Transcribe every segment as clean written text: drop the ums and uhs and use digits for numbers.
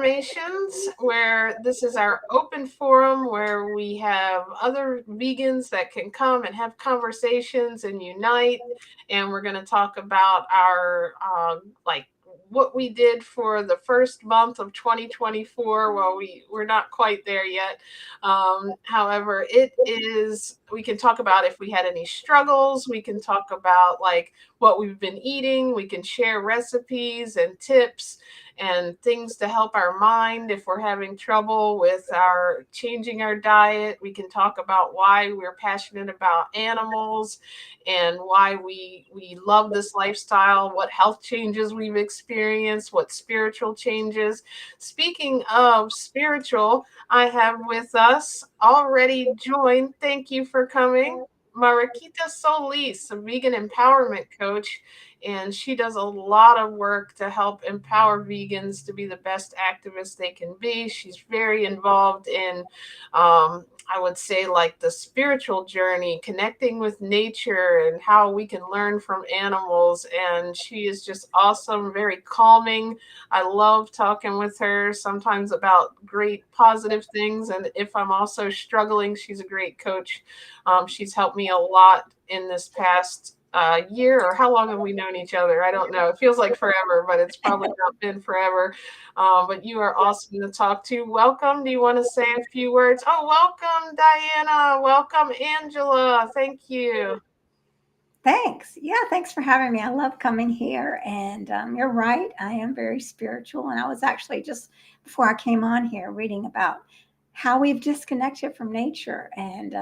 Affirmations, where this is our open forum where we have other vegans that can come and have conversations and unite. And we're going to talk about our, like, what we did for the first month of 2024. Well, we're not quite there yet. However, we can talk about if we had any struggles. We can talk about like what we've been eating. We can share recipes and tips and things to help our mind if we're having trouble with our changing our diet. We can talk about why we're passionate about animals and why we love this lifestyle, what health changes we've experienced, what spiritual changes. Speaking of spiritual, I have with us already joined, thank you for coming, Mariquita Solis, a vegan empowerment coach, and she does a lot of work to help empower vegans to be the best activists they can be. She's very involved in, I would say, like the spiritual journey, connecting with nature and how we can learn from animals. And she is just awesome, very calming. I love talking with her sometimes about great positive things. And if I'm also struggling, she's a great coach. She's helped me a lot in this past year, or how long have we known each other? I don't know. It feels like forever, but it's probably not been forever. But you are awesome to talk to. Welcome. Do you want to say a few words? Oh, welcome, Diana. Welcome, Angela. Thank you. Thanks. Yeah, thanks for having me. I love coming here. And you're right. I am very spiritual. And I was actually just before I came on here reading about how we've disconnected from nature. And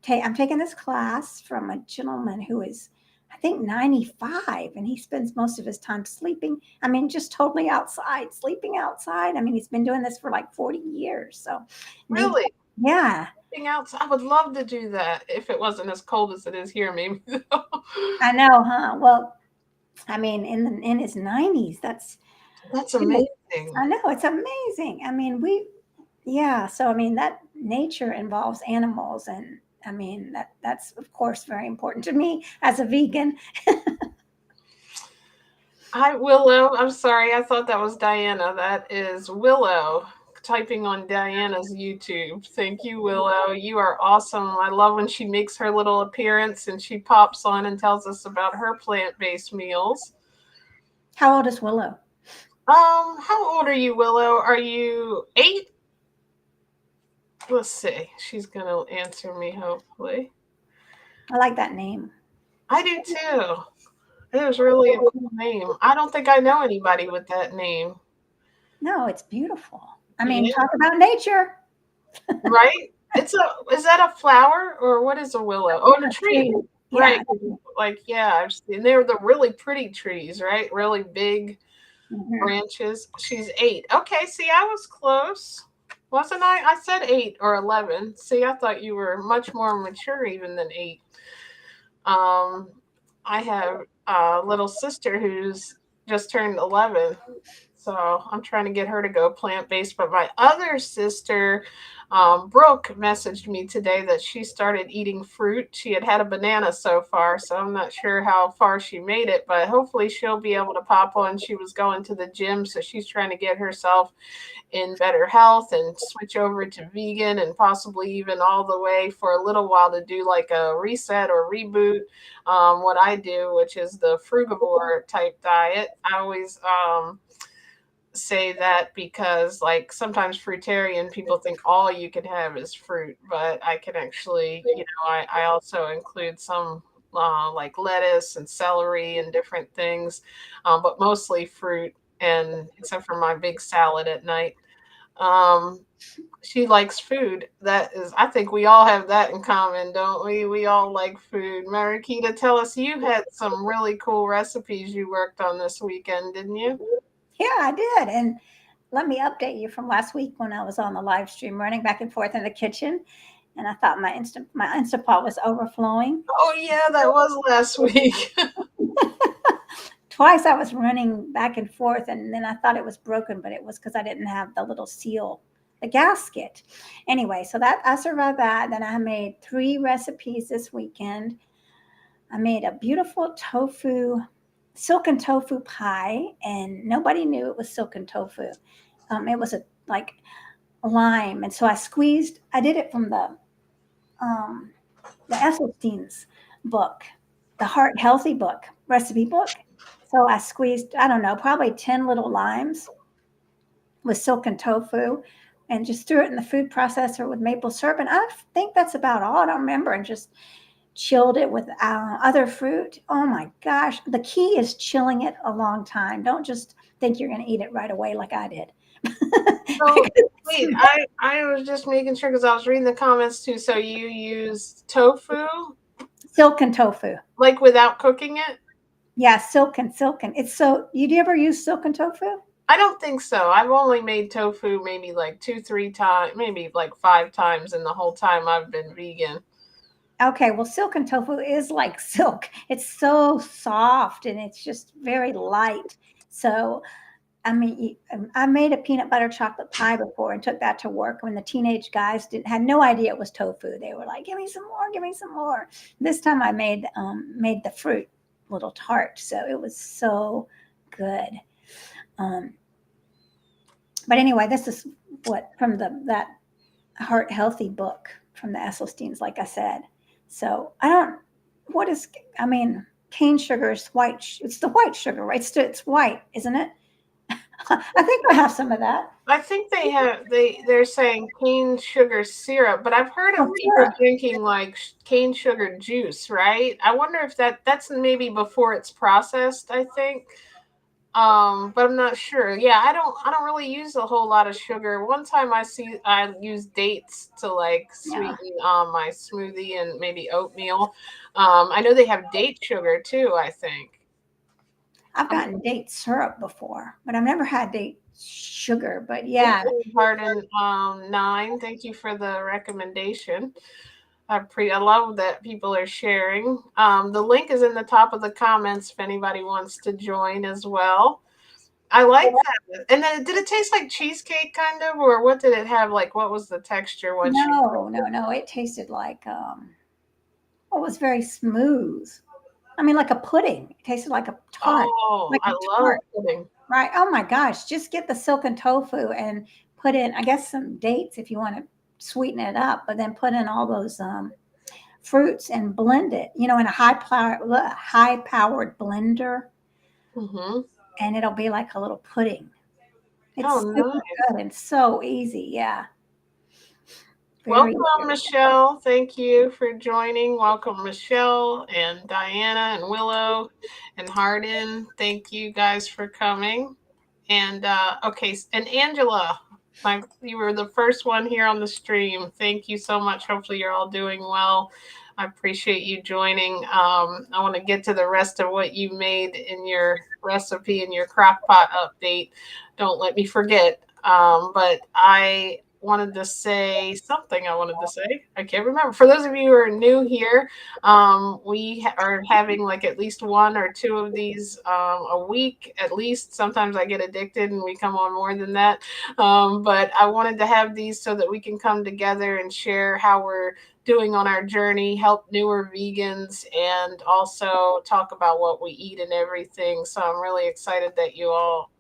I'm taking this class from a gentleman who is, I think, 95, and he spends most of his time sleeping. I mean, just totally outside, sleeping outside. I mean, he's been doing this for like 40 years. So maybe, Really? yeah, Anything else? I would love to do that if it wasn't as cold as it is here, maybe. I know, huh? Well, I mean, in his 90s, That's goodness, amazing. I know it's amazing. I mean, yeah. So I mean, that nature involves animals, and I mean that's of course very important to me as a vegan. Hi, Willow. I'm sorry. I thought that was Diana. That is Willow typing on Diana's YouTube. Thank you, Willow. You are awesome. I love when she makes her little appearance and she pops on and tells us about her plant-based meals. How old is Willow? How old are you, Willow? Are you 8? Let's see. She's gonna answer me, hopefully. I like that name. I do too. It was really a cool name. I don't think I know anybody with that name. No, it's beautiful. I mean, Yeah. talk about nature. Right? Is that a flower or what is a willow? Oh, a A tree. tree. Yeah. Right. Like, yeah, I've seen they're the really pretty trees, right? Really big Mhm. branches. She's 8. Okay, see, I was close. Wasn't I? I said 8 or 11. See, I thought you were much more mature even than 8. Um, I have a little sister who's just turned 11. So I'm trying to get her to go plant based. But my other sister, Brooke, messaged me today that she started eating fruit. She had had a banana so far, so I'm not sure how far she made it, but hopefully she'll be able to pop on. She was going to the gym, so she's trying to get herself in better health and switch over to vegan and possibly even all the way for a little while to do like a reset or reboot. What I do, which is the frugivore type diet. I always say that because like sometimes fruitarian people think all you can have is fruit, but I can actually, I also include some like lettuce and celery and different things, but mostly fruit, and except for my big salad at night. um, she likes food. That is, I think we all have that in common, don't we? We all like food. Marikita, tell us, you had some really cool recipes you worked on this weekend, didn't you? Yeah, I did. And let me update you from last week when I was on the live stream running back and forth in the kitchen, and I thought my Instapot was overflowing. Oh yeah, that was last week. Twice I was running back and forth, and then I thought it was broken, but it was because I didn't have the little seal, the gasket. Anyway, so that I survived that. Then I made 3 recipes this weekend. I made a beautiful silken tofu pie, and nobody knew it was silken tofu. It was a like lime, and so I squeezed. I did it from um, the Esselstyn's book, the Heart Healthy book, recipe book. So I squeezed, I don't know, probably 10 little limes with silken tofu and just threw it in the food processor with maple syrup. And I think that's about all. I don't remember. And just chilled it with other fruit. Oh my gosh. The key is chilling it a long time. Don't just think you're going to eat it right away like I did. So wait, I was just making sure because I was reading the comments too. So you use tofu Silken tofu. like without cooking it? Yeah, silken. It's so, you do ever use silken tofu? I don't think so. I've only made tofu maybe like two, three times, maybe like five times in the whole time I've been vegan. Okay, well, silken tofu is like silk. It's so soft and it's just very light. So, I mean, I made a peanut butter chocolate pie before and took that to work when the teenage guys didn't had no idea it was tofu. They were like, "Give me some more, give me some more." This time I made the fruit little tart, so it was so good. Um, but anyway, this is what from the that heart healthy book from the Esselstyns, like I said. So I don't. What is? I mean, cane sugar is white. It's the white sugar, right? It's white, isn't it? I think I have some of that. I think they have they're saying cane sugar syrup, but I've heard Oh, of people syrup. drinking like cane sugar juice, right? I wonder if that's maybe before it's processed, I think. But I'm not sure. Yeah, I don't really use a whole lot of sugar. One time I use dates to like Yeah, sweeten my smoothie and maybe oatmeal. I know they have date sugar too, I think. I've Um, gotten date syrup before, but I've never had date sugar. But Thank yeah, you, Pardon 9. Thank you for the recommendation. I love that people are sharing. The link is in the top of the comments if anybody wants to join as well. I like that. And then did it taste like cheesecake kind of, or what did it have? Like, what was the texture once you? no. It tasted like it was very smooth. I mean, like a pudding. It tasted Oh, like I a love tart. pudding. Right. Oh my gosh. Just get the silken tofu and put in, I guess, some dates if you want to sweeten it up, but then put in all those fruits and blend it, in a high powered blender, Mm-hmm. and it'll be like a little pudding. Oh, It's super nice. good and so easy. Yeah. Very, Welcome, very Michelle. Thank you for joining. Welcome, Michelle and Diana and Willow and Hardin. Thank you guys for coming. And okay, and Angela, you were the first one here on the stream. Thank you so much. Hopefully, you're all doing well. I appreciate you joining. I want to get to the rest of what you made in your recipe and your crock pot update. Don't let me forget. But I wanted to say something. I wanted to say. I can't remember. For those of you who are new here, are having like at least one or two of these a week at least. Sometimes I get addicted and we come on more than that. But I wanted to have these so that we can come together and share how we're doing on our journey, help newer vegans, and also talk about what we eat and everything. So I'm really excited that you all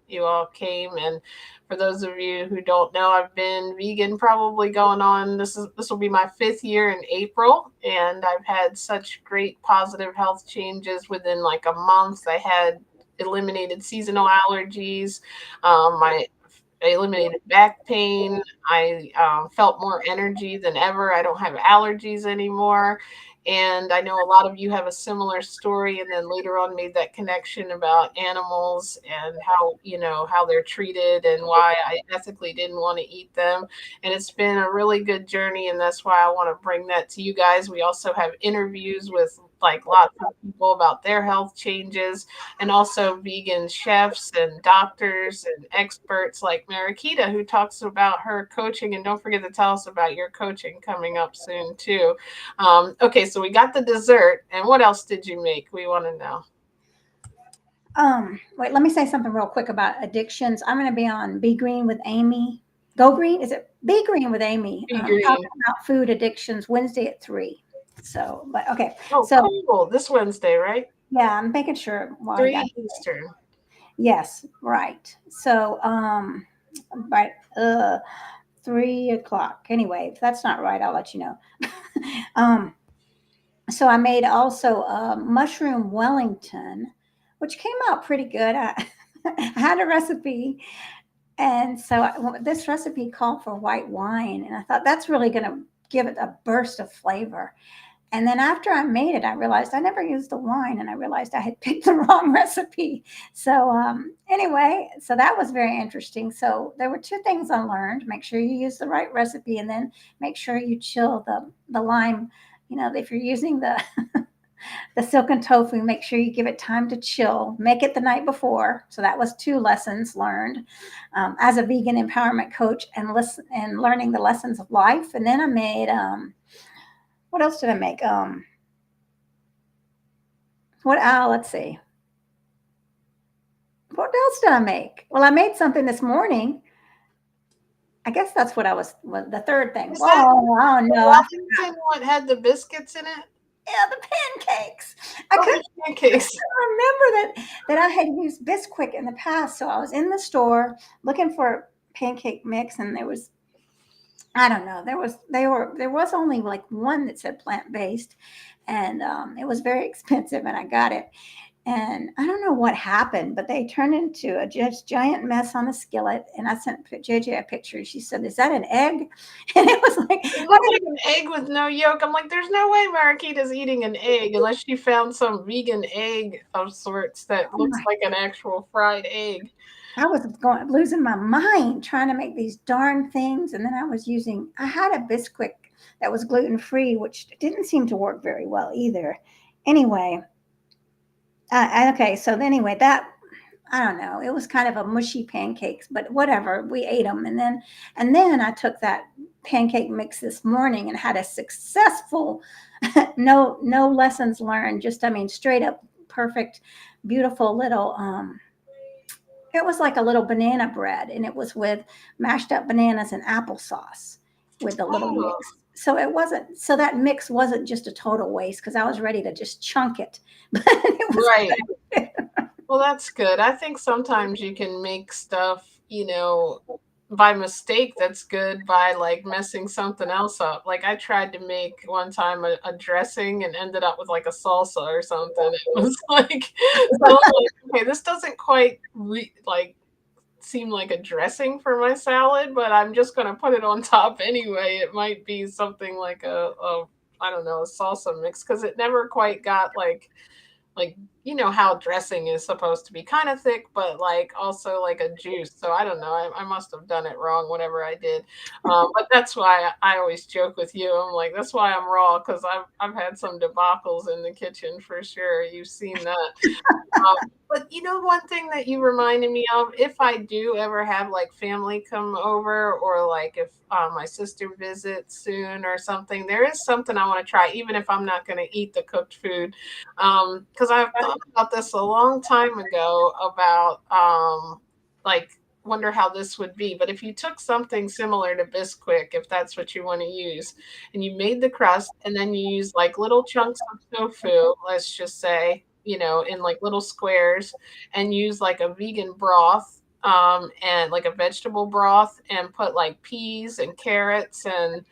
came. And for those of you who don't know, I've been vegan probably going on, this will be my 5th year in April, and I've had such great positive health changes within like a month. I had eliminated seasonal allergies. I eliminated back pain. I felt more energy than ever. I don't have allergies anymore. And I know a lot of you have a similar story, and then later on made that connection about animals and how they're treated and why I ethically didn't want to eat them. And it's been a really good journey, and that's why I want to bring that to you guys. We also have interviews with like lots of people about their health changes, and also vegan chefs and doctors and experts like Marakita, who talks about her coaching. And don't forget to tell us about your coaching coming up soon, too. Okay, so we got the dessert. And what else did you make? We want to know. Wait, let me say something real quick about addictions. I'm going to be on Be Green with Amy. Go Green? Is it Be Green with Amy? Be Talking green. about food addictions Wednesday at 3. So, but okay. Oh, So, cool. This Wednesday, right? yeah, I'm making sure while I got, 3 Eastern. yes, right. So, But 3 o'clock. Anyway, if that's not right, I'll let you know. um, so I made also mushroom Wellington, which came out pretty good. I had a recipe, and so this recipe called for white wine, and I thought that's really going to give it a burst of flavor. And then after I made it, I realized I never used the wine, and I realized I had picked the wrong recipe. So anyway, so that was very interesting. So there were two things I learned: make sure you use the right recipe, and then make sure you chill the lime. You know, if you're using the silken tofu, make sure you give it time to chill. Make it the night before. So that was two lessons learned as a vegan empowerment coach, and listen and learning the lessons of life. And then I made what else did I make? What? Let's see. What else did I make? Well, I made something this morning. I guess that's what I was the third thing. Is Whoa, that oh the no, I forgot. Wellington what had the biscuits in it? Yeah, the pancakes. I Oh, couldn't the pancakes. remember that I had used Bisquick in the past. So I was in the store looking for pancake mix, and there was, I don't know, there was only like one that said plant based, and it was very expensive, and I got it. And I don't know what happened, but they turned into a just giant mess on a skillet. And I sent JJ a picture. She said, "Is that an egg?" And it was like, It looked like an egg with no yolk. I'm like, there's no way Marquita's eating an egg unless she found some vegan egg of sorts that oh looks my, like an actual fried egg. I was going losing my mind trying to make these darn things. And then I had a Bisquick that was gluten free, which didn't seem to work very well either. Anyway, okay, so anyway, that I don't know. It was kind of a mushy pancakes, but whatever. We ate them, and then I took that pancake mix this morning and had a successful no lessons learned. Just I mean straight up perfect, beautiful little. It was like a little banana bread, and it was with mashed up bananas and applesauce with a little Oh, mix. So it wasn't. So that mix wasn't just a total waste because I was ready to just chunk it, but it was right. good. Well, that's good. I think sometimes you can make stuff, by mistake that's good by like messing something else up. Like I tried to make one time a dressing and ended up with like a salsa or something. It was like, so I'm like, okay, this doesn't quite like seem like a dressing for my salad, but I'm just gonna put it on top anyway. It might be something like a I don't know, a salsa mix because it never quite got like how dressing is supposed to be kind of thick but like also like a juice. So I don't know, I must have done it wrong whatever I did. But that's why I always joke with you. I'm like, that's why I'm raw, because I've had some debacles in the kitchen for sure. You've seen that. But one thing that you reminded me of, if I do ever have like family come over, or like if my sister visits soon or something, there is something I want to try, even if I'm not going to eat the cooked food. Because I've thought about this a long time ago about like wonder how this would be. But if you took something similar to Bisquick, if that's what you want to use, and you made the crust, and then you use like little chunks of tofu, let's just say, in like little squares, and use like a vegan broth, and like a vegetable broth, and put like peas and carrots and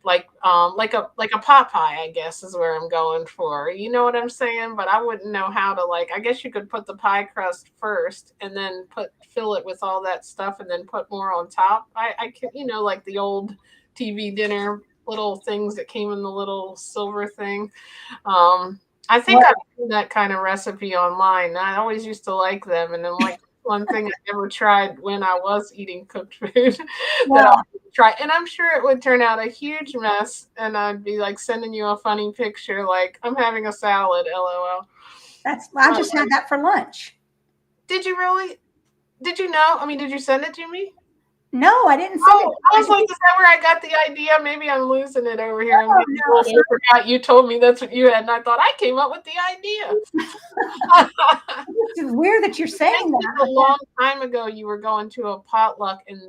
like a pot pie, I guess is where I'm going for. You know what I'm saying? But I wouldn't know how to, like, I guess you could put the pie crust first and then fill it with all that stuff and then put more on top. I can, like the old TV dinner little things that came in the little silver thing. Um, I think I've Well, seen that kind of recipe online. I always used to like them, and then like one thing I never tried when I was eating cooked food that well, I'll try, and I'm sure it would turn out a huge mess, and I'd be like sending you a funny picture, like I'm having a salad, lol. I Uh, just had that for lunch. did you really? Did you know? I mean, did you send it to me? No, I didn't send it. Oh, I was like, is that where I got the idea? Maybe I'm losing it over here. I'm Oh getting no, old. I forgot you told me that's what you had, and I thought I came up with the idea. it's weird that you're You saying mentioned that, a but then long time ago you were going to a potluck, and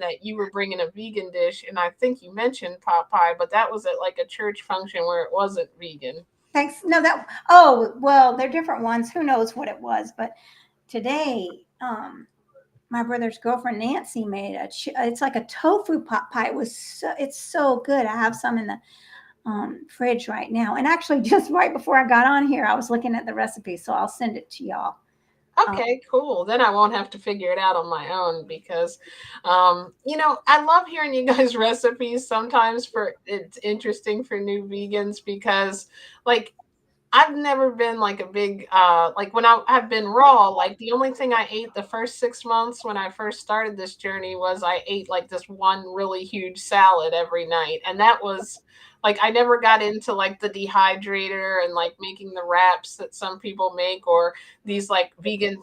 that you were bringing a vegan dish, and I think you mentioned pot pie, but that was at like a church function where it wasn't vegan. thanks. No, that. Oh well, they're different ones. Who knows what it was? But today, my brother's girlfriend Nancy made it's like a tofu pot pie. It's so good. I have some in the fridge right now. And actually, just right before I got on here, I was looking at the recipe, so I'll send it to y'all. Um, Okay, cool. Then I won't have to figure it out on my own because, I love hearing you guys' recipes sometimes for it's interesting for new vegans because, like, I've never been like a big like when I've been raw, like the only thing I ate the first 6 months when I first started this journey was I ate like this one really huge salad every night. And that was like I never got into like the dehydrator and like making the wraps that some people make or these like vegan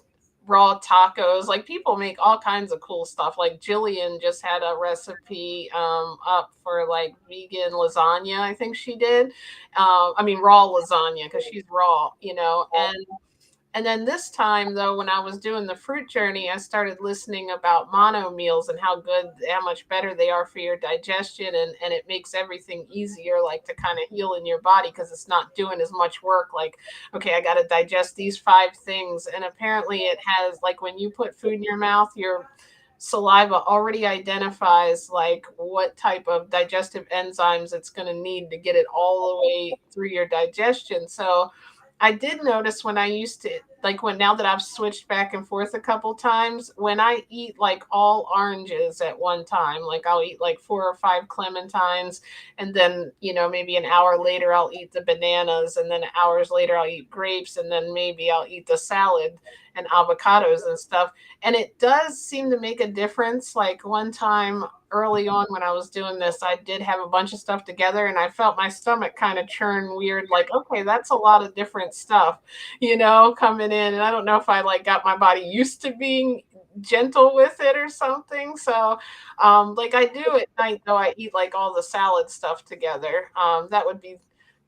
raw tacos. Like people make all kinds of cool stuff. Like Jillian just had a recipe up for like vegan lasagna, I think she did. I mean raw lasagna because she's raw, and then this time though, when I was doing the fruit journey, I started listening about mono meals and how much better they are for your digestion, and it makes everything easier, like to kind of heal in your body because it's not doing as much work. Like, okay, I got to digest these 5 things, and apparently it has like when you put food in your mouth, your saliva already identifies like what type of digestive enzymes it's going to need to get it all the way through your digestion. So I did notice when I used to like when now that I've switched back and forth a couple times, when I eat like all oranges at one time, like I'll eat like 4 or 5 clementines, and then, maybe an hour later I'll eat the bananas, and then hours later I'll eat grapes, and then maybe I'll eat the salad and avocados and stuff. And it does seem to make a difference. Like one time early on when I was doing this, I did have a bunch of stuff together and I felt my stomach kind of churn weird, like, okay, that's a lot of different stuff, coming in. And I don't know if I like got my body used to being gentle with it or something. So like I do at night though, I eat like all the salad stuff together. That would be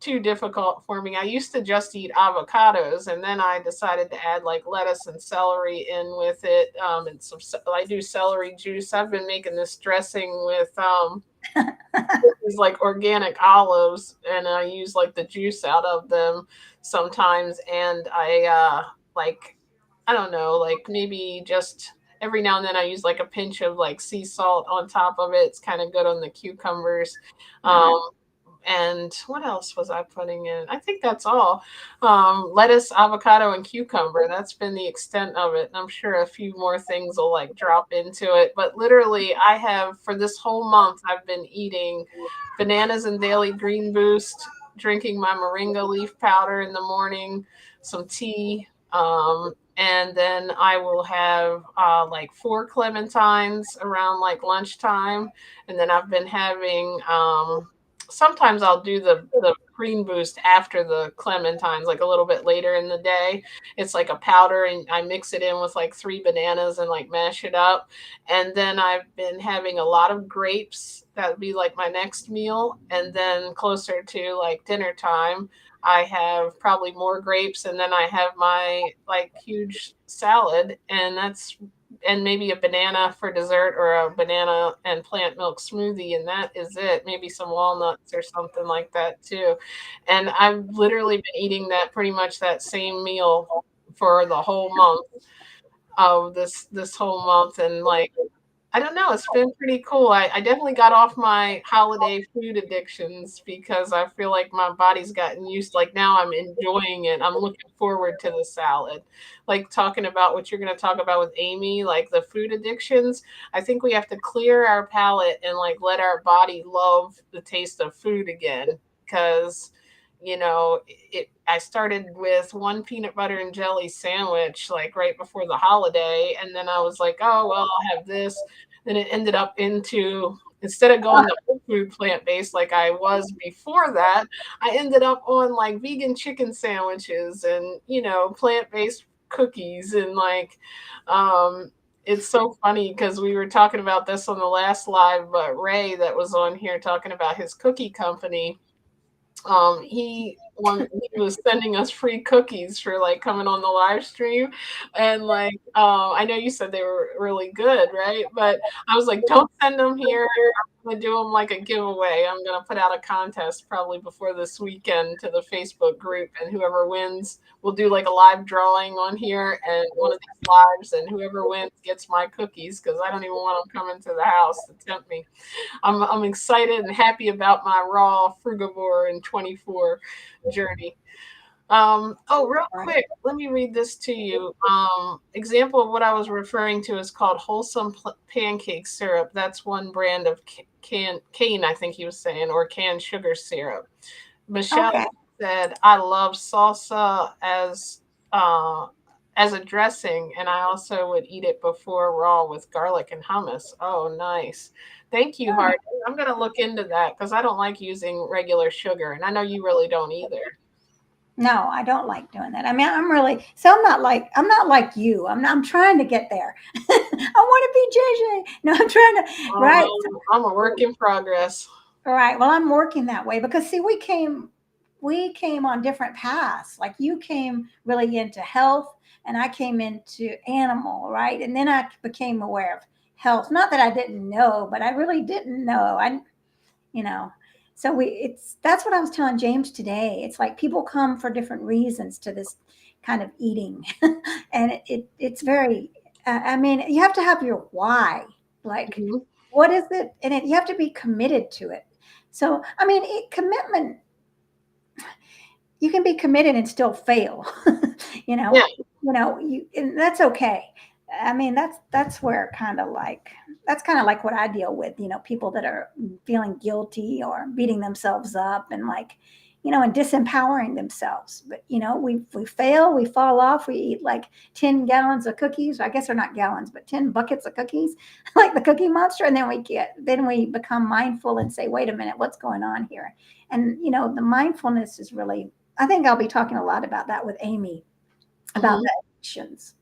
too difficult for me. I used to just eat avocados, and then I decided to add like lettuce and celery in with it. And I do celery juice. I've been making this dressing with these like organic olives, and I use like the juice out of them sometimes. And like I don't know, like maybe just every now and then I use like a pinch of like sea salt on top of it. It's kind of good on the cucumbers. Um, and what else was I putting in? I think that's all. Lettuce, avocado, and cucumber. That's been the extent of it. And I'm sure a few more things will like drop into it. But literally, I have for this whole month, I've been eating bananas and daily green boost, drinking my moringa leaf powder in the morning, some tea. And then I will have like 4 clementines around like lunchtime. And then I've been having sometimes I'll do the green boost after the clementines, like a little bit later in the day. It's like a powder, and I mix it in with like 3 bananas and like mash it up. And then I've been having a lot of grapes. That would be like my next meal. And then closer to like dinner time, I have probably more grapes, and then I have my like huge salad, and maybe a banana for dessert or a banana and plant milk smoothie, and that is it. Maybe some walnuts or something like that too. And I've literally been eating that pretty much that same meal for the whole month of this whole month. And like I don't know. It's been pretty cool. I definitely got off my holiday food addictions because I feel like my body's gotten used. Like now I'm enjoying it. I'm looking forward to the salad. Like talking about what you're going to talk about with Amy, like the food addictions. I think we have to clear our palate and like let our body love the taste of food again because I started with one peanut butter and jelly sandwich like right before the holiday, and then I was like, oh well, I'll have this. Then it ended up into instead of going to whole food plant based like I was before that, I ended up on like vegan chicken sandwiches and plant based cookies and like it's so funny because we were talking about this on the last live, but Ray that was on here talking about his cookie company, he one he was sending us free cookies for like coming on the live stream, and like I know you said they were really good, right? But I was like, don't send them here. I'm gonna do them like a giveaway. I'm gonna put out a contest probably before this weekend to the Facebook group, and whoever wins, we'll do like a live drawing on here and one of these lives, and whoever wins gets my cookies because I don't even want them coming to the house to tempt me. I'm excited and happy about my raw frugivore in 24 journey. Oh, real Right. quick, let me read this to you. Example of what I was referring to is called wholesome pancake syrup. That's one brand of cane, I think he was saying, or canned sugar syrup. Michelle Okay. said, "I love salsa uh, as a dressing, and I also would eat it before raw with garlic and hummus." Oh, nice. Thank you, Oh, Hart. I'm gonna look into that because I don't like using regular sugar, and I know you really don't either. no, I don't like doing that. I mean, I'm really so I'm not like you. I'm trying to get there. I want to be JJ. No, I'm trying to right. I'm a work in progress. Right. Well, I'm working that way because see, we came on different paths. Like you came really into health and I came into animal, right? And then I became aware of health. Not that I didn't know, but I really didn't know. You know, so it's that's what I was telling James today. It's like people come for different reasons to this kind of eating. And it's very I mean, you have to have your why. Like Mhm. what is it? And you have to be committed to it. So, I mean, commitment, you can be committed and still fail. you know, Yeah. and that's okay. I mean, that's where that's kind of like what I deal with, people that are feeling guilty or beating themselves up and and disempowering themselves. But we fail, we fall off, we eat like 10 gallons of cookies. I guess they're not gallons, but 10 buckets of cookies, like the Cookie Monster, and then we become mindful and say, wait a minute, what's going on here? And the mindfulness is really, I think I'll be talking a lot about that with Amy about Mhm. the addictions.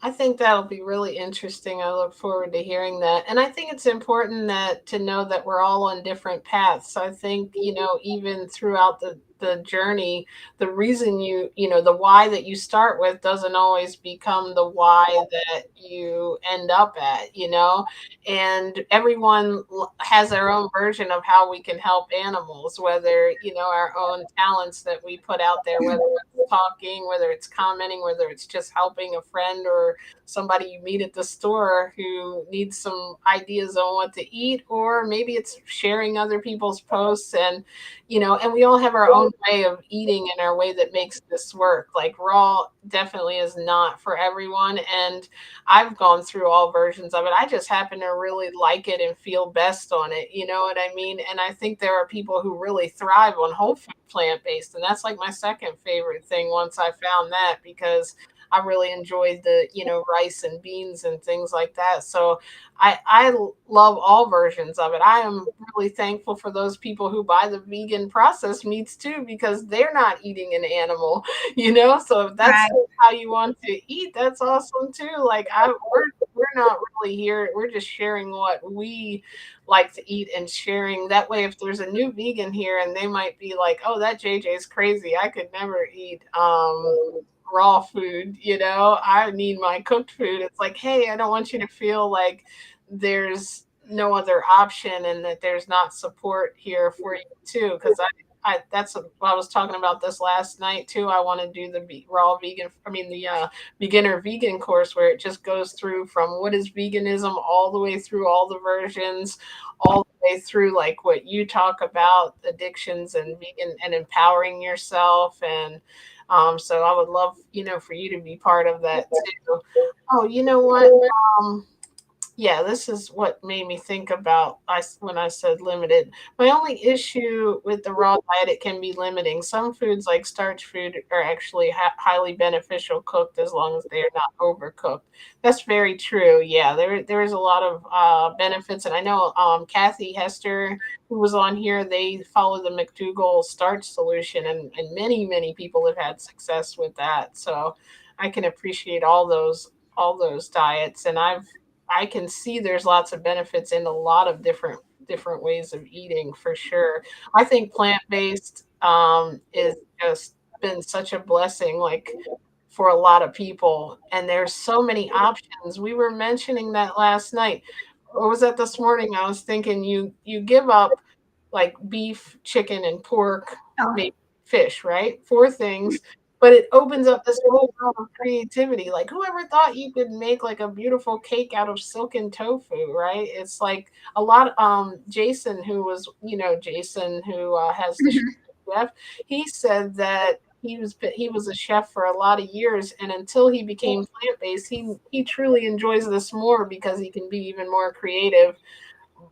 I think that'll be really interesting. I look forward to hearing that. And I think it's important that to know that we're all on different paths. I think, even throughout the journey, the reason the why that you start with doesn't always become the why that you end up at. And everyone has their own version of how we can help animals, whether, our own talents that we put out there, whether talking, whether it's commenting, whether it's just helping a friend or somebody you meet at the store who needs some ideas on what to eat, or maybe it's sharing other people's posts. And we all have our own way of eating and our way that makes this work. Like raw definitely is not for everyone. And I've gone through all versions of it. I just happen to really like it and feel best on it. You know what I mean? And I think there are people who really thrive on whole food plant based. And that's like my second favorite thing once I found that, because I really enjoyed the, rice and beans and things like that. So I love all versions of it. I am really thankful for those people who buy the vegan processed meats too, because they're not eating an animal, So if that's Right. how you want to eat, that's awesome too. Like we're not really here. We're just sharing what we like to eat and sharing that way. If there's a new vegan here and they might be like, "Oh, that JJ's crazy. I could never eat raw food, I need my cooked food." It's like, hey, I don't want you to feel like there's no other option and that there's not support here for you too. Because I was talking about this last night too. I want to do the raw vegan, I mean the beginner vegan course, where it just goes through from what is veganism all the way through all the versions, all the way through like what you talk about, addictions and vegan and empowering yourself. And so I would love, for you to be part of that too. Oh, you know what? Um, yeah, this is what made me think about when I said limited. My only issue with the raw diet, it can be limiting. Some foods, like starch food, are actually highly beneficial cooked as long as they are not overcooked. That's very true. Yeah, there is a lot of benefits, and I know Kathy Hester, who was on here, they follow the McDougall starch solution, and many people have had success with that. So I can appreciate all those diets, and I can see there's lots of benefits in a lot of different different ways of eating for sure. I think plant-based is just been such a blessing, like for a lot of people. And there's so many options. We were mentioning that last night. Or was that this morning? I was thinking you give up like beef, chicken, and pork, Oh, maybe fish, right? Four things. But it opens up this whole world of creativity. Like whoever thought you could make like a beautiful cake out of silken tofu, right? It's like a lot. Jason, who was, Jason, who has the mhm. chef, he said that he was a chef for a lot of years, and until he became plant based, he truly enjoys this more because he can be even more creative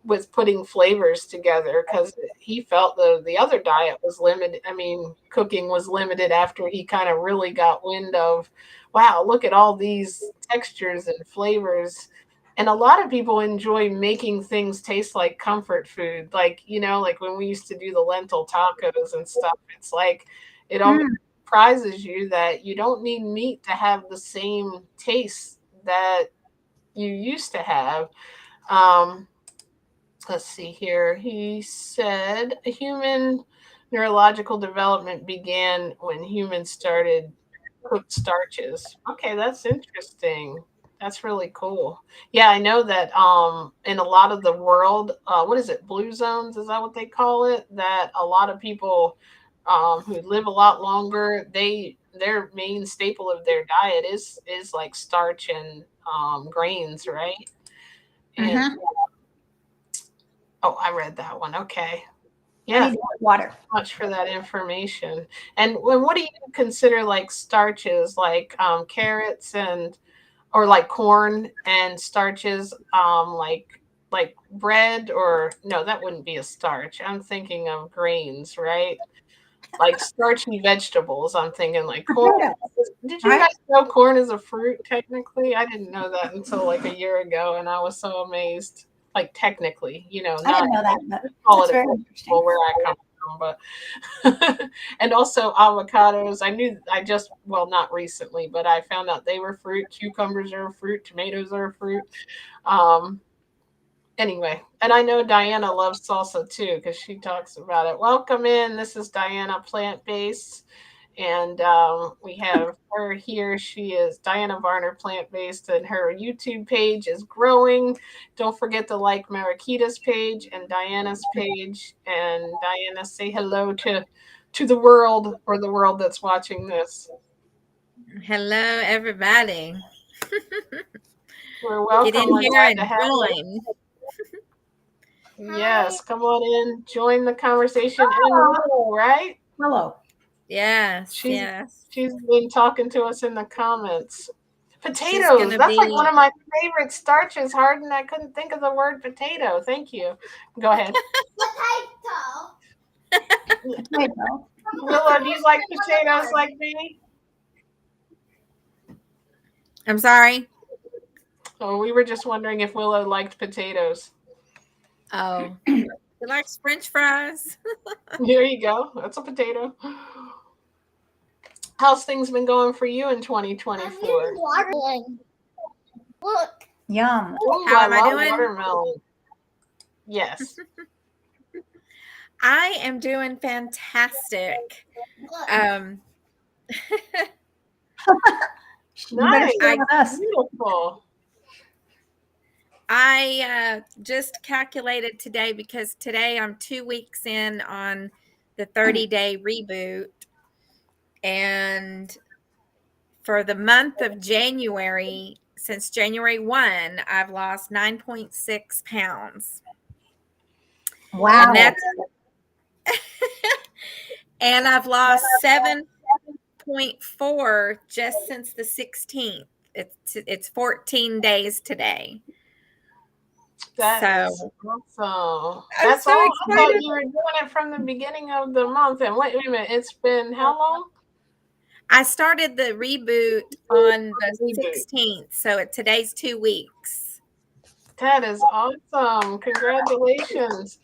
with putting flavors together because he felt the other diet was limited. I mean, cooking was limited after he kind of really got wind of, wow, look at all these textures and flavors. And a lot of people enjoy making things taste like comfort food. Like, like when we used to do the lentil tacos and stuff, it's like it almost Mm, surprises you that you don't need meat to have the same taste that you used to have. Um, let's see here. He said human neurological development began when humans started cooked starches. Okay, that's interesting. That's really cool. Yeah, I know that in a lot of the world, what is it, blue zones, is that what they call it? That a lot of people who live a lot longer, their main staple of their diet is like starch and grains, right? And mhm. oh, I read that one. Okay. I Yeah, need to get water. much for that information. And what do you consider like starches, like carrots and or like corn and starches, like bread, or no, that wouldn't be a starch. I'm thinking of grains, right? Like starchy vegetables. I'm thinking like corn. Potatoes, Did you right? guys know corn is a fruit technically? I didn't know that until like a year ago, and I was so amazed. Like technically, I not didn't know that, but call that's it a very vegetable interesting. where I come from, but and also avocados. I knew I just well not recently, but I found out they were fruit. Cucumbers are a fruit. Tomatoes are a fruit. Um, anyway, and I know Diana loves salsa too because she talks about it. Welcome in. This is Diana, plant based, and we have her here. She is Diana Varner, plant based, and her YouTube page is growing. Don't forget to like Marakita's page and Diana's page. And Diana, say hello to the world, or the world that's watching this. Hello, everybody. We're Get welcome. in We're here glad to and have you. join. Yes, come on in, join the conversation, and Willow, right? Hello. Yes, She's yes. she's been talking to us in the comments. She's Potatoes. gonna That's like one be of my favorite starches, Harden. I couldn't think of the word potato. Thank you. Go ahead. Potato. Willow, do you like potatoes like me? I'm sorry. Oh, we were just wondering if Willow liked potatoes. Oh, she likes French fries. Here you go. That's a potato. How's things been going for you in 2024? Yum. Ooh, How I am I love doing? watermelon. Yes. I am doing fantastic. Um, You better Nice. share I with us. Beautiful. just calculated today because today I'm 2 weeks in on the 30-day reboot, and for the month of January, since January 1, I've lost 9.6 pounds. And Wow. that's and I've lost 7.4 just since the 16th. It's 14 days today. That is So awesome. I'm That's so all. I thought excited. you were doing it from the beginning of the month. And wait a minute, it's been how long? I started the reboot on the Reboot. 16th. So today's 2 weeks. That is awesome. Congratulations.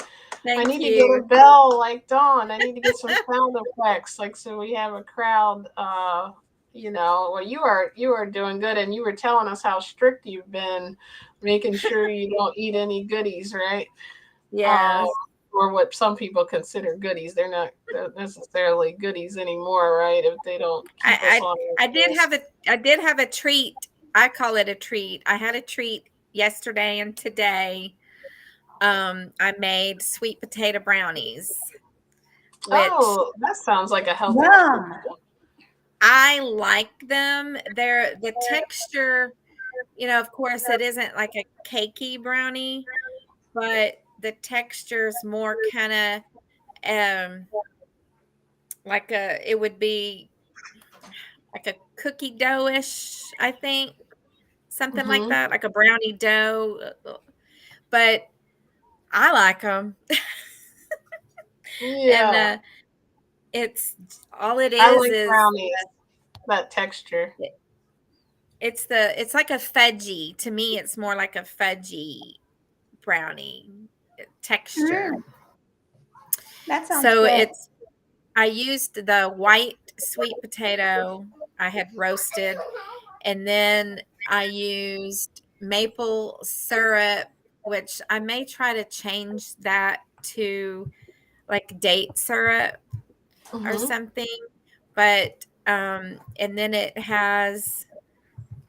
I Thank need to get a you. bell like Dawn. I need to get some sound effects, like so we have a crowd. Well, you are doing good, and you were telling us how strict you've been, making sure you don't eat any goodies, right? um, Yes. or what some people consider goodies. They're not necessarily goodies anymore, right? If they don't keep us I, on our I did toes. have a treat. I call it a treat. I had a treat yesterday and today. I made sweet potato brownies, which Oh, that sounds like a healthy treat. Yum. I like them. They're the texture, of course, it isn't like a cakey brownie, but the texture's more kind of like it would be like a cookie dough-ish, I think, something like Hmm. that, like a brownie dough. But I like them, and Yeah, it's all it I is like is brownies. That texture. it's like a fudgy. To me, it's more like a fudgy brownie texture. Mm, that sounds So good. I used the white sweet potato I had roasted, and then I used maple syrup, which I may try to change that to like date syrup or Hmm. something. But and then it has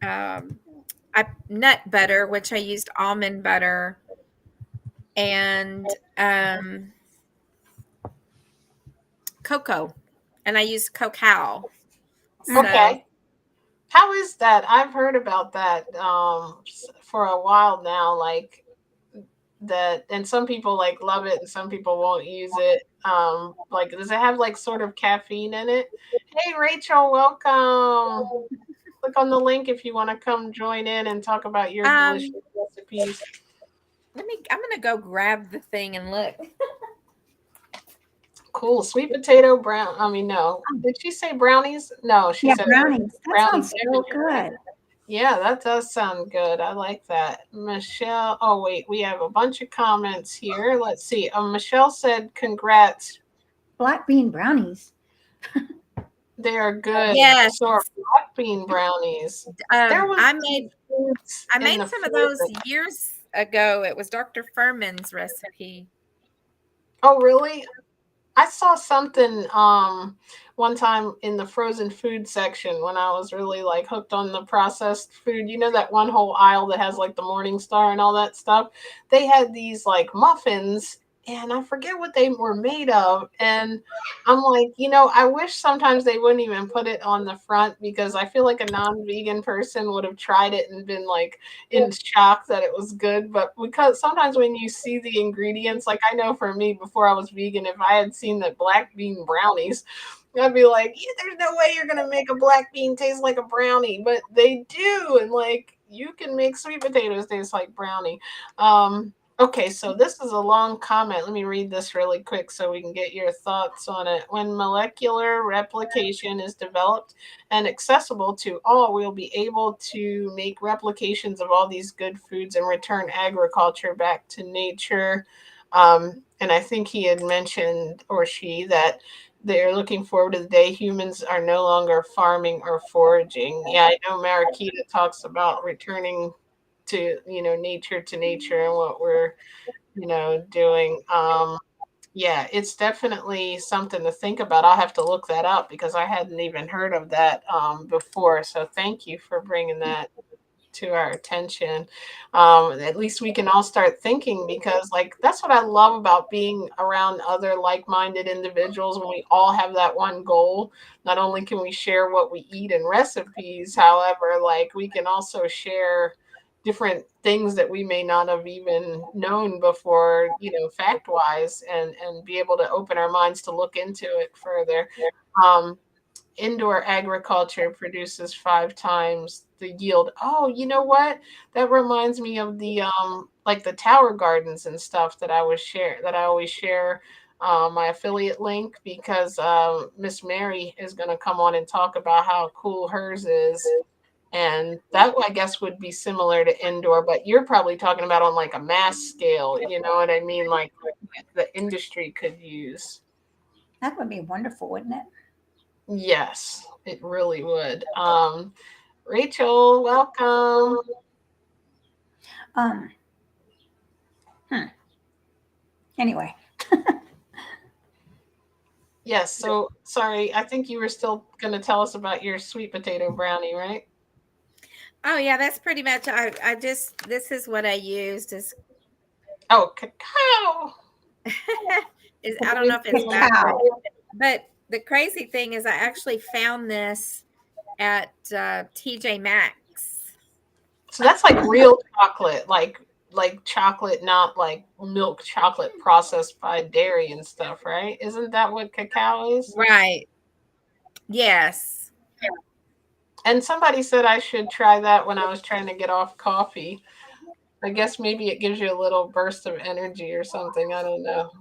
um, nut butter, which I used almond butter, and cocoa, and I used cacao. Mm. So Okay. How is that? I've heard about that for a while now. Like that, and some people like love it, and some people won't use it. Like, does it have like sort of caffeine in it? Hey, Rachel, welcome. Click on the link if you want to come join in and talk about your delicious um, recipes. I'm gonna go grab the thing and look. Cool. Sweet potato brown. I mean, no. Did she say brownies? No, she Yeah, said brownies. That brownies. sounds so good. Yeah, that does sound good. I like that. Michelle, oh wait, we have a bunch of comments here. Let's see. Michelle said, "Congrats, Black bean brownies. they are good." Yes, So are black bean brownies. There was I some made fruits I in made the some of food. those years ago. It was Dr. Furman's recipe. Oh, really? I saw something one time in the frozen food section when I was really like hooked on the processed food. You know that one whole aisle that has like the Morning Star and all that stuff? They had these like muffins and I forget what they were made of. And I'm like, I wish sometimes they wouldn't even put it on the front because I feel like a non-vegan person would have tried it and been like in shock that it was good. But because sometimes when you see the ingredients, like I know for me before I was vegan, if I had seen that black bean brownies, I'd be like, yeah, there's no way you're gonna make a black bean taste like a brownie, but they do, and like you can make sweet potatoes taste like brownie. Okay, so this is a long comment. Let me read this really quick so we can get your thoughts on it. When molecular replication is developed and accessible to all, we'll be able to make replications of all these good foods and return agriculture back to nature. And I think he had mentioned, or she, that they're looking forward to the day humans are no longer farming or foraging. Yeah, I know Marakita talks about returning to, nature to nature and what we're, doing. Yeah, it's definitely something to think about. I'll have to look that up because I hadn't even heard of that before. So thank you for bringing that to our attention. At least we can all start thinking because, like, that's what I love about being around other like minded individuals when we all have that one goal. Not only can we share what we eat and recipes, however, like, we can also share different things that we may not have even known before, fact wise, and be able to open our minds to look into it further. um, Indoor agriculture produces 5 times the yield. Oh, you know what? That reminds me of the like the tower gardens and stuff that I always share my affiliate link because Miss Mary is going to come on and talk about how cool hers is. And that I guess would be similar to indoor, but you're probably talking about on like a mass scale, you know what I mean? Like the industry could use. That would be wonderful, wouldn't it? Yes, it really would. Rachel, welcome. Um, hmm. Anyway, Yes. So sorry, I think you were still going to tell us about your sweet potato brownie, right? Oh yeah, that's pretty much. I just this is what I used. Is Oh, cacao. is I don't know Thank if it's you. backwards, cacao. but the crazy thing is I actually found this at TJ Maxx. So that's like real chocolate, like chocolate, not like milk chocolate processed by dairy and stuff, right? Isn't that what cacao is? Right. Yes. And somebody said I should try that when I was trying to get off coffee. I guess maybe it gives you a little burst of energy or something. I don't know.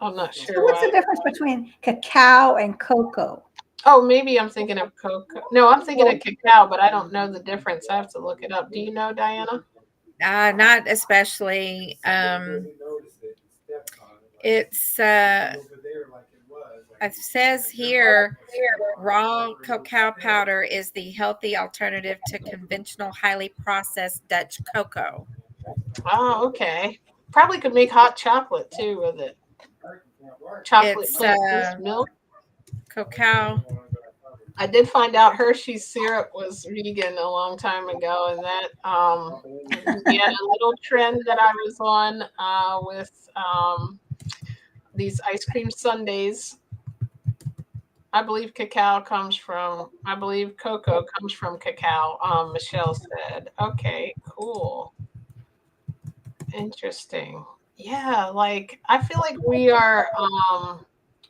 I'm not So sure what's why. the difference between cacao and cocoa? Oh, maybe I'm thinking of cocoa. No, I'm thinking of cacao, but I don't know the difference. I have to look it up. Do you know, Diana? Not especially. It's it says here raw cacao powder is the healthy alternative to conventional highly processed Dutch cocoa. Oh, okay. Probably could make hot chocolate too with it. Chocolate It's plant-based milk. cacao. I did find out Hershey's syrup was vegan a long time ago, and that yeah, a little trend that I was on with these ice cream sundaes. I believe cocoa comes from cacao. Michelle said, okay, cool. Interesting. Yeah, like I feel like we are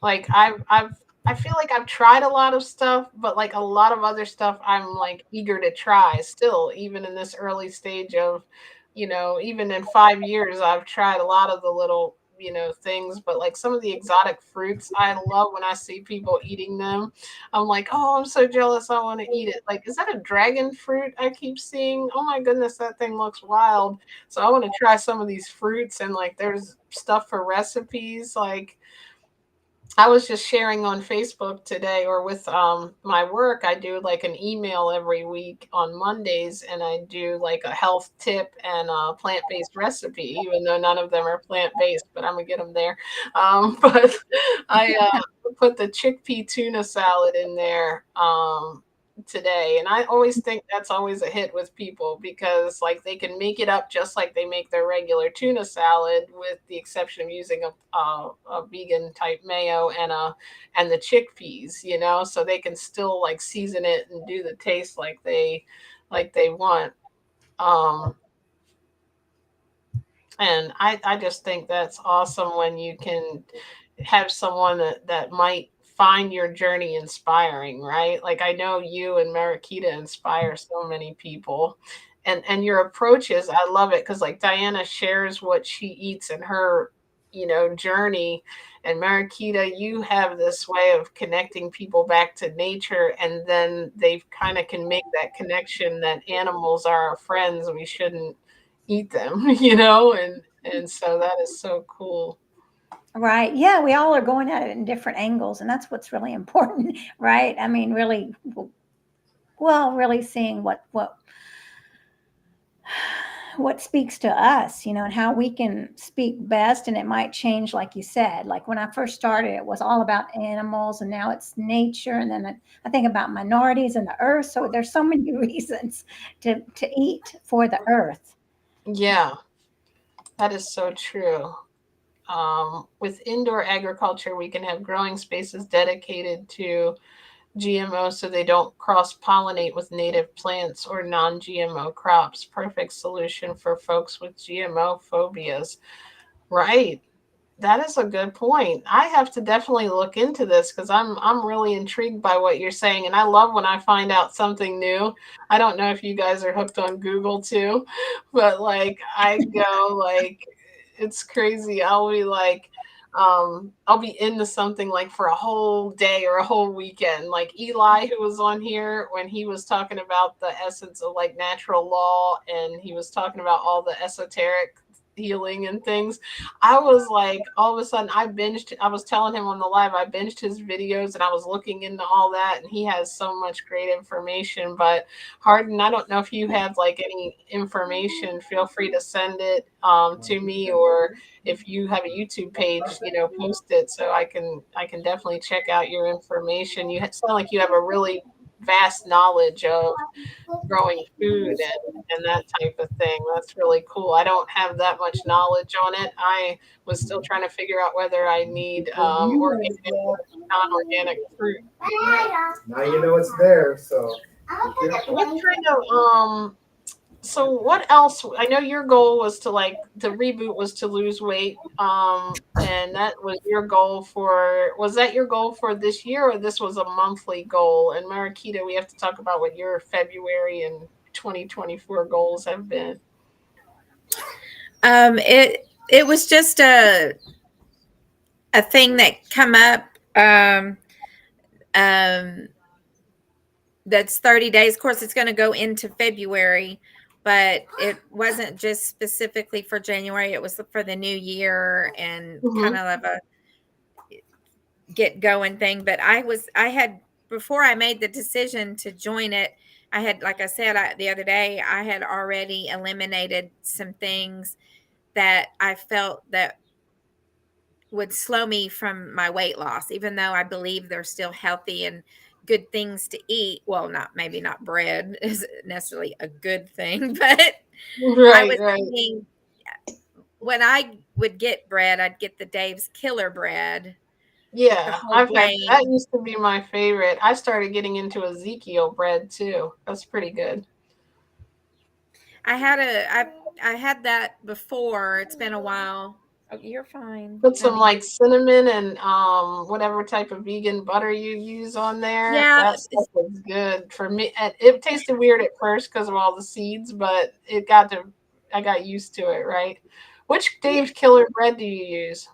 like I feel like I've tried a lot of stuff, but like a lot of other stuff I'm like eager to try still, even in this early stage of, even in 5 years I've tried a lot of the little, things, but like some of the exotic fruits, I love when I see people eating them. I'm like, oh, I'm so jealous. I want to eat it. Like, is that a dragon fruit I keep seeing? Oh my goodness, that thing looks wild. So I want to try some of these fruits, and like there's stuff for recipes. Like I was just sharing on Facebook today, or with my work, I do like an email every week on Mondays, and I do like a health tip and a plant-based recipe, even though none of them are plant-based, but I'm gonna get them there. But I put the chickpea tuna salad in there today, and I always think that's always a hit with people because like they can make it up just like they make their regular tuna salad, with the exception of using a vegan type mayo and the chickpeas, so they can still like season it and do the taste like they want. um and I just think that's awesome when you can have someone that might find your journey inspiring, right? Like I know you and Marakita inspire so many people. And your approaches, I love it because like Diana shares what she eats in her, journey. And Marakita, you have this way of connecting people back to nature, and then they kind of can make that connection that animals are our friends. We shouldn't eat them, and so that is so cool. Right. Yeah, we all are going at it in different angles, and that's what's really important, right? I mean, really, well, really seeing what speaks to us, and how we can speak best. And it might change, like you said. Like when I first started, it was all about animals, and now it's nature. And then I think about minorities and the earth. So there's so many reasons to eat for the earth. Yeah, that is so true. With indoor agriculture, we can have growing spaces dedicated to GMO so they don't cross pollinate with native plants or non GMO crops. Perfect solution for folks with GMO phobias. Right. That is a good point. I have to definitely look into this because I'm really intrigued by what you're saying, and I love when I find out something new. I don't know if you guys are hooked on Google too, but like I go like it's crazy. I'll be like I'll be into something like for a whole day or a whole weekend. Like Eli, who was on here when he was talking about the essence of like natural law, and he was talking about all the esoteric healing and things. I was like, all of a sudden, I was telling him on the live, I binged his videos and I was looking into all that. And he has so much great information. But Hardin, I don't know if you have like any information, feel free to send it to me, or if you have a YouTube page, post it so I can definitely check out your information. You sound like you have a really vast knowledge of growing food and that type of thing. That's really cool. I don't have that much knowledge on it. I was still trying to figure out whether I need organic or non-organic fruit. Now you know it's there, so be What careful. kind of so what else? I know your goal was to like the reboot was to lose weight. And that was your goal for, was that your goal for this year, or this was a monthly goal? And Marakita, we have to talk about what your February and 2024 goals have been. It was just a thing that come up. Um, that's 30 days. Of course, it's going to go into February, but it wasn't just specifically for January. It was for the new year and kind Mm-hmm. of a get going thing. But I had, before I made the decision to join it, I had, like I said, the other day, I had already eliminated some things that I felt that would slow me from my weight loss, even though I believe they're still healthy and good things to eat. Well, not, maybe not bread is necessarily a good thing, but I Right, was right. thinking when I would get bread, I'd get the Dave's Killer bread with the Yeah, whole I've had that. grain. Used to be my favorite. I started getting into Ezekiel bread too. That's pretty good. I had I had that before. It's been a while. Oh, you're fine, Put some honey. like cinnamon and whatever type of vegan butter you use on there. Yeah, That stuff was good for me. It tasted weird at first because of all the seeds, but I got used to it, right? Which yeah. Dave's Killer bread do you use?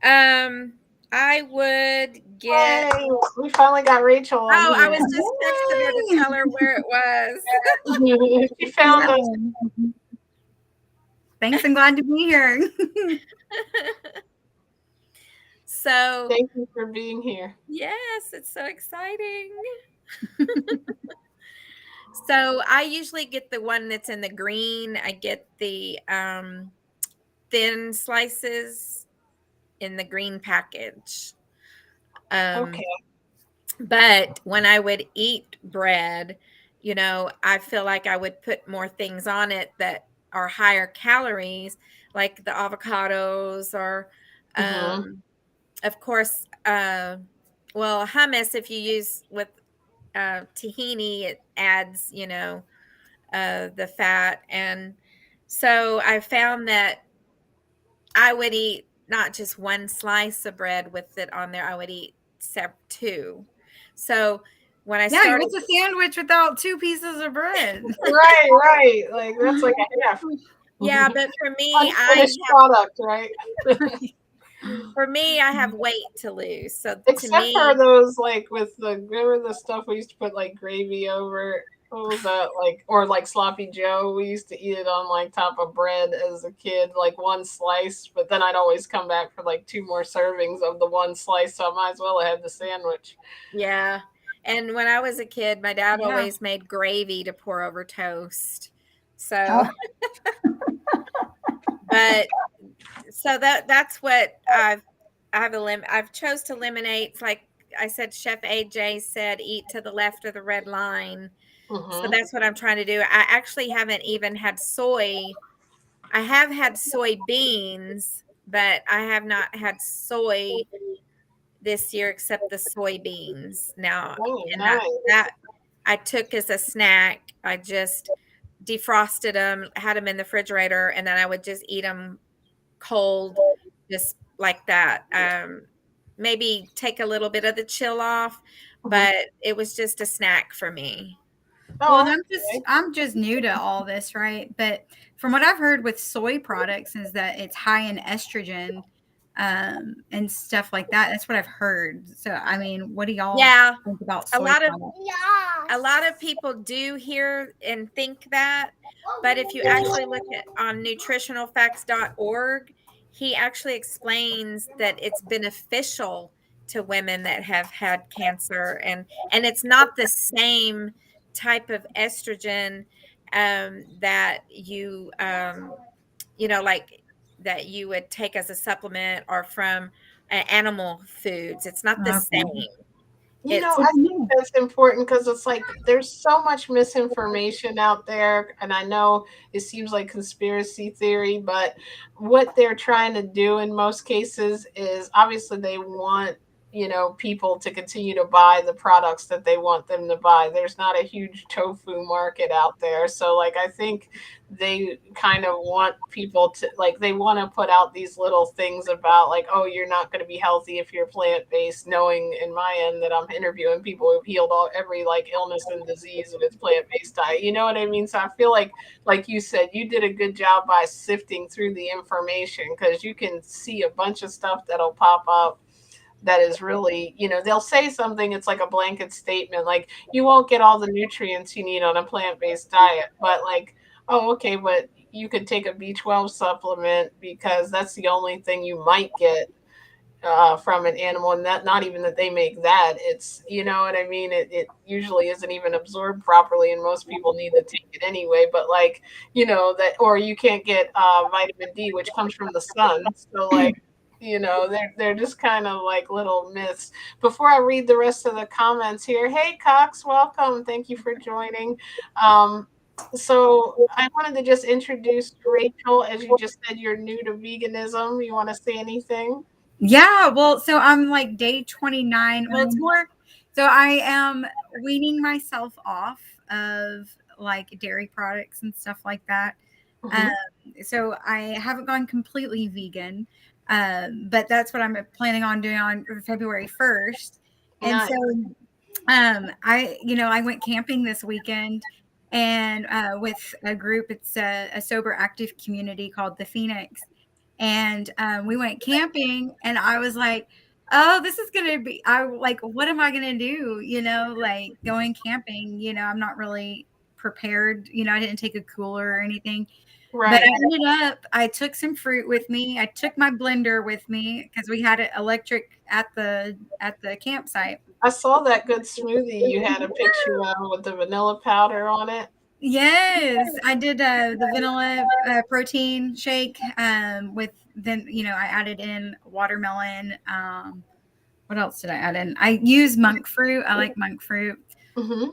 Um, I would get. Hey, we finally got Rachel on Oh, I here. was just texting her to tell her where it was. She found us. Thanks. I'm glad to be here. So, Thank you for being here. yes, it's so exciting. So, I usually get the one that's in the green. I get the thin slices in the green package. Um, Okay. but when I would eat bread, I feel like I would put more things on it that are higher calories, like the avocados or, Mm-hmm. um, of course, well, hummus, if you use with tahini, it adds, the fat. And so I found that I would eat not just one slice of bread with it on there, I would eat two. So when I Yeah, started, what's a sandwich without two pieces of bread? Right, right. Like that's like a half. yeah, but for me, Unfinished product, right? I have weight to lose. So to Except for me, those like with the, remember the stuff we used to put like gravy over. What was that like? Or like sloppy Joe. We used to eat it on like top of bread as a kid, like one slice. But then I'd always come back for like two more servings of the one slice, so I might as well have had the sandwich. yeah. And when I was a kid, my dad Yeah. always made gravy to pour over toast. So, Oh, but so that's what I've chose to eliminate. It's like I said, Chef AJ said, eat to the left of the red line. So Mm-hmm. that's what I'm trying to do. I actually haven't even had soy. I have had soybeans, but I have not had soy this year except the soybeans. Now, Oh, and that nice. I took as a snack. I just defrosted them, had them in the refrigerator, and then I would just eat them cold, just like that. Maybe take a little bit of the chill off, Mm-hmm. but it was just a snack for me. Well, and Oh, okay. I'm just new to all this, right? But from what I've heard with soy products is that it's high in estrogen. and stuff like that. That's what I've heard. So, I mean, what do y'all Yeah, think about a soy lot of products? a lot of people do hear and think that, but if you actually look at on nutritionalfacts.org, he actually explains that it's beneficial to women that have had cancer, and it's not the same type of estrogen that like that you would take as a supplement or from animal foods. It's not the Okay. same. You know, It's I think that's important because it's like there's so much misinformation out there. And I know it seems like conspiracy theory, but what they're trying to do in most cases is obviously they want, people to continue to buy the products that they want them to buy. There's not a huge tofu market out there. So, like, I think they kind of want people to, like, they want to put out these little things about, like, oh, you're not going to be healthy if you're plant based, knowing in my end that I'm interviewing people who've healed every like illness and disease with its plant based diet. You know what I mean? So I feel like you said, you did a good job by sifting through the information, because you can see a bunch of stuff that'll pop up that is really, they'll say something, it's like a blanket statement, like you won't get all the nutrients you need on a plant-based diet, but like, oh, okay, but you could take a B12 supplement because that's the only thing you might get from an animal, and that not even that they make that, it's, you know what I mean, it usually isn't even absorbed properly, and most people need to take it anyway, but like, that, or you can't get vitamin D, which comes from the sun, so like, they're just kind of like little myths. Before I read the rest of the comments here, hey Cox, welcome, thank you for joining. um so I wanted to just introduce Rachel. As you just said, you're new to veganism. You want to say anything? Yeah, well, so I'm like day 29. Well, it's more so I am weaning myself off of like dairy products and stuff like that. Um, Mhm. so I haven't gone completely vegan, but that's what I'm planning on doing on February 1st. And so Nice. I went camping this weekend and with a group. It's a sober active community called the Phoenix, and we went camping, and I was like, oh, this is gonna be, I like, what am I gonna do, like going camping, I'm not really prepared, I didn't take a cooler or anything. But Right. I took some fruit with me. I took my blender with me because we had it electric at the campsite. I saw that good smoothie you had a picture of with the vanilla powder on it. Yes, I did the vanilla protein shake with then I added in watermelon. What else did I add in? I use monk fruit. I like monk fruit. Hmm.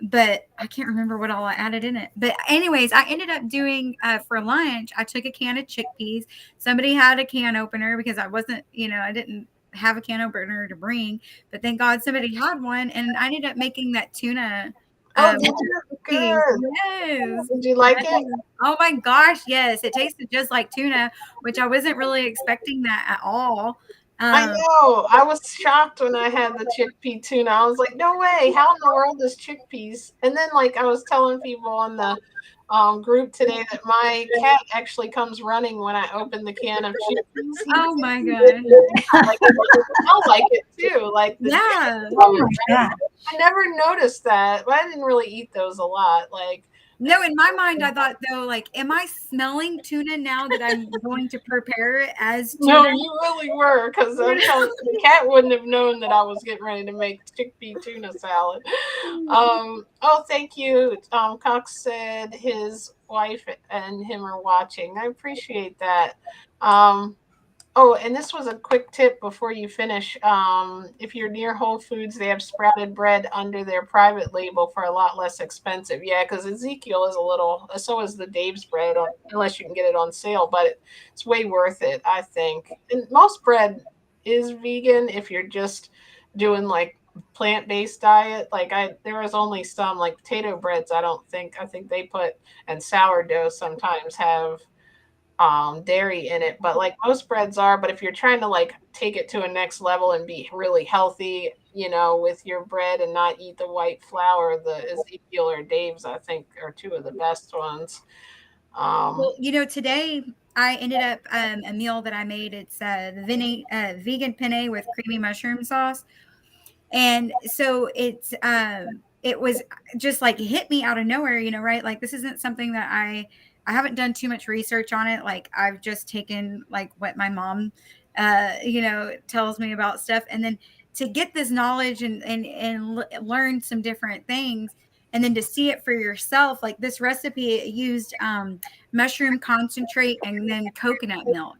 But I can't remember what all I added in it. But anyways, I ended up doing for lunch, I took a can of chickpeas. Somebody had a can opener because I wasn't, I didn't have a can opener to bring, but thank God somebody had one, and I ended up making that tuna Oh, did with the you? chickpeas. Good. Yes. Did you like it? Yes. Oh my gosh, yes. It tasted just like tuna, which I wasn't really expecting that at all. I Um, know. I was shocked when I had the chickpea tuna. I was like, no way. How in the world is chickpeas? And then, like, I was telling people on the group today that my cat actually comes running when I open the can of chickpeas. He oh my thinks gosh. like it smell like it too. Like the Yeah. Oh my God. I never noticed that, but I didn't really eat those a lot. Like, No, in my mind, I thought though, like, am I smelling tuna now that I'm going to prepare it as no, tuna? you really were, because I'm telling you, the cat wouldn't have known that I was getting ready to make chickpea tuna salad. Oh, thank you. Cox said his wife and him are watching. I appreciate that. Um, Oh, and this was a quick tip before you finish. If you're near Whole Foods, they have sprouted bread under their private label for a lot less expensive. Yeah, because Ezekiel is a little, so is the Dave's bread, unless you can get it on sale, but it's way worth it, I think. And most bread is vegan if you're just doing like plant-based diet. Like there was only some like potato breads. I think they put, and sourdough sometimes have dairy in it, but like most breads are. But if you're trying to like take it to a next level and be really healthy, with your bread and not eat the white flour, the Ezekiel or Dave's, I think, are two of the best ones. Well, today I ended up a meal that I made. It's vegan penne with creamy mushroom sauce. And so it was just like it hit me out of nowhere, right? Like this isn't something that I haven't done too much research on it. Like I've just taken like what my mom tells me about stuff, and then to get this knowledge and learn some different things, and then to see it for yourself. Like this recipe, it used mushroom concentrate and then coconut milk.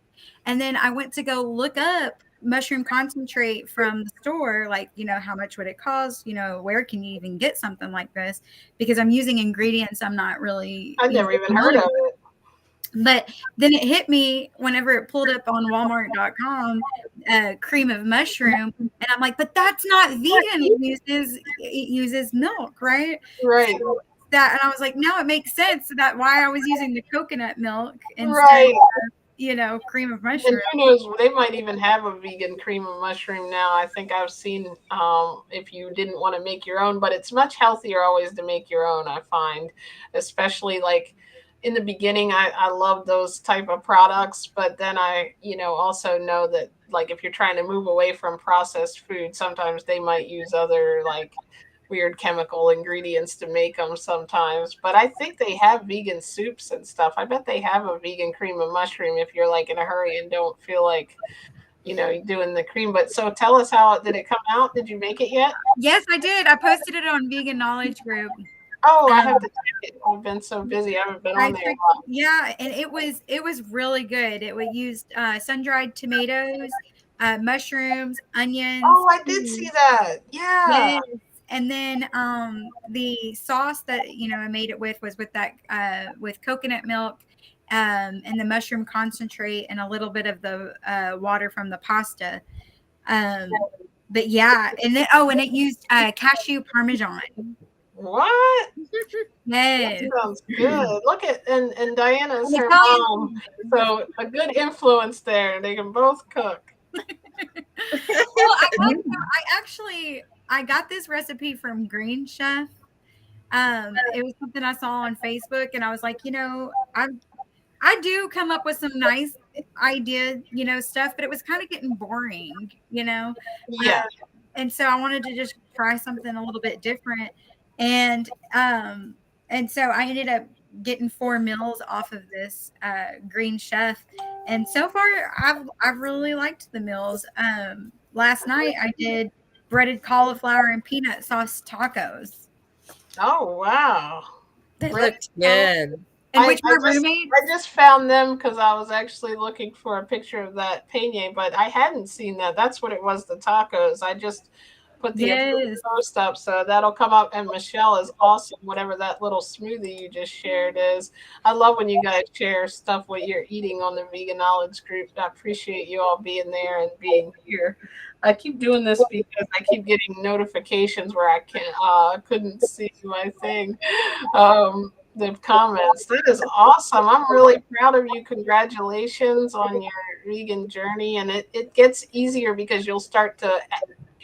And then I went to go look up mushroom concentrate from the store, like, how much would it cost? Where can you even get something like this? Because I'm using ingredients I'm not really I never even heard of it. But then it hit me whenever it pulled up on Walmart.com, cream of mushroom, and I'm like, but that's not vegan. It uses milk, right? Right. So and I was like, now it makes sense that why I was using the coconut milk instead Right. of, cream of And mushroom. who knows, they might even have a vegan cream of mushroom now. I think I've seen if you didn't want to make your own, but it's much healthier always to make your own, I find. Especially like in the beginning, I love those type of products, but then I, also know that like if you're trying to move away from processed food, sometimes they might use other like weird chemical ingredients to make them sometimes. But I think they have vegan soups and stuff. I bet they have a vegan cream of mushroom if you're like in a hurry and don't feel like, doing the cream. But so tell us, how did it come out? Did you make it yet? Yes, I did. I posted it on Vegan Knowledge Group. Oh, I have to check it. I've been so busy. I haven't been on there. Yeah, and it was really good. It would use sun-dried tomatoes, mushrooms, onions. Oh, I did see that. Yeah. Yes. And then the sauce that I made it with was with that with coconut milk, and the mushroom concentrate and a little bit of the water from the pasta. But yeah, and then and it used cashew parmesan. What? Yes. That sounds good. Look at and Diana's her Italian. mom, so a good influence there. They can both cook. Well, I got this recipe from Green Chef. It was something I saw on Facebook, and I was like, I do come up with some nice idea, stuff, but it was kind of getting boring, Yeah. and so I wanted to just try something a little bit different, and so I ended up getting 4 meals off of this Green Chef, and so far I've really liked the meals. Last night I did breaded cauliflower and peanut sauce tacos. Oh wow. That Bread looked good. And which my roommate, I just found them because I was actually looking for a picture of that penne, but I hadn't seen that. That's what it was, the tacos. I just put the yes, post up, so that'll come up. And Michelle is awesome. Whatever that little smoothie you just shared is. I love when you guys share stuff what you're eating on the Vegan Knowledge Group. I appreciate you all being there and being here. I keep doing this because I keep getting notifications where I couldn't see my thing. The comments. That is awesome. I'm really proud of you. Congratulations on your vegan journey. And it gets easier because you'll start to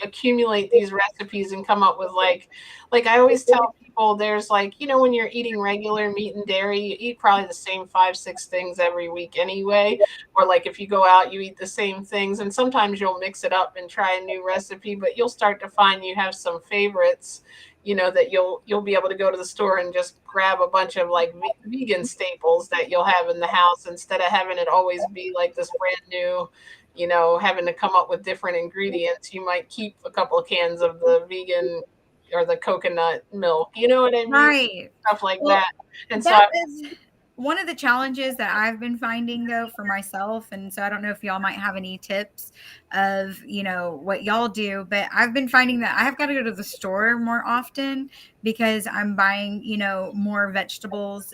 accumulate these recipes and come up with like I always tell people, there's like, when you're eating regular meat and dairy, you eat probably the same 5-6 things every week anyway. Or like if you go out, you eat the same things, and sometimes you'll mix it up and try a new recipe, but you'll start to find you have some favorites, that you'll be able to go to the store and just grab a bunch of like vegan staples that you'll have in the house, instead of having it always be like this brand new, having to come up with different ingredients. You might keep a couple of cans of the vegan or the coconut milk, you know what I mean? right. Stuff like that. And so That is one of the challenges that I've been finding though for myself. And so I don't know if y'all might have any tips of, what y'all do, but I've been finding that I have got to go to the store more often because I'm buying, more vegetables,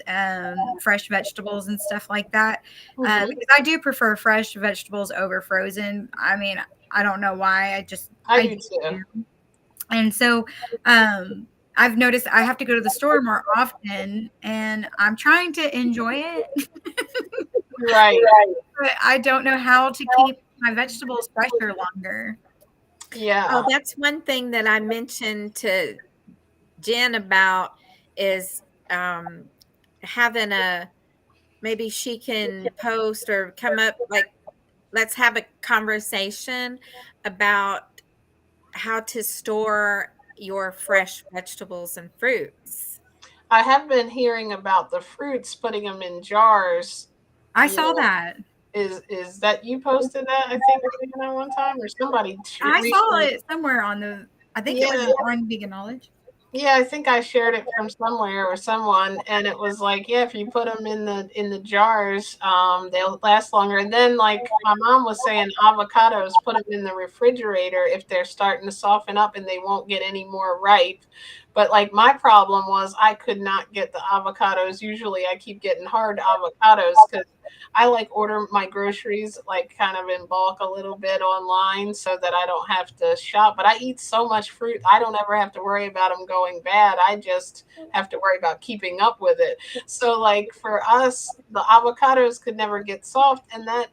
fresh vegetables and stuff like that. Because I do prefer fresh vegetables over frozen. I mean, I don't know why. I do too. And so, I've noticed I have to go to the store more often, and I'm trying to enjoy it. Right. But I don't know how to keep my vegetables fresher longer. Yeah. Oh, that's one thing that I mentioned to Jen about is having a maybe she can post or come up, like, let's have a conversation about how to store your fresh vegetables and fruits. I have been hearing about the fruits, putting them in jars. I You saw know, that. is that you posted that? I think at one time, or somebody I saw recently. it somewhere on the. I think it was Yeah, on Vegan Knowledge. yeah, I think I shared it from somewhere or someone, and it was like, yeah, if you put them in the jars, they'll last longer. And then, like my mom was saying, avocados, put them in the refrigerator if they're starting to soften up, and they won't get any more ripe. But like my problem was, I could not get the avocados. Usually, I keep getting hard avocados because I like order my groceries like kind of in bulk a little bit online so that I don't have to shop. But I eat so much fruit, I don't ever have to worry about them going bad. I just have to worry about keeping up with it. So like for us, the avocados could never get soft, and that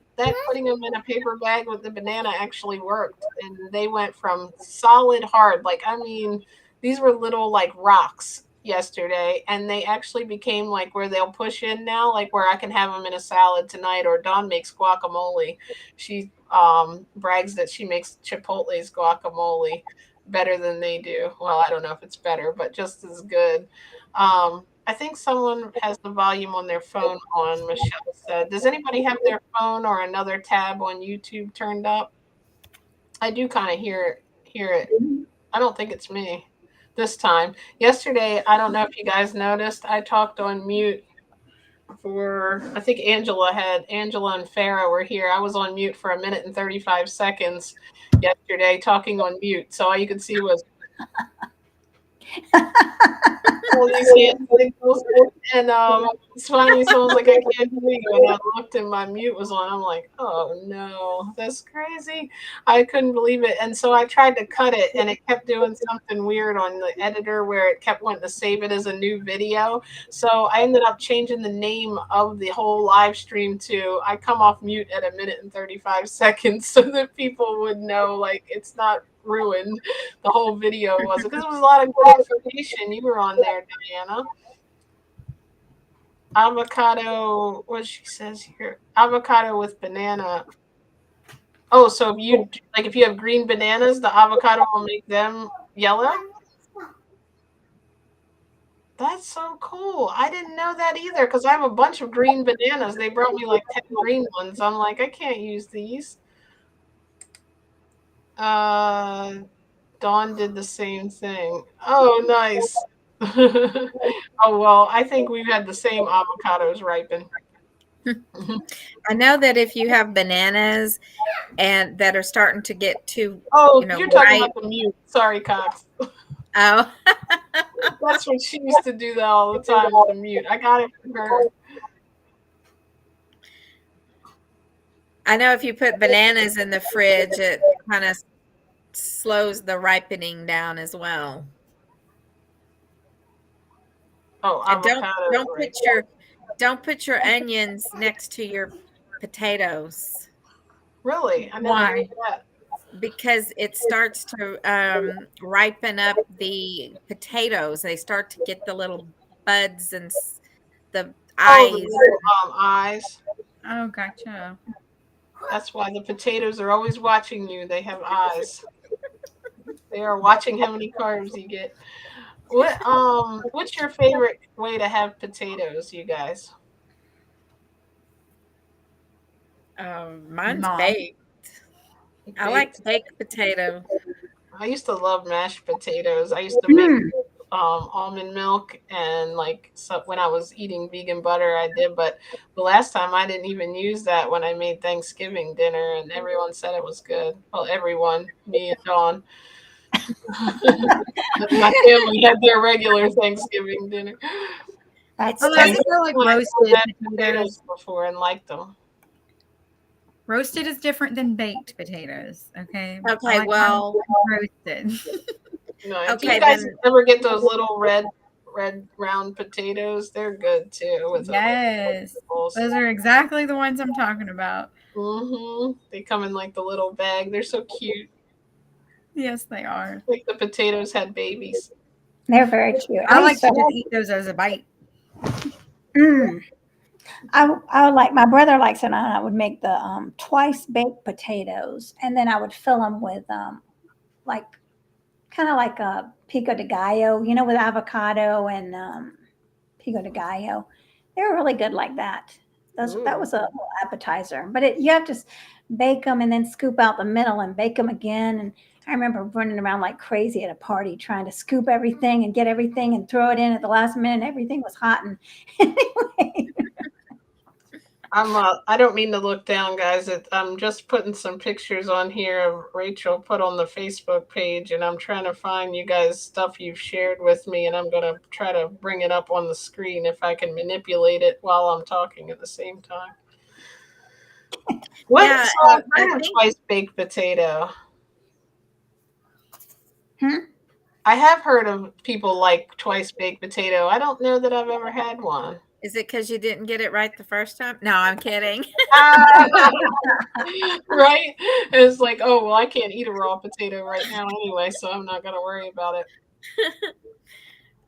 putting them in a paper bag with the banana actually worked, and they went from solid hard, like I mean, these were little like rocks yesterday, and they actually became like where they'll push in now, like where I can have them in a salad tonight. Or Dawn makes guacamole. She brags that she makes Chipotle's guacamole better than they do. Well, I don't know if it's better, but just as good. I think someone has the volume on their phone on. Michelle said, does anybody have their phone or another tab on YouTube turned up? I do kind of hear it. I don't think it's me this time. Yesterday, I don't know if you guys noticed, I talked on mute for, I think Angela and Farah were here. I was on mute for 1 minute and 35 seconds yesterday talking on mute. So all you could see was all these hand signals. And it's funny, someone's like, I can't hear you. And I looked and my mute was on. I'm like, oh no, that's crazy. I couldn't believe it. And so I tried to cut it, and it kept doing something weird on the editor where it kept wanting to save it as a new video. So I ended up changing the name of the whole live stream to I come off mute at 1 minute and 35 seconds so that people would know like it's not ruined. The whole video was, because it was a lot of good information. You were on there, Diana. Avocado, what she says here, avocado with banana. Oh, so if you have green bananas, the avocado will make them yellow. That's so cool. I didn't know that either, because I have a bunch of green bananas. They brought me like 10 green ones. I'm like, I can't use these. Dawn did the same thing. Oh, nice. Oh, well, I think we've had the same avocados ripen. I know that if you have bananas and that are starting to get too, Oh, you're talking ripe. about the mute. Sorry, Cox. Oh, That's what she used to do that all the time with the mute. I got it from her. I know if you put bananas in the fridge, it kind of slows the ripening down as well. Oh, And avocado. don't put your onions next to your potatoes Really? I never knew Why? that. because it starts to ripen up the potatoes. They start to get the little buds and the Oh, the eyes. little eyes. Oh, gotcha. That's why the potatoes are always watching you. They have eyes. They are watching how many carbs you get. What's your favorite way to have potatoes, you guys? Mine's Mom. baked. I like Baked. baked potato. I used to love mashed potatoes. I used to make almond milk, and like so when I was eating vegan butter, I did. But the last time I didn't even use that when I made Thanksgiving dinner, and everyone said it was good. Well, everyone, me and Dawn, my family had their regular Thanksgiving dinner. That's It's Oh, I just think I like When I roasted had potatoes. potatoes before and liked them. Roasted is different than baked potatoes. Okay, I okay. like mine Well, roasted. No, do you okay guys then. ever get those little red round potatoes? They're good too with Yes, vegetables. those are exactly the ones I'm talking about. They come in like the little bag. They're so cute. Yes, they are. Like the potatoes had babies. they're very cute. I I like used to to just have eat those as a bite. mm, I would like, my brother likes it, and I would make the twice baked potatoes, and then I would fill them with like kind of like a pico de gallo, with avocado and pico de gallo. They were really good like that. That Ooh. was a little appetizer, but you have to bake them and then scoop out the middle and bake them again. And I remember running around like crazy at a party trying to scoop everything and get everything and throw it in at the last minute. Everything was hot, and anyway. I don't mean to look down, guys. I'm just putting some pictures on here of Rachel put on the Facebook page, and I'm trying to find you guys stuff you've shared with me, and I'm gonna try to bring it up on the screen if I can manipulate it while I'm talking at the same time. What? Yeah, So I've I heard of think twice baked potato. Hmm? I have heard of people like twice baked potato. I don't know that I've ever had one. is it because you didn't get it right the first time? No, I'm kidding. Ah, right? It's like, oh well, I can't eat a raw potato right now anyway, so I'm not gonna worry about it.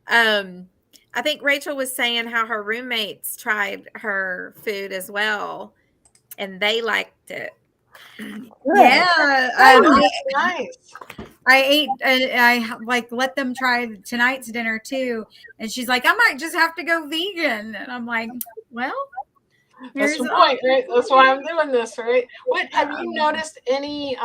Um, I think Rachel was saying how her roommates tried her food as well, and they liked it. Good. Yeah, Oh, that's nice. I ate. I like let them try tonight's dinner too, and she's like, "I might just have to go vegan," and I'm like, "Well, That's here's the the point, option right? That's for why you." I'm doing this, right? What have you noticed any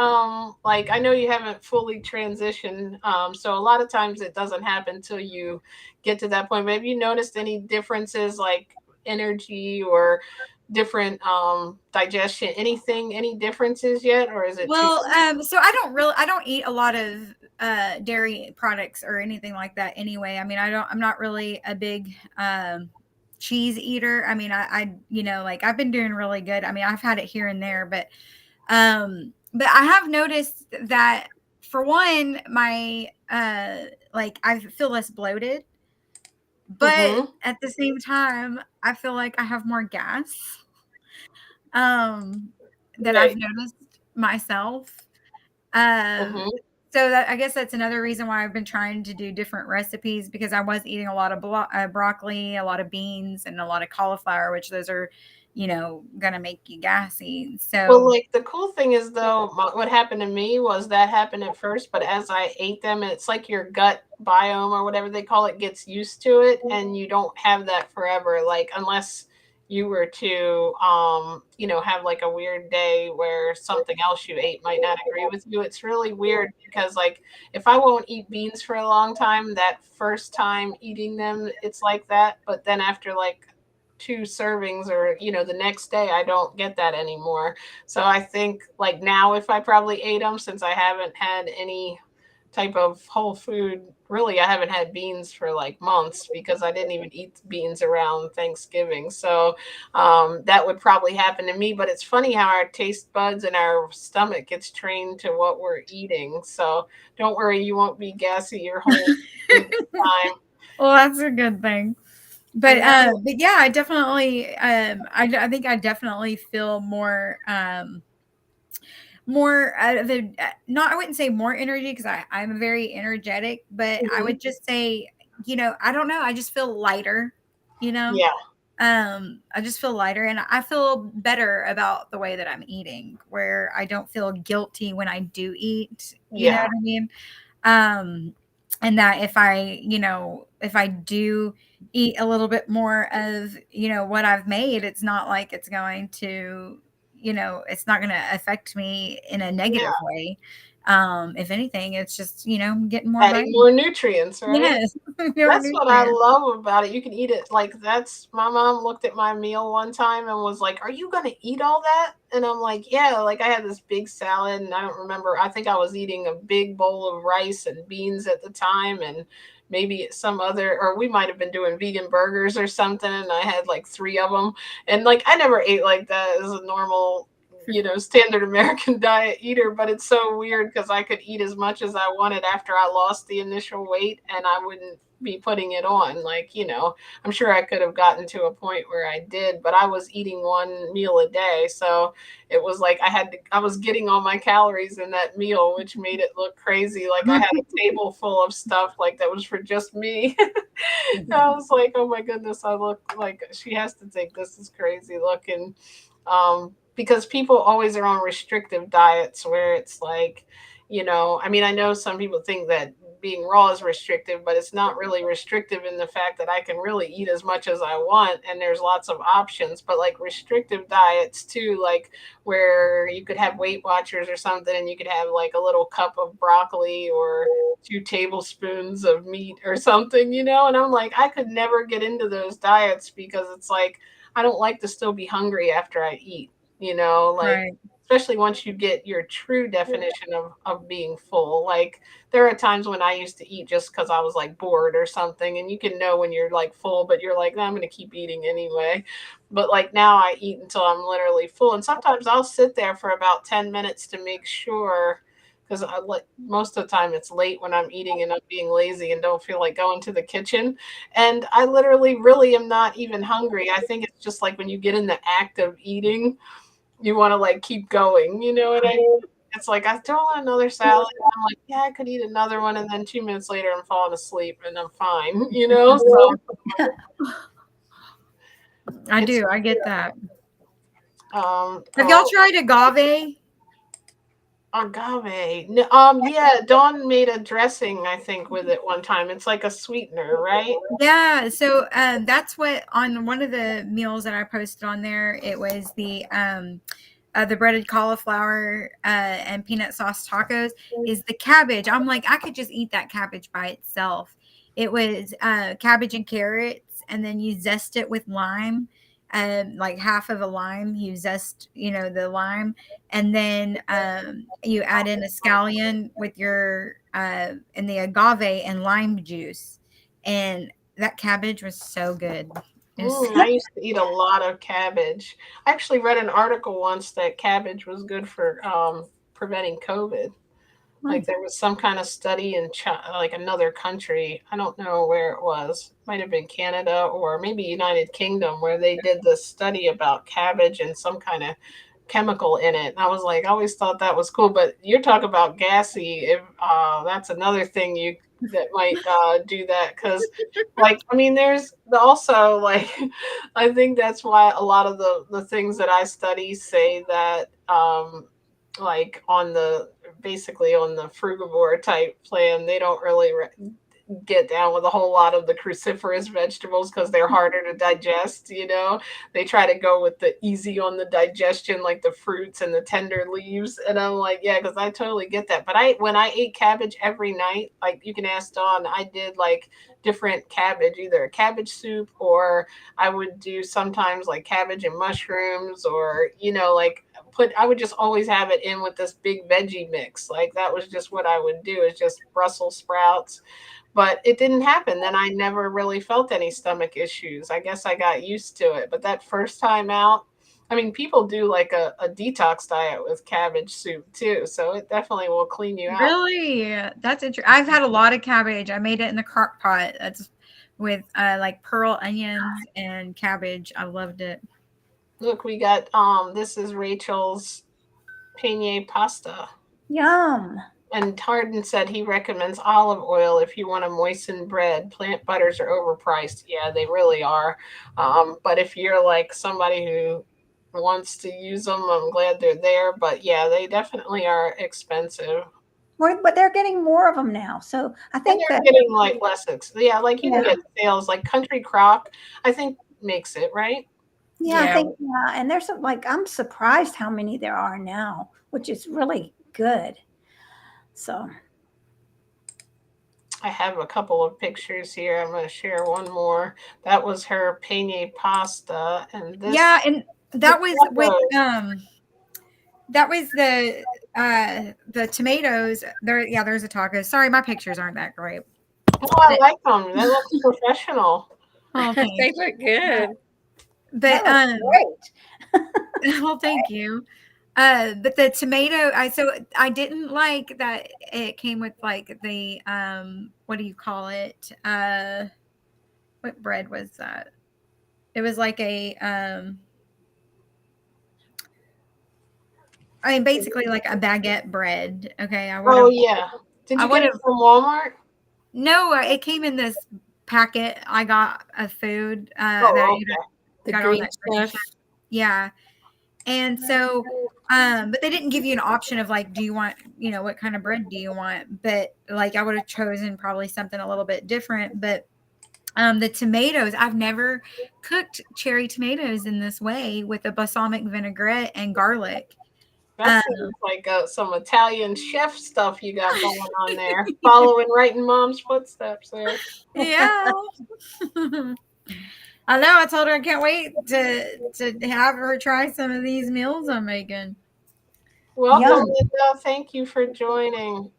like I know you haven't fully transitioned, so a lot of times it doesn't happen till you get to that point. But have you noticed any differences like energy or different digestion, anything, any differences yet, or is it too Well, so I don't eat a lot of dairy products or anything like that anyway. I mean, I'm not really a big cheese eater. I mean, like I've been doing really good. I mean, I've had it here and there, but I have noticed that for one, my like I feel less bloated, but mm-hmm, at the same time, I feel like I have more gas. Um, that I've right? noticed myself. Um, Mm-hmm. so that I guess that's another reason why I've been trying to do different recipes because I was eating a lot of broccoli, a lot of beans, and a lot of cauliflower, which those are, gonna make you gassy. Well, So like the cool thing is though, what happened to me was that happened at first, but as I ate them, it's like your gut biome or whatever they call it gets used to it, and you don't have that forever. Like unless you were to, have like a weird day where something else you ate might not agree with you. It's really weird because like if I won't eat beans for a long time, that first time eating them, it's like that, but then after like two servings or the next day I don't get that anymore. So I think like now if I probably ate them, since I haven't had any type of whole food, really I haven't had beans for like months because I didn't even eat beans around Thanksgiving. So that would probably happen to me, but it's funny how our taste buds and our stomach gets trained to what we're eating. So don't worry, you won't be gassy your whole time. well, that's a good thing. And now But yeah, I definitely I think I definitely feel more out of the not I wouldn't say more energy because I'm very energetic, but I mhm, would just say, I don't know, I just feel lighter, you know. yeah, I just feel lighter and I feel better about the way that I'm eating, where I don't feel guilty when I do eat, you know yeah, what I mean? Um, and that if I do eat a little bit more of, what I've made, it's not like it's going to, it's not going to affect me in a negative yeah. way. If anything, it's just, getting more Adding vitamins. more nutrients, right? Yes, more That's what I nutrients. love about it. You can eat it like that's my mom looked at my meal one time and was like, "Are you going to eat all that?" And I'm like, "Yeah." Like I had this big salad and I don't remember. I think I was eating a big bowl of rice and beans at the time and maybe some other or we might have been doing vegan burgers or something and I had like 3 of them. And like I never ate like that as a normal standard American diet eater, but it's so weird because I could eat as much as I wanted after I lost the initial weight and I wouldn't be putting it on. Like, I'm sure I could have gotten to a point where I did, but I was eating one meal a day. So it was like I was getting all my calories in that meal, which made it look crazy. Like I had a table full of stuff like that was for just me. I was like, oh my goodness, I look like she has to think this is crazy looking. Because people always are on restrictive diets where it's like, I mean, I know some people think that being raw is restrictive, but it's not really restrictive in the fact that I can really eat as much as I want and there's lots of options. But like restrictive diets too, like where you could have Weight Watchers or something and you could have like a little cup of broccoli or 2 tablespoons of meat or something, and I'm like, I could never get into those diets because it's like I don't like to still be hungry after I eat, like Right. especially once you get your true definition of being full. Like there are times when I used to eat just because I was like bored or something, and you can know when you're like full, but you're like, no, I'm gonna keep eating anyway. But like now I eat until I'm literally full, and sometimes I'll sit there for about 10 minutes to make sure. Because I like most of the time it's late when I'm eating and I'm being lazy and don't feel like going to the kitchen. And I literally really am not even hungry. I think it's just like when you get in the act of eating, you want to like keep going. You know what I mean? It's like I don't want another salad. I'm like, yeah, I could eat another one, and then 2 minutes later, I'm falling asleep, and I'm fine. So I it's do. I get that. Have y'all oh, tried agave? agave. Yeah, Dawn made a dressing, I think, with it one time. It's like a sweetener, right? Yeah, so that's what on one of the meals that I posted on there. It was the breaded cauliflower and peanut sauce tacos. Is the cabbage? I'm like, I could just eat that cabbage by itself. It was cabbage and carrots, and then you zest it with lime, like half of a lime. You zest, the lime, and then you add in a scallion with your and the agave and lime juice, and that cabbage was so good. It's I used to eat a lot of cabbage. I actually read an article once that cabbage was good for preventing COVID. Like there was some kind of study in like another country. I don't know where it was. Might have been Canada or maybe United Kingdom where they did this study about cabbage and some kind of chemical in it. And I was like, I always thought that was cool. But you're talking about gassy. If that's another thing you that might do that because like I mean there's also like I think that's why a lot of the things that I study say that like on the basically on the frugivore type plan, they don't really get down with a whole lot of the cruciferous vegetables because they're harder to digest. They try to go with the easy on the digestion, like the fruits and the tender leaves. And I'm like, yeah, because I totally get that. But when I ate cabbage every night, like you can ask Dawn, I did like different cabbage, either a cabbage soup or I would do sometimes like cabbage and mushrooms or like I would just always have it in with this big veggie mix. Like that was just what I would do, is just Brussels sprouts. But it didn't happen. Then I never really felt any stomach issues. I guess I got used to it. But that first time out, I mean, people do like a detox diet with cabbage soup too. So it definitely will clean you out. really that's interesting. I've had a lot of cabbage. I made it in the crock pot. That's with like pearl onions and cabbage. I loved it. Look, we got this is Rachel's penne pasta. Yum. And Hardin said he recommends olive oil if you want to moisten bread. Plant butters are overpriced. Yeah, they really are. But if you're like somebody who wants to use them, I'm glad they're there. But yeah, they definitely are expensive. But they're getting more of them now. So I And think that, they're getting like less. Yeah, like you can yeah, get sales like Country Crock, I think makes it, right? yeah, I Yeah. think, yeah. And there's like, I'm surprised how many there are now, which is really good. So, I have a couple of pictures here. I'm going to share one more. That was her penne pasta. And this Yeah, and that was with that was the tomatoes. There's a taco. Sorry, my pictures aren't that great. Oh, I But, like them. They look professional. oh, They thanks. look good. that But was great. well, thank you. But the tomato, I didn't like that it came with like the what do you call it? What bread was that? It was like a I mean basically like a baguette bread. Okay, Oh yeah. Did I you would get it have from Walmart? no, it came in this packet I got of food that Oh, I okay. The got on Green that Green Chef. Chef. Yeah. And so, but they didn't give you an option of like, do you want, what kind of bread do you want? But like, I would have chosen probably something a little bit different. But the tomatoes, I've never cooked cherry tomatoes in this way with a balsamic vinaigrette and garlic. That Um, sounds like some Italian chef stuff you got going on there. Following right in mom's footsteps there. yeah. I know. I told her I can't wait to have her try some of these meals I'm making. Welcome, Yum. Linda. Thank you for joining.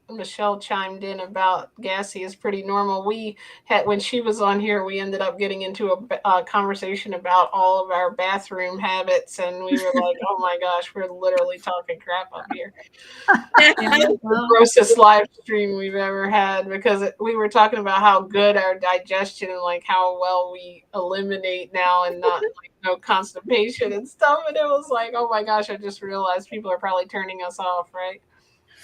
Michelle chimed in about Gassy is pretty normal. We had when she was on here, we ended up getting into a conversation about all of our bathroom habits, and we were like, "Oh my gosh, we're literally talking crap up here." Yeah. The grossest live stream we've ever had because we were talking about how good our digestion and like how well we eliminate now and not like no constipation and stuff. And it was like, oh my gosh, I just realized people are probably turning us off, right?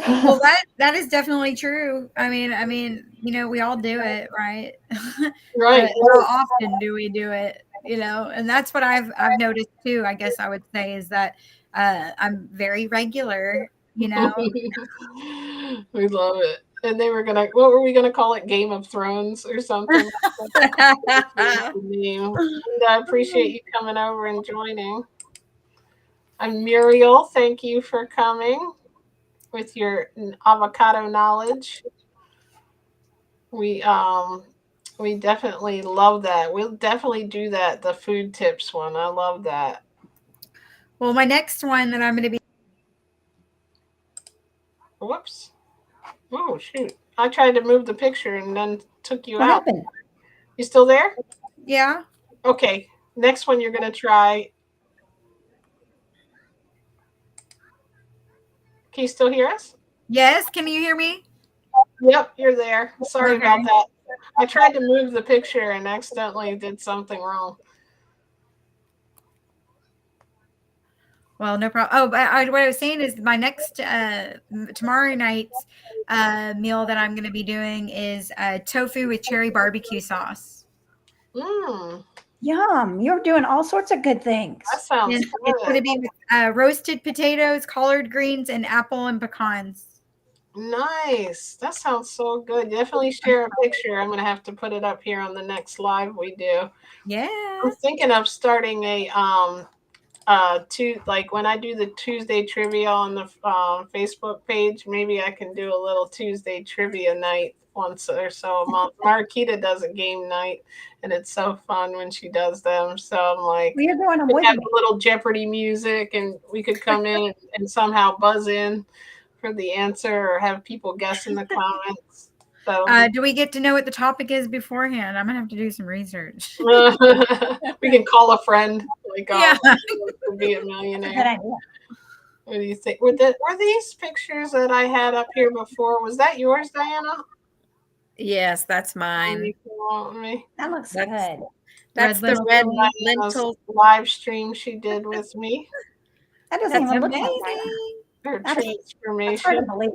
Well, that is definitely true. I mean, we all do it, right? But Right. how often do we do it? And that's what I've noticed too. I guess I would say is that I'm very regular. We love it. And they were gonna, what were we gonna call it? Game of Thrones or something? That's the name. And I appreciate you coming over and joining. I'm Muriel. Thank you for coming with your avocado knowledge. We um we definitely love that. We'll definitely do that. The food tips one. I love that. Well, my next one that I'm going to be Whoops. Oh shoot. I tried to move the picture and then took you What out. happened? You still there? yeah. Okay. Next one you're gonna try. Can you still hear us? Yes, can you hear me? Yep, you're there. Sorry Okay. about that. I tried to move the picture and accidentally did something wrong. Well, no problem. Oh, but what I was saying is my next tomorrow night's meal that I'm going to be doing is tofu with cherry barbecue sauce. Mmm, Yum. You're doing all sorts of good things. that sounds And it's going good. to be with roasted potatoes, collard greens, and apple and pecans. Nice. That sounds so good. Definitely share a picture. I'm gonna have to put it up here on the next live we do. Yeah. I'm thinking of starting a like when I do the Tuesday trivia on the Facebook page, maybe I can do a little Tuesday trivia night once or so a month. Marquita does a game night, and it's so fun when she does them. So I'm like, Well, you're doing them we with have me. a little Jeopardy music, and we could come in and somehow buzz in for the answer, or have people guess in the comments. That'll be. Do we get to know what the topic is beforehand? I'm going to have to do some research. We can call a friend, like, Yeah. to be a That's a good millionaire. idea. What do you think? Were these pictures that I had up here before? Was that yours, Diana? Yes, that's mine. Me. That looks That's good. that's Red the red lentil. Diana's lentil. live stream she did with me. That doesn't That's even look like that. amazing. Her That's hard to transformation. believe.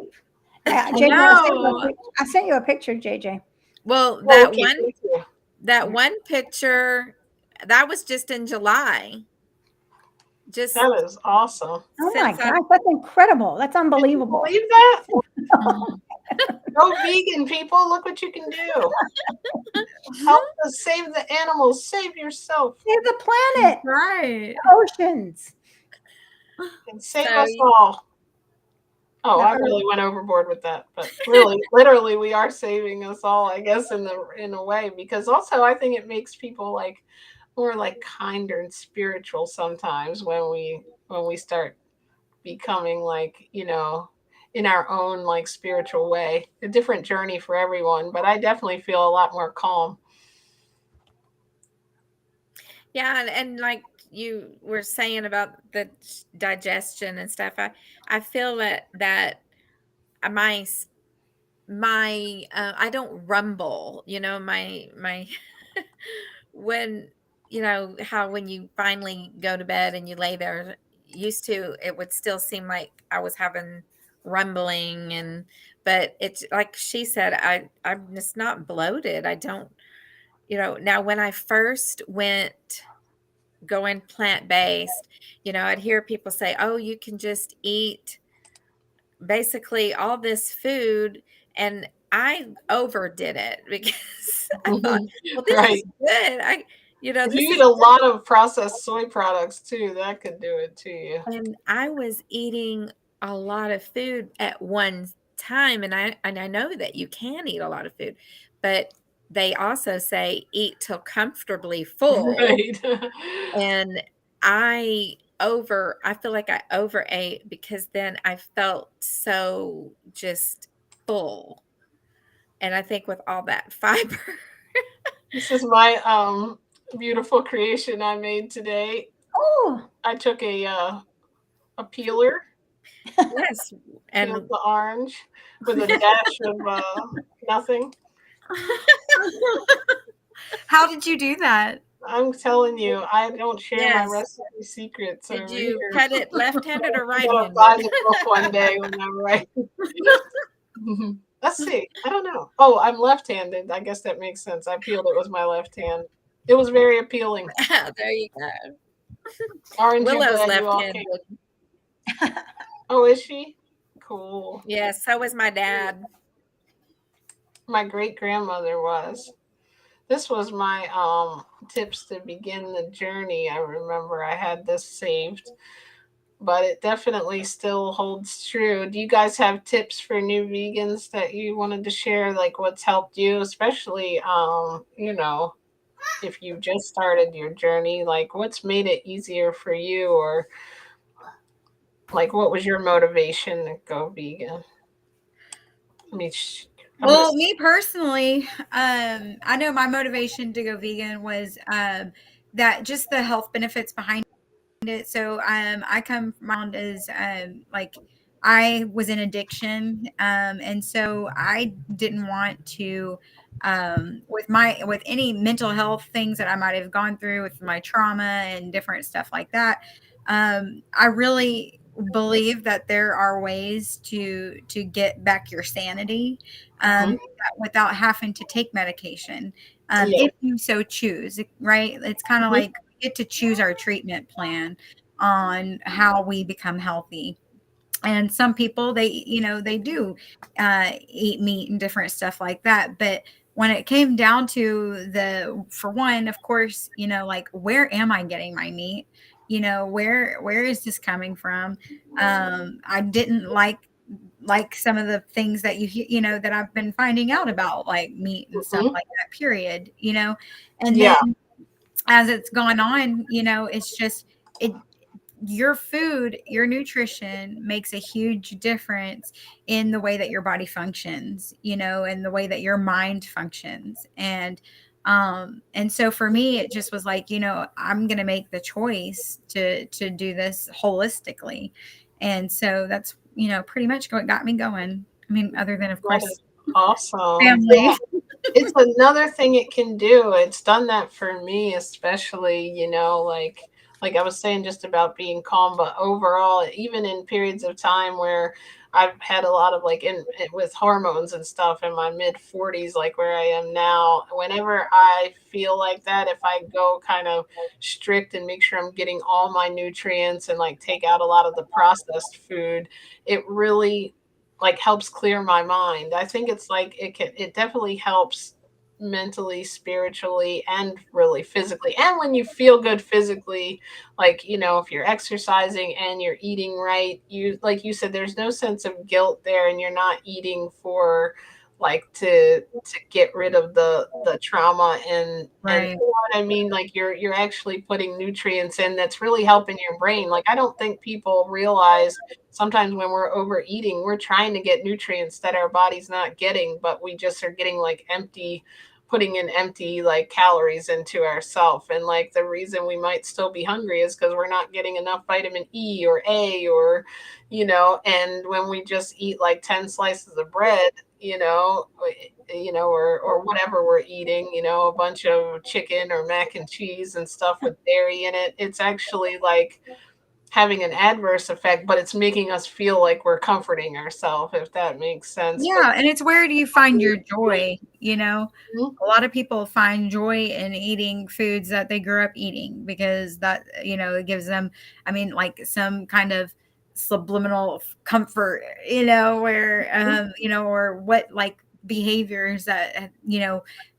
I JJ, know. I sent you a picture, JJ. Well, Oh, okay, thank you. that one picture that was just in July. Just That is awesome. Oh my since I gosh, that's incredible. That's Can you unbelievable. believe that? Mhm. Go vegan, people. Look what you can do. Help us save the animals. Save yourself Save the planet, Right. the oceans. and save So us all. Oh, I No, really went overboard with that, but really, literally, we are saving us all, I guess, in a way, because also I think it makes people like more like kinder and spiritual sometimes when we start becoming like in our own like spiritual way. A different journey for everyone, but I definitely feel a lot more calm. yeah, and like you were saying about the digestion and stuff, I feel that my I don't rumble, my when how when you finally go to bed and you lay there, used to, it would still seem like I was having rumbling, and but it's like she said, I'm just not bloated. I don't, now when I first went going plant-based, I'd hear people say, oh, you can just eat basically all this food, and I overdid it because I thought, well, this is Right. good. If This you eat is a good. lot of processed soy products too, that could do it to you. And I was eating a lot of food at one time, and I know that you can eat a lot of food, but they also say eat till comfortably full. Right. And I feel like I overate because then I felt so just full. And I think with all that fiber. This is my beautiful creation I made today. Oh, I took a peeler, Yes. peeled And the orange with a dash of nothing. How did you do that? I'm telling you, I don't share my yes. recipe secrets Did over you here. cut it left-handed or I gotta buy right-handed? the book one day when I'm right. Let's see. I don't know. Oh, I'm left-handed. I guess that makes sense. I peeled it with my left hand. It was very appealing. There you go. Orange, I'm Willow's glad you all came. left-handed. Oh, is she? Cool. Yes, so was my dad. My great grandmother was. This was my tips to begin the journey. I remember I had this saved, but it definitely still holds true. Do you guys have tips for new vegans that you wanted to share, like what's helped you, especially if you just started your journey, like what's made it easier for you, or like what was your motivation to go vegan? I mean, I'm Well, just me personally, I know my motivation to go vegan was that just the health benefits behind it. So I come around as like I was in addiction, and so I didn't want to with any mental health things that I might have gone through with my trauma and different stuff like that. I really believe that there are ways to get back your sanity mhm. without having to take medication, Yeah. if you so choose. Right? It's kind of Mhm. like we get to choose our treatment plan on how we become healthy. And some people, they do eat meat and different stuff like that, but when it came down to for one, of course, like, where am I getting my meat? Where is this coming from? I didn't like some of the things that that I've been finding out about, like meat and stuff Mhm. like that, period. And Yeah. then as it's gone on, it's just it your food, your nutrition makes a huge difference in the way that your body functions, and the way that your mind functions. And so for me, it just was like, I'm going to make the choice to do this holistically. And so that's, pretty much what got me going. I mean, other than, of That is course, awesome. family. It's another thing it can do. It's done that for me, especially, like I was saying just about being calm, but overall, even in periods of time where I've had a lot of like with hormones and stuff in my mid 40s, like where I am now, whenever I feel like that, if I go kind of strict and make sure I'm getting all my nutrients and like take out a lot of the processed food, it really like helps clear my mind. I think it's like it definitely helps mentally, spiritually, and really physically. And when you feel good physically, like, if you're exercising and you're eating right, you like you said, there's no sense of guilt there, and you're not eating for like to get rid of the trauma, and Right. you know what I mean, like you're actually putting nutrients in that's really helping your brain. Like I don't think people realize sometimes when we're overeating, we're trying to get nutrients that our body's not getting, but we just are getting like empty putting in empty like calories into ourselves. And like the reason we might still be hungry is because we're not getting enough vitamin E or A or, and when we just eat like 10 slices of bread, or whatever we're eating, a bunch of chicken or mac and cheese and stuff with dairy in it, it's actually like having an adverse effect, but it's making us feel like we're comforting ourselves, if that makes sense. But Yeah, and it's where do you find your joy, you know? Mhm. A lot of people find joy in eating foods that they grew up eating because that, it gives them, I mean, like some kind of subliminal comfort, where, or what like behaviors that,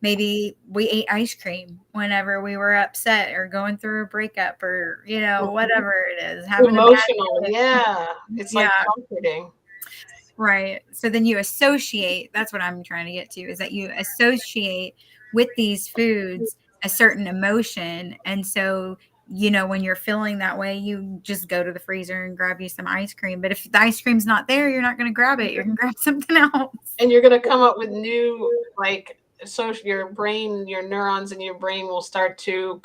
maybe we ate ice cream whenever we were upset or going through a breakup or, whatever it is, having a bad Emotional, day. yeah. It's like Yeah. comforting. Right. So then you associate, that's what I'm trying to get to, is that you associate with these foods a certain emotion. And so, when you're feeling that way, you just go to the freezer and grab you some ice cream. But if the ice cream's not there, you're not going to grab it. You're going to grab something else. And you're going to come up with new, like, so your brain, your neurons in your brain will start to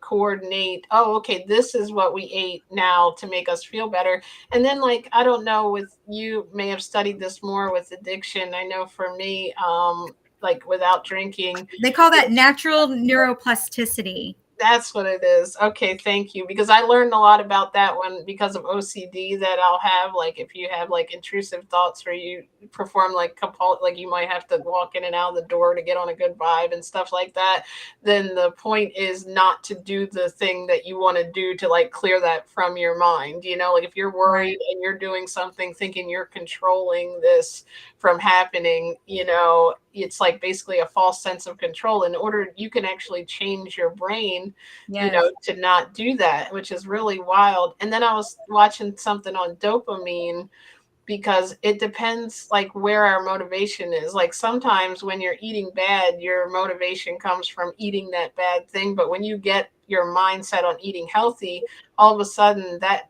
coordinate. Oh, okay, this is what we ate now to make us feel better. And then, like, I don't know, with you may have studied this more with addiction. I know for me, like without drinking, They call that natural neuroplasticity. that's what it is. Okay, thank you. Because I learned a lot about that one because of OCD that I'll have. Like if you have like intrusive thoughts or you perform like like you might have to walk in and out of the door to get on a good vibe and stuff like that, then the point is not to do the thing that you want to do to like clear that from your mind. Like if you're worried and you're doing something thinking you're controlling this from happening, it's like basically a false sense of control. In order, you can actually change your brain, Yes. to not do that, which is really wild. And then I was watching something on dopamine because it depends like where our motivation is. Like sometimes when you're eating bad, your motivation comes from eating that bad thing. But when you get your mindset on eating healthy, all of a sudden that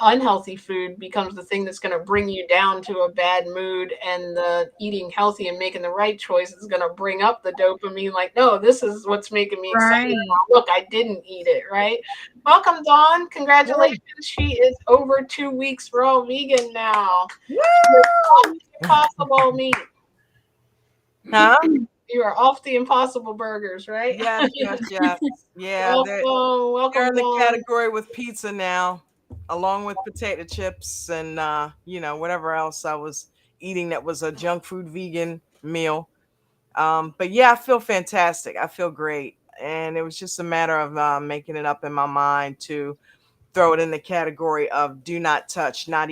unhealthy food becomes the thing that's going to bring you down to a bad mood, and the eating healthy and making the right choice is going to bring up the dopamine, like, no, this is what's making me excited Right. now. Look, I didn't eat it. Right. Welcome, Dawn. Congratulations. She is over 2 weeks raw vegan now. You're off the impossible meat. Huh? You are off the impossible burgers, right? Yes. Yeah, Welcome, they're in the Dawn. category with pizza now, along with potato chips and whatever else I was eating that was a junk food vegan meal. But yeah, I feel fantastic. I feel great, and it was just a matter of making it up in my mind to throw it in the category of do not touch, not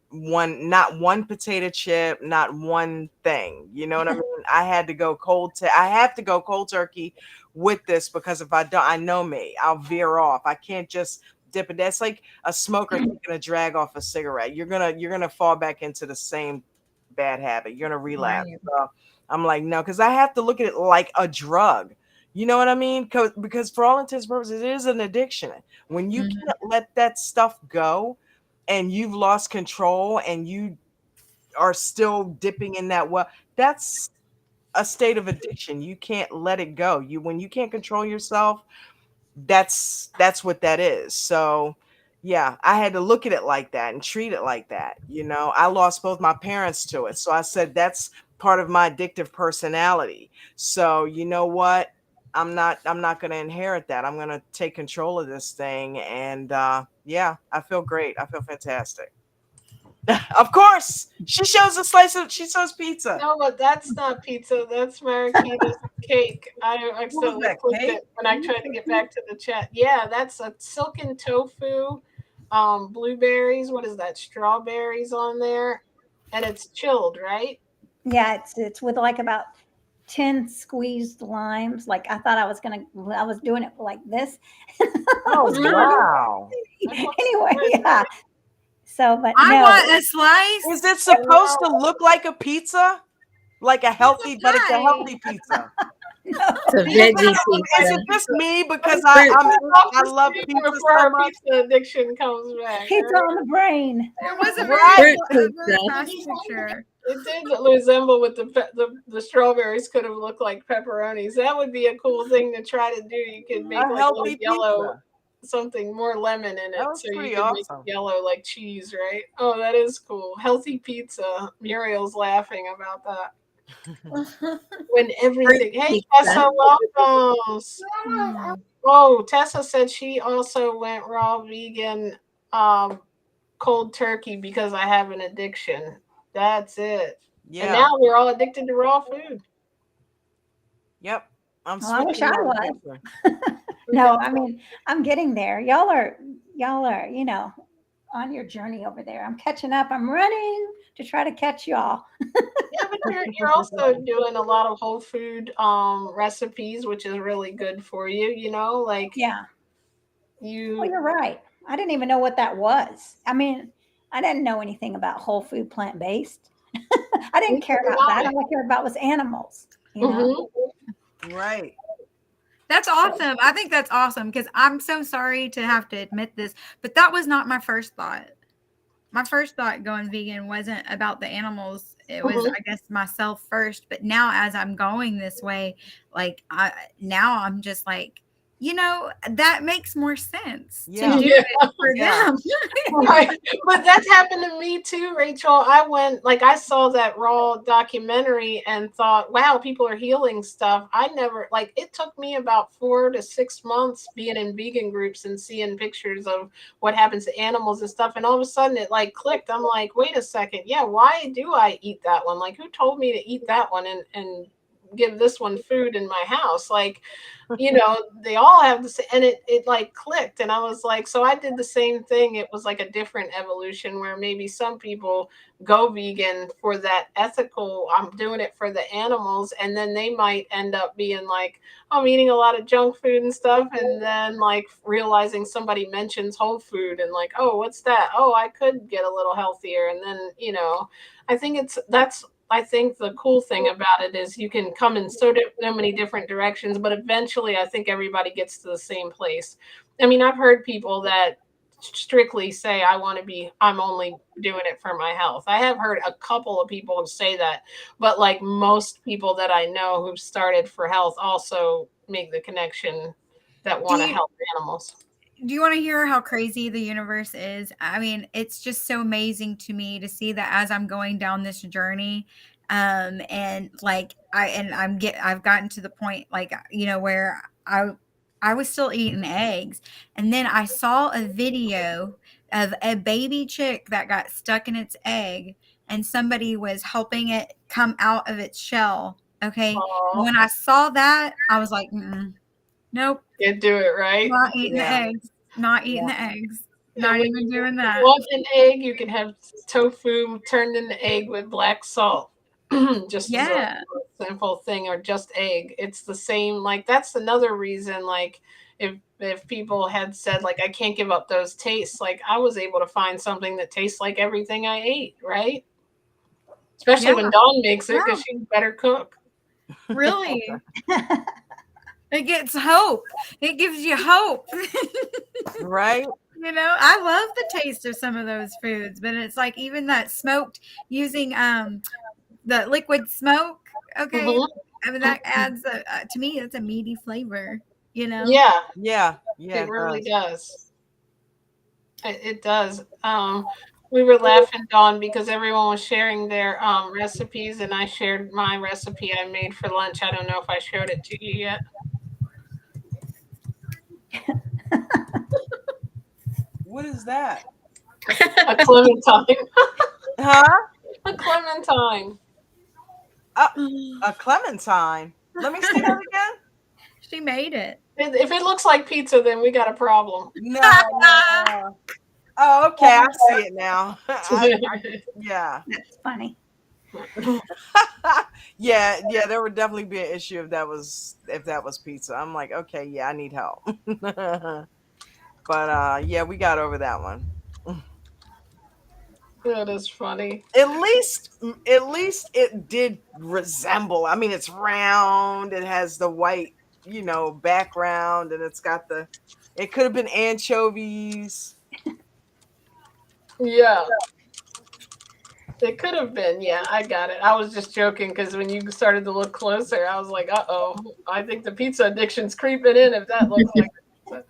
one potato chip, not one thing. You know what I mean? I had to go I have to go cold turkey with this, because if I don't, I know me, I'll veer off. I can't just dip it. That's like a smoker taking a drag off a cigarette. You're gonna fall back into the same bad habit. You're gonna relapse. Right. So I'm like, no, because I have to look at it like a drug. You know what I mean? Because for all intents and purposes, it is an addiction. When you Mhm. can't let that stuff go and you've lost control and you are still dipping in that well, that's a state of addiction. You can't let it go. When you can't control yourself, that's what that is. So yeah, I had to look at it like that and treat it like that. I lost both my parents to it. So I said that's part of my addictive personality. So you know what? I'm not going to inherit that. I'm going to take control of this thing, and yeah, I feel great. I feel fantastic. Of course, she shows pizza. No, but that's not pizza. That's Marikita's cake. I What was accidentally that, clicked cake? it when I tried to get back to the chat. Yeah, that's a silken tofu, blueberries. What is that? Strawberries on there, and it's chilled, right? Yeah, it's with like about 10 squeezed limes. Like I thought I was doing it like this. Oh wow. That looks Anyway, good, yeah. right? So, but I no, want a slice. Is it supposed to look like a pizza? Like a healthy, but it's a pie. healthy pizza. no. It's a veggie Is pizza. it just me because Fruit. I love pizza Before so our much? pizza addiction comes back. Pizza on the brain. It was a Right. very Fruit very pizza. fast picture. It did resemble with the strawberries could have looked like pepperonis. That would be a cool thing to try to do. You could make A like a little healthy yellow pizza. something more lemon in That it, was so you pretty could make it awesome. yellow like cheese, right? Oh, that is cool. Healthy pizza. Muriel's laughing about that. When Fruit everything. Hey, pizza. Tessa, welcome. Hmm. Oh, Tessa said she also went raw vegan, um, cold turkey because I have an addiction. That's it. And Yeah. now we're all addicted to raw food. Yep. I'm Well, I wish switching I that was. addiction. We No, got I mean, I'm getting there. Y'all are, on your journey over there. I'm catching up. I'm running to try to catch y'all. yeah, but you're also doing a lot of whole food recipes, which is really good for you. Like Yeah. Well, you. you're right. I didn't even know what that was. I mean, I didn't know anything about whole food plant based. I didn't Neither care did about that. I. All I cared about was animals, you know? Mhm. Right. That's awesome. I think that's awesome because I'm so sorry to have to admit this, but that was not my first thought. My first thought going vegan wasn't about the animals. It was, Mhm. I guess, myself first. But now, as I'm going this way, like now I'm just like, that makes more sense to Yeah. do Yeah. it for Yeah. them. Right. But that's happened to me too, Rachel. I went like I saw that raw documentary and thought, wow, people are healing stuff. I never like it took me about 4 to 6 months being in vegan groups and seeing pictures of what happens to animals and stuff. And all of a sudden it like clicked. I'm like, wait a second, yeah, why do I eat that one? Like who told me to eat that one and give this one food in my house? Like they all have the same, and it like clicked, and I was like, so I did the same thing. It was like a different evolution where maybe some people go vegan for that ethical, I'm doing it for the animals, and then they might end up being like, I'm eating a lot of junk food and stuff, and then like realizing somebody mentions whole food and like, oh, what's that? Oh, I could get a little healthier, and then I think that's I think the cool thing about it is you can come in so many different directions, but eventually I think everybody gets to the same place. I mean, I've heard people that strictly say, I'm only doing it for my health. I have heard a couple of people say that, but like most people that I know who've started for health also make the connection that Do want to you help animals. do you want to hear how crazy the universe is? I mean, it's just so amazing to me to see that as I'm going down this journey, and like I've gotten to the point like where I was still eating eggs, and then I saw a video of a baby chick that got stuck in its egg, and somebody was helping it come out of its shell. Okay, and Oh, when I saw that, I was like, mm-mm, nope. you do it right. Not eating the Yeah. eggs. Not eating Yeah. the eggs. And Not when even you doing that. want an egg, you can have tofu turned into egg with black salt. Just as a Yeah. simple thing, or just egg. It's the same. Like that's another reason. Like if people had said like I can't give up those tastes, like I was able to find something that tastes like everything I ate, right? Especially Yeah. when Dawn makes it because Yeah. she's a better cook. Really. It gets hope. It gives you hope. Right. I love the taste of some of those foods, but it's like even that smoked using the liquid smoke, okay? Hmm. I mean that adds to me it's a meaty flavor, you know? Yeah, Yeah. Yeah. it It really does. does. It does. We were laughing, Dawn, because everyone was sharing their recipes, and I shared my recipe I made for lunch. I don't know if I showed it to you yet. What is that? A clementine. Huh? A clementine. Uh, a clementine. Let me see that again. She made it. If it looks like pizza, then we got a problem. No, no. Oh, okay. I see it now. Yeah. That's funny. Yeah, yeah, there would definitely be an issue if that was pizza. I'm like, okay, yeah, I need help. But yeah, we got over that one. That is funny. At least it did resemble. I mean, it's round, it has the white, background, and it could have been anchovies. Yeah. It could have been. Yeah, I got it. I was just joking because when you started to look closer, I was like, "Uh oh, I think the pizza addiction's creeping in." If that looks like pizza.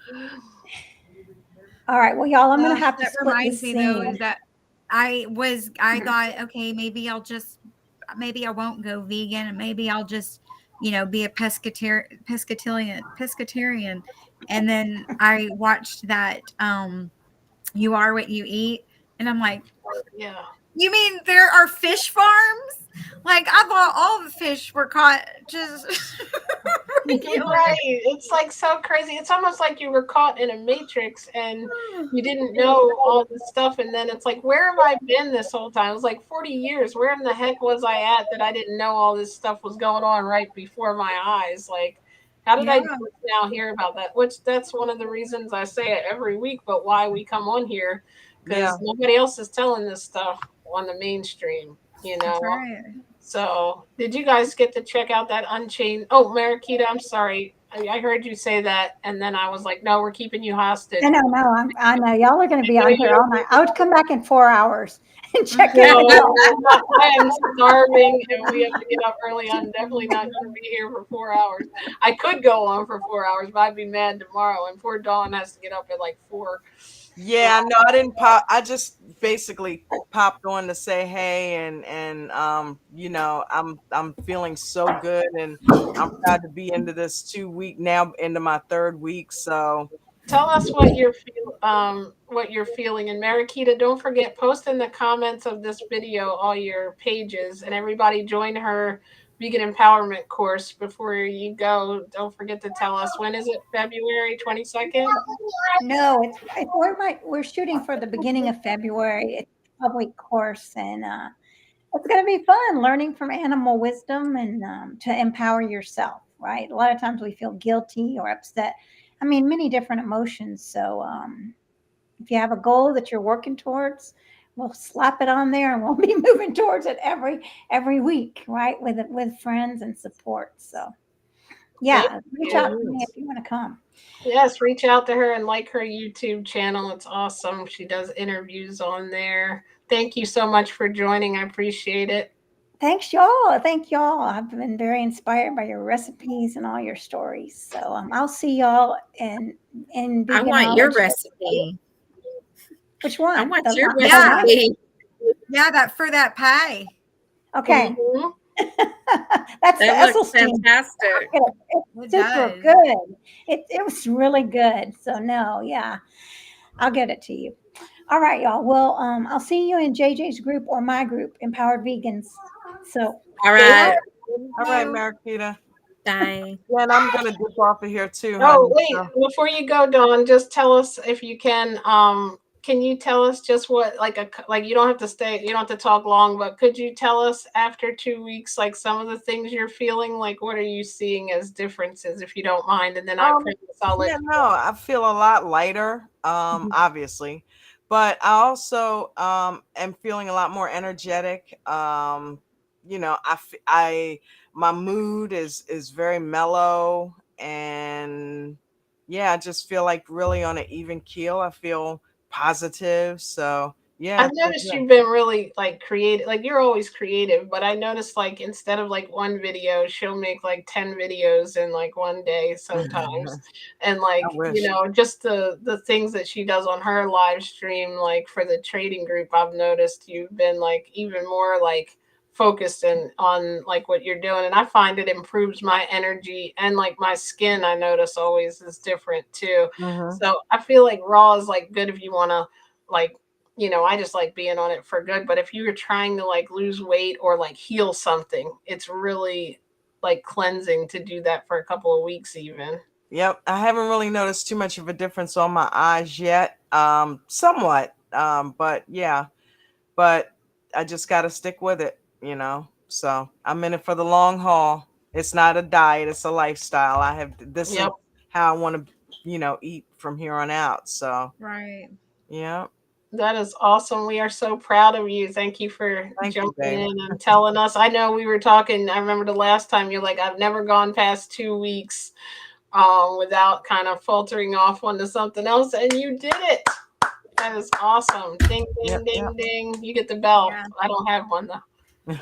All right. Well, y'all, I'm going to have to That split reminds this me though scene. that I thought, okay, maybe I won't go vegan and maybe I'll just, be a pescatarian. And then I watched that You Are What You Eat, and I'm like, Yeah. you mean there are fish farms? Like I thought all the fish were caught just Right. It's like so crazy. It's almost like you were caught in a matrix and you didn't know all this stuff. And then it's like, where have I been this whole time? It was like 40 years. Where in the heck was I at that I didn't know all this stuff was going on right before my eyes? Like, how did I yeah, just now hear about that? Which that's one of the reasons I say it every week, but why we come on here Yeah. because nobody else is telling this stuff on the mainstream, you know. that's right. So, did you guys get to check out that Unchained? Oh, Marakita, I'm sorry. I heard you say that, and then I was like, no, we're keeping you hostage. I know, no, I know y'all are going to be No, on here all night. I would come back in 4 hours and check in with y'all. I'm not, I am starving, and we have to get up early. I'm definitely not going to be here for 4 hours. I could go on for 4 hours, but I'd be mad tomorrow. And poor Dawn has to get up at like 4. Yeah, no, I didn't pop. I just basically popped on to say hey, and I'm feeling so good, and I'm proud to be into this 2 week now, into my third week. So Tell us what what you're feeling. And Marakita, don't forget, post in the comments of this video all your pages, and everybody join her vegan empowerment course before you go. Don't forget to tell us, when is it? February 22nd? No, we're shooting for the beginning of February. It's a public course, and it's going to be fun learning from animal wisdom and to empower yourself. Right? A lot of times we feel guilty or upset. I mean, many different emotions. So if you have a goal that you're working towards, we'll slap it on there, and we'll be moving towards it every week, right? With friends and support. So Thank yeah, reach you. out to me if you want to come. Yes, reach out to her and like her YouTube channel. It's awesome. She does interviews on there. Thank you so much for joining. I appreciate it. Thanks, y'all. Thank y'all. I've been very inspired by your recipes and all your stories. So I'll see y'all in I vegan want your knowledge. recipe. Which I one? want The your the Yeah, llama? recipe. yeah, that pie. Okay, Mhm. that's the That looks Esselstyn. fantastic. It It's super does. good. It was really good. So no, yeah, I'll get it to you. All right, y'all. Well, I'll see you in JJ's group or my group, Empowered Vegans. So All Thank right. all right, you. Marakita. Bye. Yeah, and I'm gonna dip off of here too, Oh, honey. wait, So before you go, Dawn, just tell us if you can you tell us just what, like, like, you don't have to stay, you don't have to talk long, but could you tell us after 2 weeks, like, some of the things you're feeling? Like, what are you seeing as differences, if you don't mind? And then I um promise I'll let yeah, you no, I feel a lot lighter, go. obviously. But I also am feeling a lot more energetic. I my mood is very mellow, and yeah, I just feel like really on an even keel. I feel positive. So yeah, I I've feel noticed good. you've been really like creative. Like, you're always creative, but I noticed, like, instead of like one video, she'll make like 10 videos in like one day sometimes. And I like, wish. just the things that she does on her live stream, like for the trading group, I've noticed you've been like even more like focused and on like what you're doing. And I find it improves my energy, and like my skin, I notice always is different too. Hmm. So I feel like raw is like good if you want to, like, I just like being on it for good. But if you're trying to like lose weight or like heal something, it's really like cleansing to do that for a couple of weeks, even. Yep, I haven't really noticed too much of a difference on my eyes yet. Somewhat. But yeah, but I just got to stick with it. So I'm in it for the long haul. It's not a diet, it's a lifestyle. This is Yep. how I want to, eat from here on out. So, Right. yeah. That is awesome. We are so proud of you. Thank you for Thank you, jumping babe. in and telling us. I know we were talking. I remember the last time you're like, I've never gone past 2 weeks without kind of faltering off onto something else. And you did it. That is awesome. Ding, Yep, ding, yep. ding, ding. You get the bell. Yeah. I don't have one though.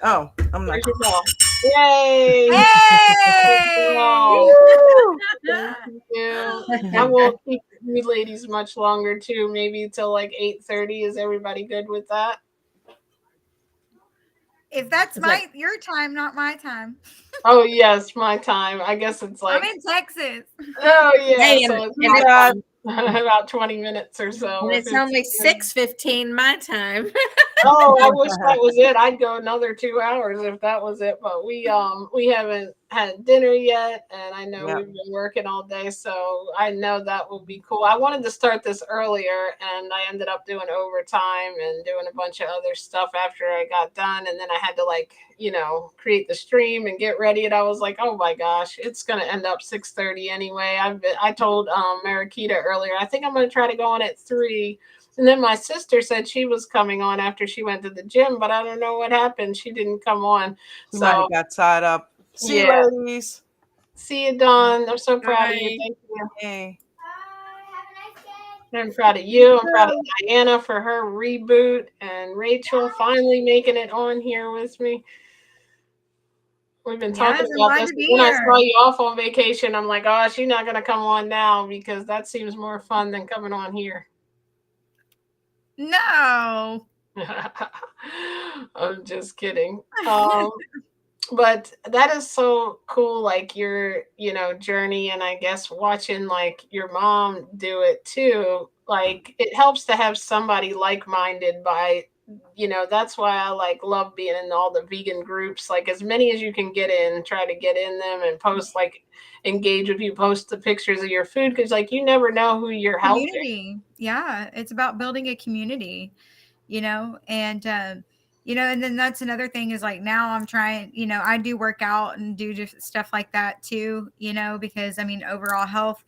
Oh, I'm not. There's your bell. Yay! Hey! Wow. Woo! Thank you. I won't keep you ladies much longer too. Maybe till like 8:30. Is everybody good with that? If that's It's like your time, not my time. Oh yes, my time. I guess it's I'm like in Texas. oh yeah, hey, so it's and it's God. about 20 minutes or so. and If it's it's only 6:15 my time. oh, I wish that was it. I'd go another 2 hours if that was it. But we haven't had dinner yet, and I know Yep. we've been working all day, so I know that will be cool. I wanted to start this earlier, and I ended up doing overtime and doing a bunch of other stuff after I got done, and then I had to like create the stream and get ready, and I was like, oh my gosh, it's gonna end up 6:30 anyway. I told Marakita earlier, I think I'm gonna try to go on at 3. And then my sister said she was coming on after she went to the gym, but I don't know what happened. She didn't come on. You might have So, got tied up. See you, yeah. ladies. See you, Dawn. I'm so proud of you. Bye. Thank you. Hey. I'm proud of you. I'm proud of Diana for her reboot and Rachel finally making it on here with me. We've been talking Yes, I'm about glad this. to be When I here. saw you off on vacation, I'm like, oh, she's not going to come on now because that seems more fun than coming on here. No. I'm just kidding. But that is so cool, like your journey, and I guess watching like your mom do it too, like it helps to have somebody like-minded by that's why I like love being in all the vegan groups, like as many as you can get in, try to get in them and post, like engage with you, post the pictures of your food, because like you never know who you're helping. Community. Yeah, it's about building a community, and and then that's another thing is like now I'm trying, I do work out and do just stuff like that too, because I mean overall health,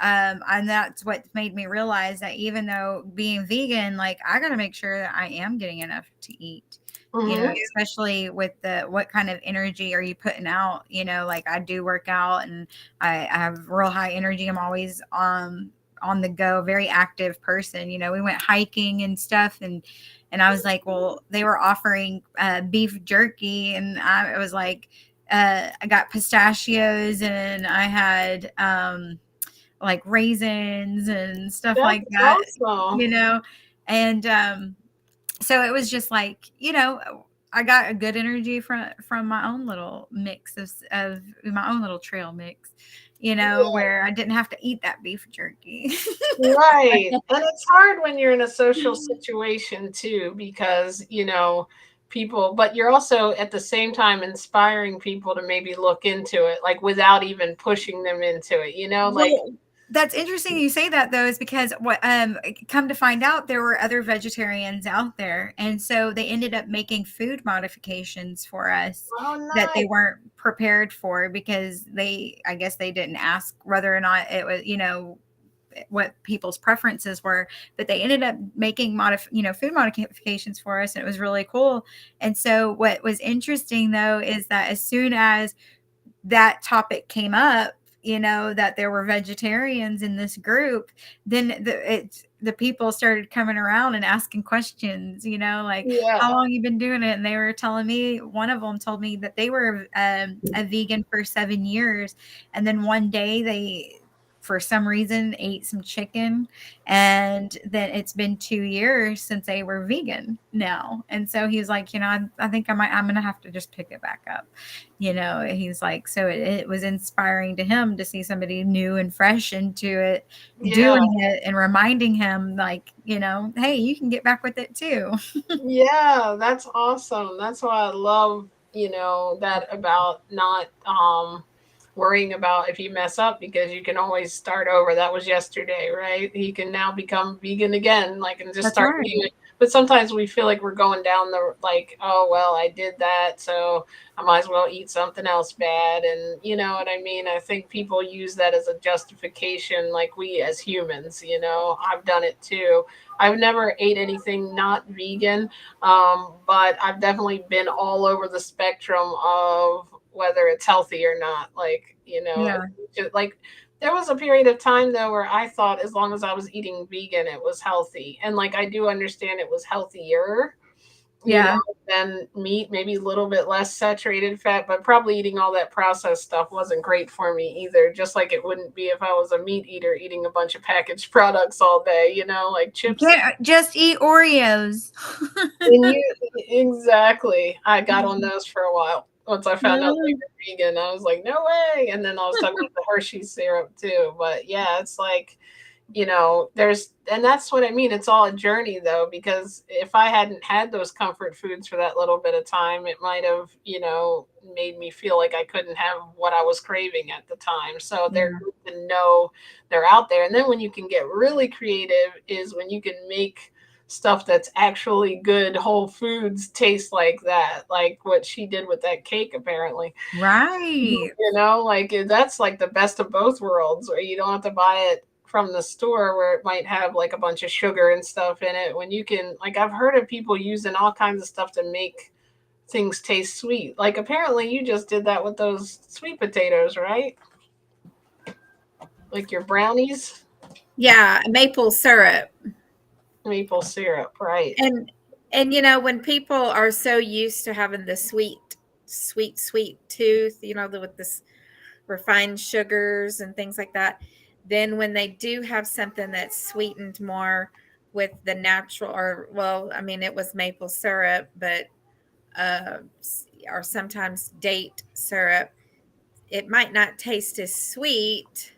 and that's what made me realize that even though being vegan, like I got to make sure that I am getting enough to eat, Hmm. especially with what kind of energy are you putting out, like I do work out and I have real high energy. I'm always on the go, very active person. We went hiking and stuff, and I was like, well, they were offering beef jerky, and I was like, I got pistachios, and I had like raisins and stuff That's like that, awesome. you know, and so it was just like, I got a good energy from my own little mix of my own little trail mix, where I didn't have to eat that beef jerky. Right. And it's hard when you're in a social situation too, because, people, but you're also at the same time inspiring people to maybe look into it, like without even pushing them into it, like, Well, that's interesting you say that though, is because what come to find out there were other vegetarians out there, and so they ended up making food modifications for us oh, that they nice. weren't prepared for because I guess they didn't ask whether or not it was, what people's preferences were, but they ended up making food modifications for us, and it was really cool. And so what was interesting though is that as soon as that topic came up, that there were vegetarians in this group, then the people started coming around and asking questions, like how Yeah. long you been doing it, and they were telling me, one of them told me that they were a vegan for 7 years, and then one day they for some reason ate some chicken, and then it's been 2 years since they were vegan now. And so he was like, I think I'm gonna have to just pick it back up. He's like, so it was inspiring to him to see somebody new and fresh into it, Yeah. doing it, and reminding him, like, hey, you can get back with it too. Yeah, that's awesome. That's why I love, that about not worrying about if you mess up, because you can always start over. That was yesterday, right? He can now become vegan again, like, and just That's start right. doing it. But sometimes we feel like we're going down the like, oh well, I did that, so I might as well eat something else bad, and you know what I mean? I think people use that as a justification, like we as humans, I've done it too. I've never ate anything not vegan, but I've definitely been all over the spectrum of whether it's healthy or not. Like, Yeah. just like There was a period of time though where I thought as long as I was eating vegan, it was healthy. And like I do understand it was healthier, you know, Yeah. than meat, maybe a little bit less saturated fat, but probably eating all that processed stuff wasn't great for me either. Just like it wouldn't be if I was a meat eater eating a bunch of packaged products all day, you know, like You chips. can't just eat Oreos. And you exactly. I got on those for a while. Once I found out they were vegan, I was like, no way. And then I was talking about the Hershey syrup too. But yeah, it's like, there's, and that's what I mean. It's all a journey though, because if I hadn't had those comfort foods for that little bit of time, it might have, made me feel like I couldn't have what I was craving at the time. So they're Yeah. good to know they're out there. And then when you can get really creative is when you can make stuff that's actually good whole foods taste like that, like what she did with that cake apparently. Right. Like that's like the best of both worlds, where you don't have to buy it from the store where it might have like a bunch of sugar and stuff in it, when you can, like, I've heard of people using all kinds of stuff to make things taste sweet. Like apparently you just did that with those sweet potatoes, right? Like your brownies, Yeah, maple syrup. maple syrup, right? And when people are so used to having the sweet tooth, with this refined sugars and things like that, then when they do have something that's sweetened more with the natural, or well, I mean, it was maple syrup, but uh, or sometimes date syrup, it might not taste as sweet,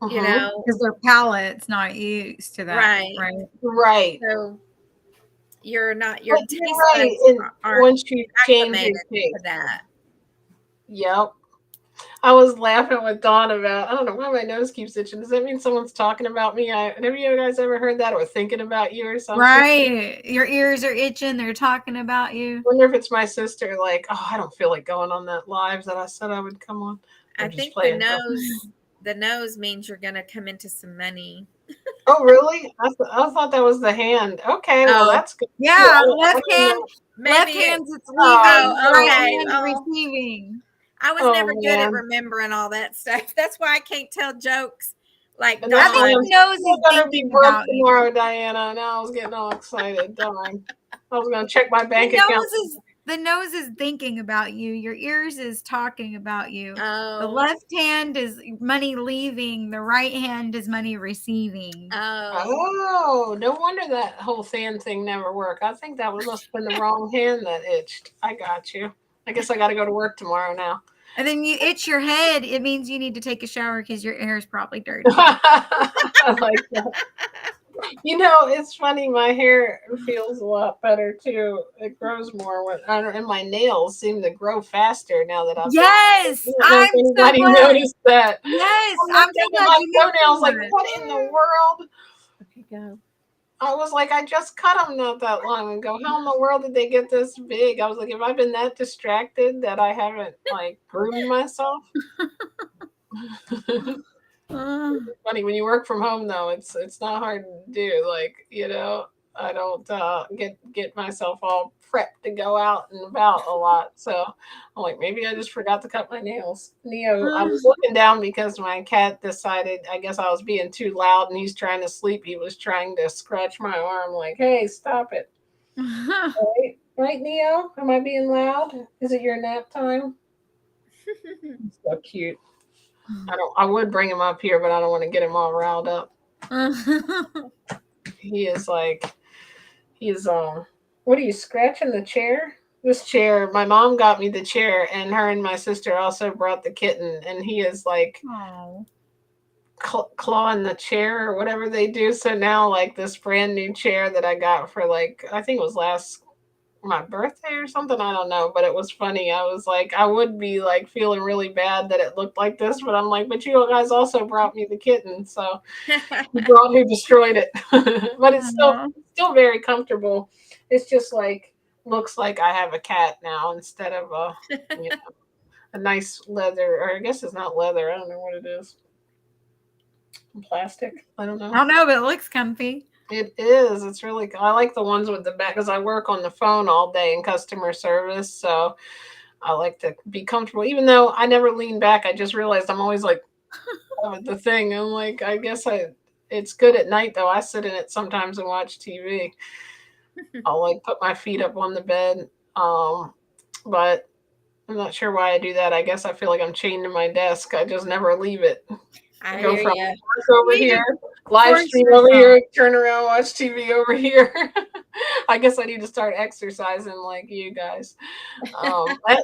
you Mm-hmm. know, Because their palate's not used to that, right? right? Right. So your But you're taste right. buds And aren't once you change acclimated your taste, to that. yep. I was laughing with Dawn about, I don't know why my nose keeps itching. Does that mean someone's talking about me? Have you guys ever heard that, or thinking about you or something? Right. Your ears are itching. They're talking about you. Wonder if it's my sister, like, oh, I don't feel like going on that live that I said I would come on. I I'm just think the playing. nose means you're going to come into some money. Oh, really? I thought that was the hand. Okay, well, Oh, that's good. Too. Yeah, I didn't know. left maybe it. hand's it's Oh, leaving, Oh, right no. okay. hand Oh, receiving. I was Oh, never good at man. remembering all that stuff. That's why I can't tell jokes like And I that's think why Dawn. I'm the nose still is going to be thinking broke about you. tomorrow, Diana. Now I was getting all excited. Darn. I was going to check my The bank account. nose is thinking about you. Your ears is talking about you. The Oh, left hand is money leaving. The right hand is money receiving. oh. Oh, no wonder that whole fan thing never worked. I think that must have been the wrong hand that itched. I got you. I guess I got to go to work tomorrow now. And then you itch your head. It means you need to take a shower because your hair is probably dirty. I like that. It's funny. My hair feels a lot better too. It grows more when, I don't, and my nails seem to grow faster now that I've been. I Yes, don't know if I'm so anybody glad. noticed that. Yes, I I'm looked so down at glad my you toenails like, noticed what in the world? Okay, go. I was like, I just cut them not that long ago. How in the world did they get this big? I was like, have I been that distracted that I haven't like groomed myself? that. Funny when you work from home though, it's not hard to do. Like, I don't get myself all prepped to go out and about a lot. So I'm like, maybe I just forgot to cut my nails. Neo, I was looking down because my cat decided, I guess I was being too loud and he's trying to sleep. He was trying to scratch my arm like, hey, stop it. Right, right, Neo? Am I being loud? Is it your nap time? So cute. I would bring him up here, but I don't want to get him all riled up. He is like, he's what are you scratching the chair? This chair, my mom got me the chair, and her and my sister also brought the kitten, and he is like Oh. clawing the chair or whatever they do. So now, like this brand new chair that I got for, like, I think it was last my birthday or something. I don't know, but it was funny. I was like, I would be like feeling really bad that it looked like this, but I'm like, but you guys also brought me the kitten, so you brought who destroyed it. But it's still very comfortable. It's just like looks like I have a cat now instead of you know, a nice leather, or I guess it's not leather. I don't know what it is. Plastic. I don't know. I don't know, but it looks comfy. It is. It's really. I like the ones with the back because I work on the phone all day in customer service, so I like to be comfortable. Even though I never lean back, I just realized I'm always like with the thing. I'm like, I guess it's good at night though. I sit in it sometimes and watch TV. I'll like put my feet up on the bed. But I'm not sure why I do that. I guess I feel like I'm chained to my desk. I just never leave it. I Go hear from you. work over You need here, to live force stream over yourself. here, turn around, watch TV over here. I guess I need to start exercising like you guys.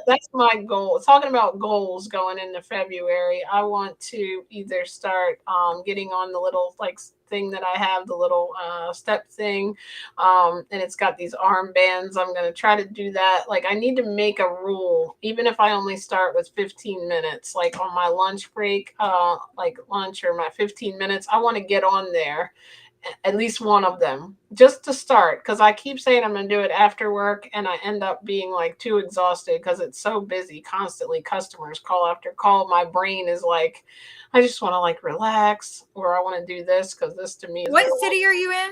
That's my goal. Talking about goals going into February, I want to either start getting on the little like thing that I have, the little step thing, and it's got these armbands. I'm gonna try to do that. Like I need to make a rule, even if I only start with 15 minutes, like on my lunch break, like lunch or my 15 minutes. I want to get on there at least one of them just to start because I keep saying I'm going to do it after work and I end up being like too exhausted because it's so busy constantly, customers call after call. My brain is like, I just want to like relax or I want to do this because this to me is What city are you in?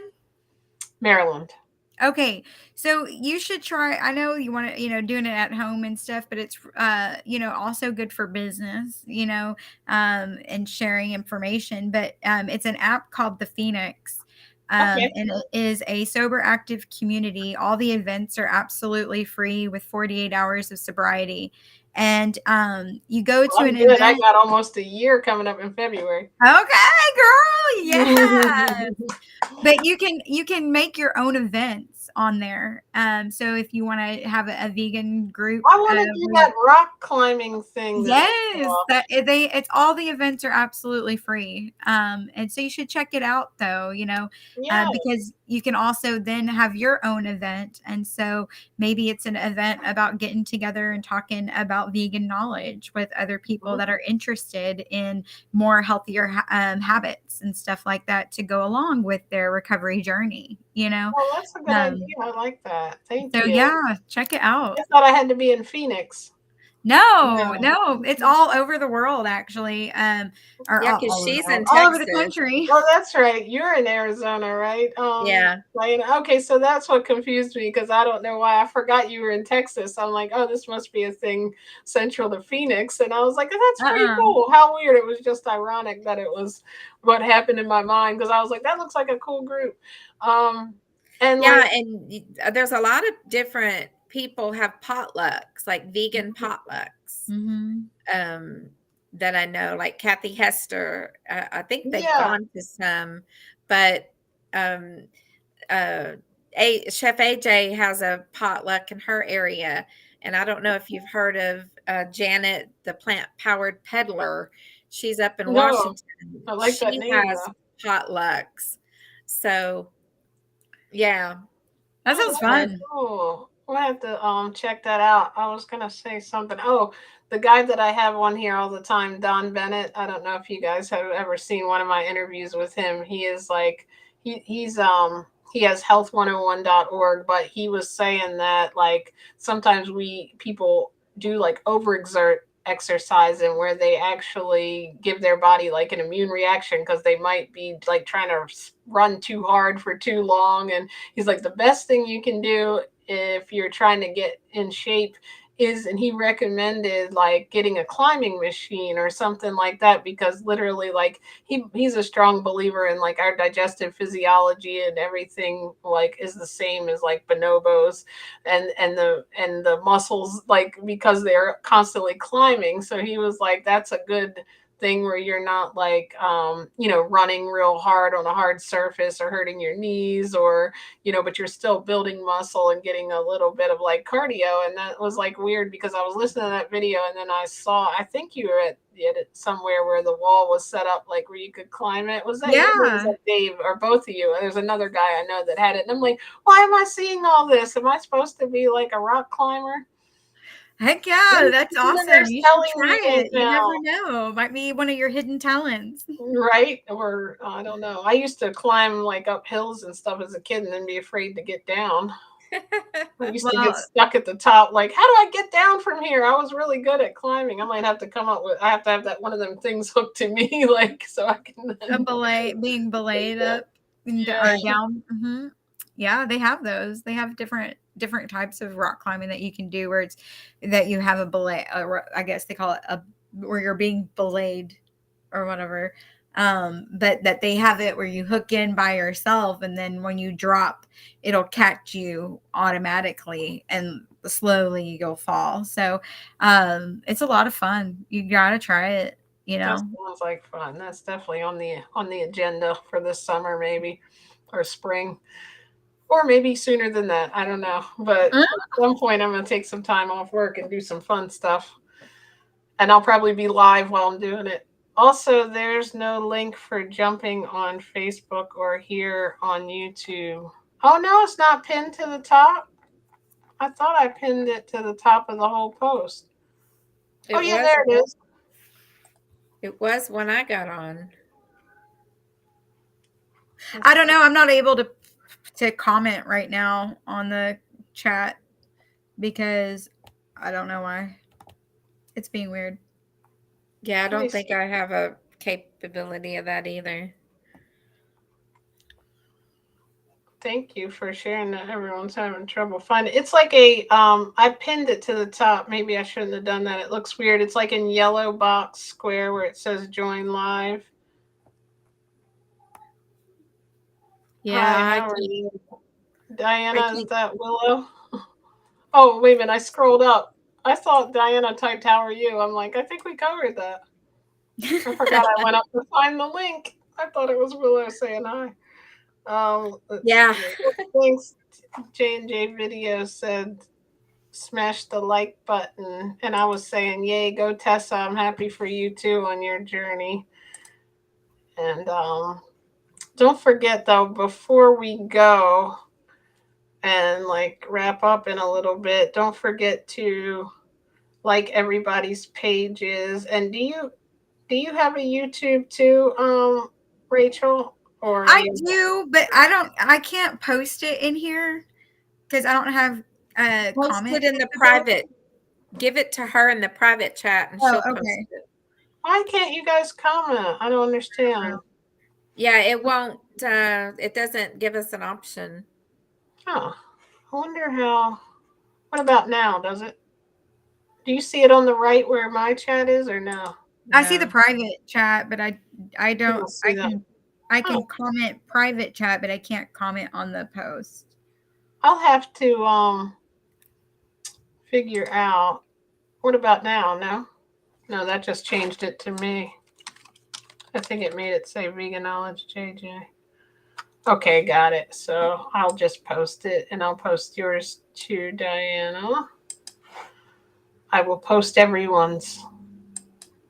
Maryland. Okay, so you should try. I know you want to, doing it at home and stuff, but it's, also good for business, and sharing information. But it's an app called the Phoenix, Okay. and it is a sober active community. All the events are absolutely free with 48 hours of sobriety, and you go Well, to I'm an good. I event. got almost a year coming up in February. Okay, girl, yeah. But you can make your own events on there. So if you want to have a vegan group, I want to do that rock climbing thing that I yes, saw. it's all the events are absolutely free. And so you should check it out though, Yeah. because you can also then have your own event. And so maybe it's an event about getting together and talking about vegan knowledge with other people that are interested in more healthier habits and stuff like that to go along with their recovery journey. Well, that's a good idea. Um, I like that. Thank so you. yeah, check it out. I thought I had to be in Phoenix. No, No. no, it's all over the world actually, or Yeah, because all over the she's world, in all over the Texas. country. Oh, that's right. You're in Arizona, right? Yeah. Diana. Okay, so that's what confused me because I don't know why I forgot you were in Texas. I'm like, oh, this must be a thing central to Phoenix, and I was like, oh, that's pretty Uh-uh. cool. How weird! It was just ironic that it was what happened in my mind because I was like, that looks like a cool group. Um, and like, Yeah, and there's a lot of different people have potlucks, like vegan potlucks, Mhm. um, that I know, like Kathy Hester. I think they've yeah, gone to some, but um, uh, Chef AJ has a potluck in her area, and I don't know if you've heard of Janet, the plant-powered peddler. She's up in no, Washington. I like that She name has though. potlucks. So, yeah. That Oh, sounds that's Uh, fun. cool. We'll have to check that out. I was gonna say something. Oh, the guy that I have on here all the time, Don Bennett. I don't know if you guys have ever seen one of my interviews with him. He is like he has health101.org, but he was saying that like sometimes we people do like overexert exercise and where they actually give their body like an immune reaction because they might be like trying to run too hard for too long. And he's like, the best thing you can do if you're trying to get in shape is, and he recommended like getting a climbing machine or something like that because literally like he's a strong believer in like our digestive physiology and everything like is the same as like bonobos and the muscles like because they're constantly climbing. So he was like, that's a good thing where you're not like running real hard on a hard surface or hurting your knees or but you're still building muscle and getting a little bit of like cardio. And that was like weird because I was listening to that video and then I think you were at it somewhere where the wall was set up like where you could climb it. Was that you or was Yeah. that Dave or both of you? There's another guy I know that had it and I'm like, why am I seeing all this? Am I supposed to be like a rock climber? Heck yeah, that's And then they're awesome. You should selling try me it. You now. never know. Might be one of your hidden talents. Right? Or I don't know. I used to climb like up hills and stuff as a kid and then be afraid to get down. I used to get Well, stuck at the top. Like, how do I get down from here? I was really good at climbing. I might have to come up with. I have to have that one of them things hooked to me, like so I can. a Then belay being belayed up or yeah. down. Yeah, they have those. They have different types of rock climbing that you can do where it's that you have a belay. I guess they call it a where you're being belayed. or whatever. But that they have it where you hook in by yourself, and then when you drop, it'll catch you automatically, and slowly you'll fall. So it's a lot of fun. You gotta try it, you That know. sounds like fun. That's definitely on the agenda for this summer, maybe, or spring, or maybe sooner than that. I don't know, but Mm. at some point, I'm gonna take some time off work and do some fun stuff, and I'll probably be live while I'm doing it. Also, there's no link for jumping on Facebook or here on YouTube. Oh no, it's not pinned to the top. I thought I pinned it to the top of the whole post. Oh It yeah, was there it is. it was when I got on. I don't know. I'm not able to comment right now on the chat because I don't know why. It's being weird. Yeah, I Let me don't think see. I have a capability of that either. Thank you for sharing that. Everyone's having trouble finding it. It's like a I pinned it to the top. Maybe I shouldn't have done that. It looks weird. It's like in yellow box square where it says join live. Yeah, Hi, I how are keep you? I Diana, is keep that Willow? Oh, wait a minute, I scrolled up. I thought Diana typed how are you? I'm like, I think we covered that. I forgot I went up to find the link. I thought it was Willow saying hi. Let's Yeah. see. Thanks. J&J Video said smash the like button, and I was saying yay, go Tessa, I'm happy for you too on your journey. And don't forget though, before we go and like wrap up in a little bit, don't forget to like everybody's pages. And do you have a YouTube too, Rachel, or I you? do, but I can't post it in here because I don't have a Post comment it in the capability. private. Give it to her in the private chat and Oh, she'll post okay. it. Why can't you guys comment? I don't understand. Yeah, it won't it doesn't give us an option. Huh. I wonder how. What about now? Does it? Do you see it on the right where my chat is, or no? I see the No. private chat, but I You don't don't see that. I can Oh, comment private chat, but I can't comment on the post. I'll have to figure out. What about now? No, no, that just changed it to me. I think it made it say vegan knowledge, JJ. Okay, got it. So I'll just post it, and I'll post yours too, Diana. I will post everyone's.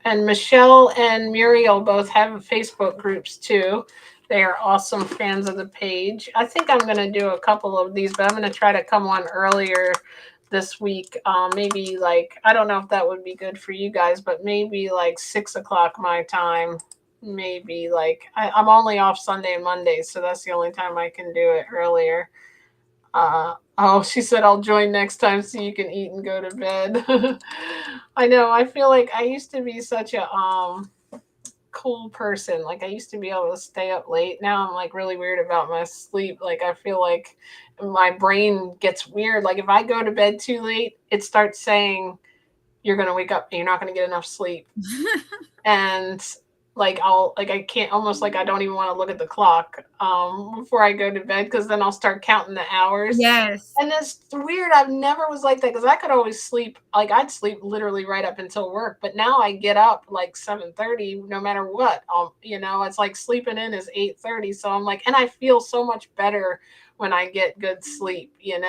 And Michelle and Muriel both have Facebook groups too. They are awesome fans of the page. I think I'm going to do a couple of these, but I'm going to try to come on earlier this week. Maybe like, I don't know if that would be good for you guys, but maybe like 6 o'clock my time. Maybe like, I'm only off Sunday and Monday, so that's the only time I can do it earlier. Oh, she said I'll join next time so you can eat and go to bed. I know. I feel like I used to be such a cool person. Like I used to be able to stay up late. Now I'm like really weird about my sleep. Like I feel like my brain gets weird. Like if I go to bed too late, it starts saying you're going to wake up and you're not going to get enough sleep. And like I can't, almost like I don't even want to look at the clock before I go to bed, because then I'll start counting the hours. Yes. And it's weird. I've never was like that, because I could always sleep. Like I'd sleep literally right up until work. But now I get up like 7:30, no matter what. It's like sleeping in is 8:30. So I'm like, and I feel so much better when I get good sleep. And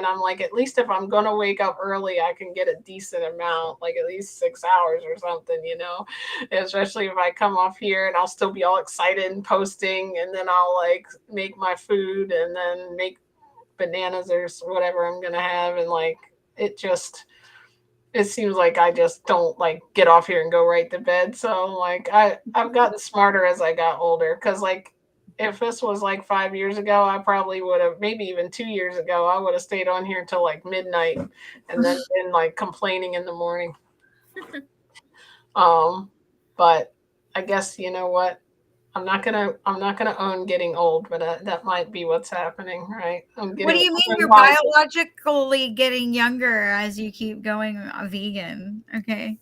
I'm like, at least if I'm gonna wake up early, I can get a decent amount, like at least 6 hours or something. Especially if I come off here and I'll still be all excited and posting, and then I'll like make my food and then make bananas or whatever I'm gonna have, and like it seems like I just don't like get off here and go right to bed. So like I've gotten smarter as I got older, because like if this was like 5 years ago, I probably would have, maybe even 2 years ago, I would have stayed on here until like midnight and then been like complaining in the morning. But I guess you know what, I'm not gonna own getting old, but that might be what's happening, right? I'm What do getting you mean you're wise. biologically getting younger as you keep going vegan? Okay.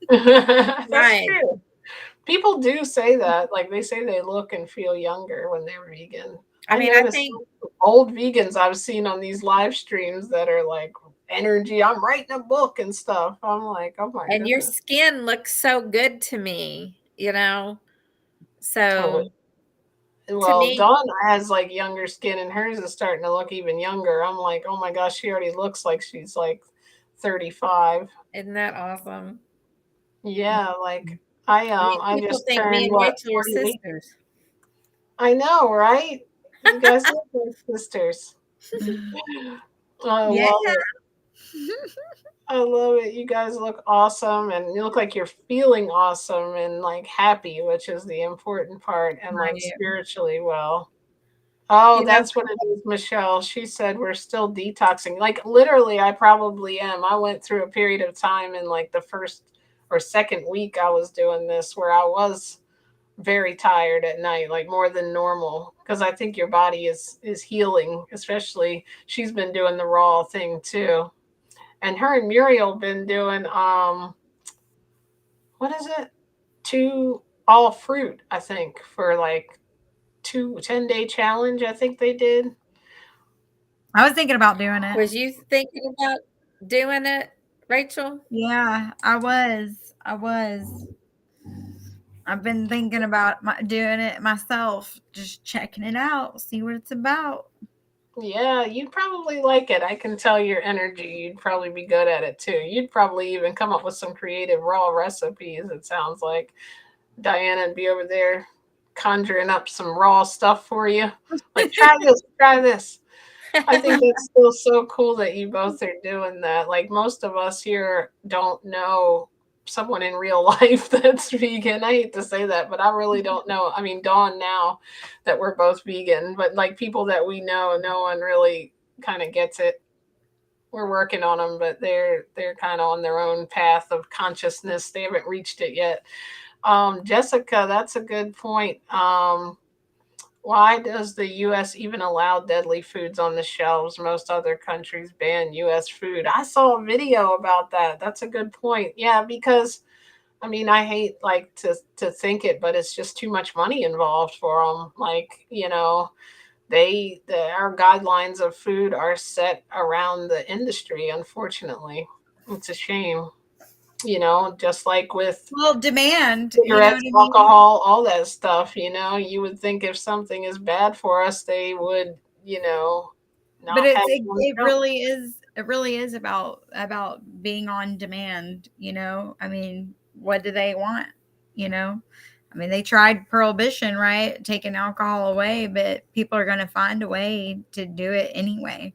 That's Right. true. People do say that. Like they say they look and feel younger when they're vegan. I I mean, I noticed think, old vegans I've seen on these live streams that are like energy. I'm writing a book and stuff. I'm like, oh my and your goodness. skin looks so good to me, you know? Oh, So to well, me, Dawn has like younger skin and hers is starting to look even younger. I'm like, oh my gosh, she already looks like she's like 35. isn't that awesome? Yeah, like I mean, I people just think turned me and what, Rachel are 48. sisters. I know, right? You guys look like sisters. I Yeah. love it. I love it. You guys look awesome and you look like you're feeling awesome and like happy, which is the important part, and like Right. spiritually well. Oh, You know, that's what it is, Michelle. She said we're still detoxing. Like literally, I probably am. I went through a period of time in like the first or second week I was doing this where I was very tired at night, like more than normal, because I think your body is healing. Especially, she's been doing the raw thing too, and her and Muriel been doing what is it? Two all fruit, I think, for like 10-day challenge. I think they did. I was thinking about doing it. was you thinking about doing it, Rachel? Yeah, I was. I was. I've been thinking about doing it myself, just checking it out, see what it's about. Yeah, you'd probably like it. I can tell your energy. You'd probably be good at it too. You'd probably even come up with some creative raw recipes. It sounds like Diana would be over there conjuring up some raw stuff for you. Like, try this, try this. I think that's still so cool that you both are doing that. Like, most of us here don't know someone in real life that's vegan. I hate to say that, but I really don't know. I mean, Dawn now that we're both vegan, but like people that we know, no one really kind of gets it. We're working on them, but they're kind of on their own path of consciousness. They haven't reached it yet. Jessica, that's a good point. Why does the US even allow deadly foods on the shelves? Most other countries ban US food. I saw a video about that. That's a good point. Yeah, because I mean, I hate like to think it, but it's just too much money involved for them. Like, our guidelines of food are set around the industry, unfortunately. It's a shame, just like with Well, demand, you know what cigarettes, I mean? alcohol, all that stuff, you would think if something is bad for us, they would, But not have it on the shelf. it really is about being on demand, you know? I mean, what do they want, you know? I mean, they tried prohibition, right? Taking alcohol away, but people are going to find a way to do it anyway,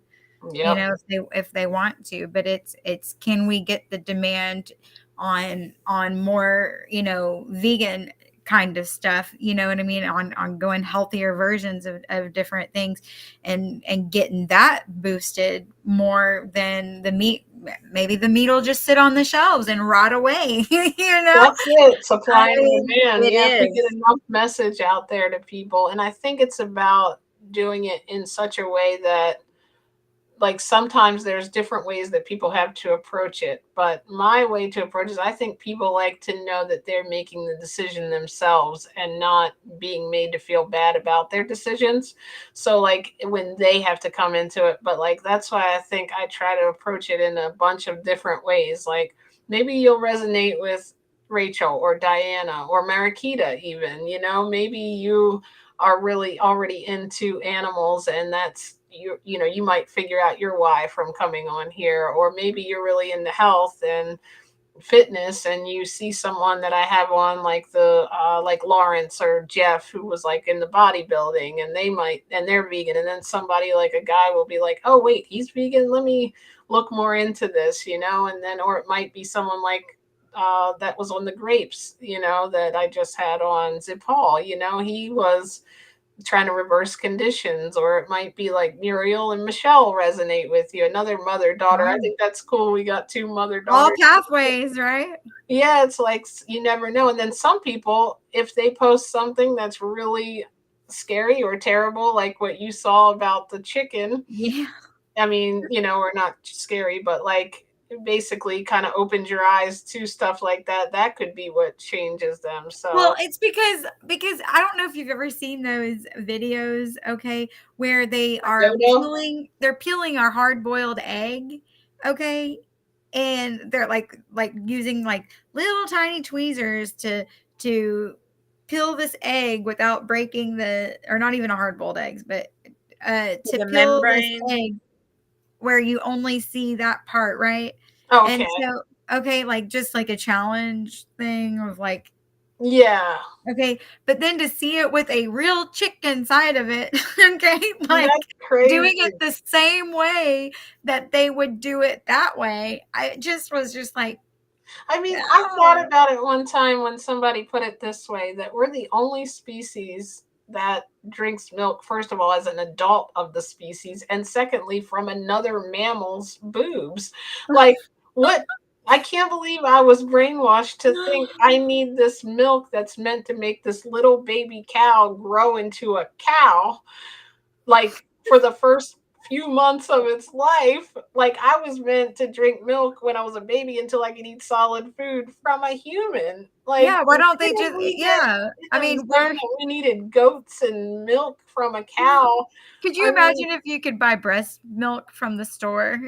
you Yep. know, if they want to. But it's can we get the demand on more, you know, vegan kind of stuff, you know what I mean, on going healthier versions of different things, and getting that boosted more than the meat. Maybe the meat will just sit on the shelves and rot away. You know, That's it. I Supply and mean, demand. It Yeah, if we get is. enough message out there to people. And I think it's about doing it in such a way that, like, sometimes there's different ways that people have to approach it, but my way to approach is I think people like to know that they're making the decision themselves and not being made to feel bad about their decisions. So like when they have to come into it, but like that's why I think I try to approach it in a bunch of different ways. Like maybe you'll resonate with Rachel or Diana or Marakita even, maybe you are really already into animals, and that's you might figure out your why from coming on here. Or maybe you're really into health and fitness, and you see someone that I have on, like the like Lawrence or Jeff, who was like in the bodybuilding, and they're vegan, and then somebody like a guy will be like, oh wait, he's vegan, let me look more into this, and then, or it might be someone like that was on the grapes, that I just had on Zip Hall. He was trying to reverse conditions. Or it might be like Muriel and Michelle resonate with you, another mother daughter. I right. think that's cool. We got two mother All daughters. pathways, right? Yeah, it's like you never know. And then some people, if they post something that's really scary or terrible, like what you saw about the chicken, Yeah. I mean, or not scary, but like basically kind of opened your eyes to stuff like that, that could be what changes them. Well, So it's because I don't know if you've ever seen those videos, okay, where dodo. they're peeling a hard-boiled egg, okay? And they're like using like little tiny tweezers to peel this egg without breaking the, or not even a hard-boiled eggs, but to The peel this membrane. egg where you only see that part, right? Okay. And so, okay, like just like a challenge thing of like, Yeah. okay, but then to see it with a real chick inside of it, okay, like That's crazy. doing it the same way that they would do it that way, I just was just like, I mean, I thought oh, about it one time when somebody put it this way, that we're the only species that drinks milk, first of all, as an adult of the species, and secondly, from another mammal's boobs. Like, what? I can't believe I was brainwashed to think I need this milk that's meant to make this little baby cow grow into a cow, like for the first few months of its life. Like I was meant to drink milk when I was a baby until I could eat solid food from a human. Like yeah, why don't they didn't just, we get yeah, I them mean, saying why, that we needed goats and milk from a cow? could you I mean, imagine if you could buy breast milk from the store?